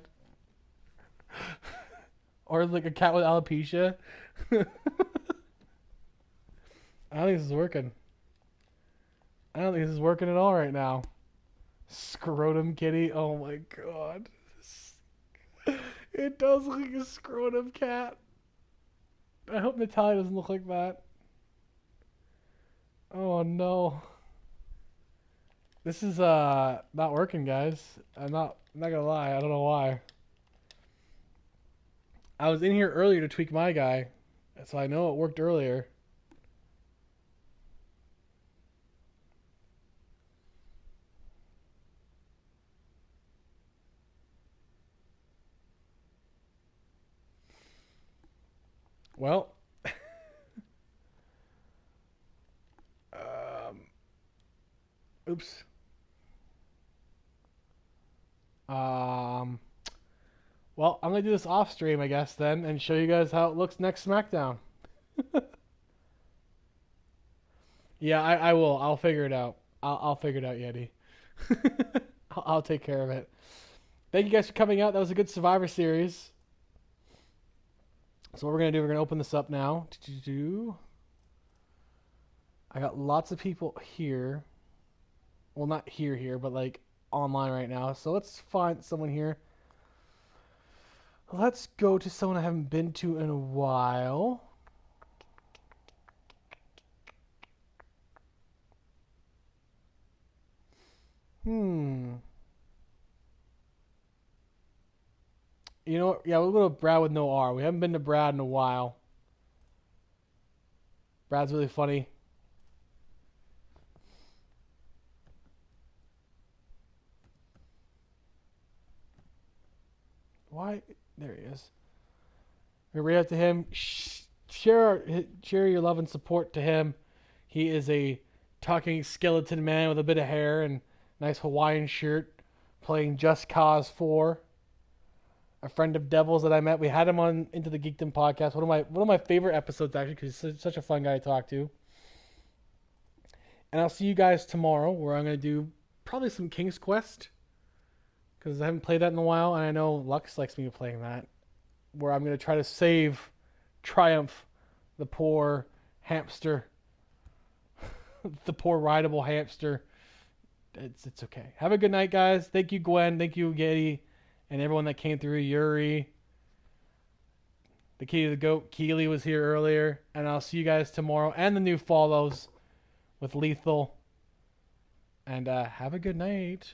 Or like a cat with alopecia. I don't think this is working. I don't think this is working at all right now. Scrotum kitty. Oh my god. It does look like a scrotum cat. I hope Natalia doesn't look like that. Oh no. This is not working, guys. I'm not gonna lie, I don't know why. I was in here earlier to tweak my guy, so I know it worked earlier. Well, oops. Well, I'm gonna do this off stream, I guess, then, and show you guys how it looks next SmackDown. Yeah, I will. I'll figure it out. I'll figure it out, Yeti. I'll take care of it. Thank you guys for coming out. That was a good Survivor Series. So what we're going to do, we're going to open this up now. I got lots of people here. Well, not here, but like online right now. So let's find someone here. Let's go to someone I haven't been to in a while. You know what? Yeah, we'll go to Brad with no R. We haven't been to Brad in a while. Brad's really funny. Why? There he is. We're right up to him. Share your love and support to him. He is a talking skeleton man with a bit of hair and nice Hawaiian shirt, playing Just Cause 4. a friend of Devil's that I met. We had him on Into the Geekdom podcast. One of my favorite episodes, actually, because he's such a fun guy to talk to. And I'll see you guys tomorrow, where I'm going to do probably some King's Quest, because I haven't played that in a while, and I know Lux likes me playing that, where I'm going to try to save Triumph, the poor hamster, the poor rideable hamster. It's okay. Have a good night, guys. Thank you, Gwen. Thank you, Getty, and everyone that came through. Yuri, the Key to the Goat, Keely was here earlier, and I'll see you guys tomorrow, and the new follows with Lethal. And have a good night.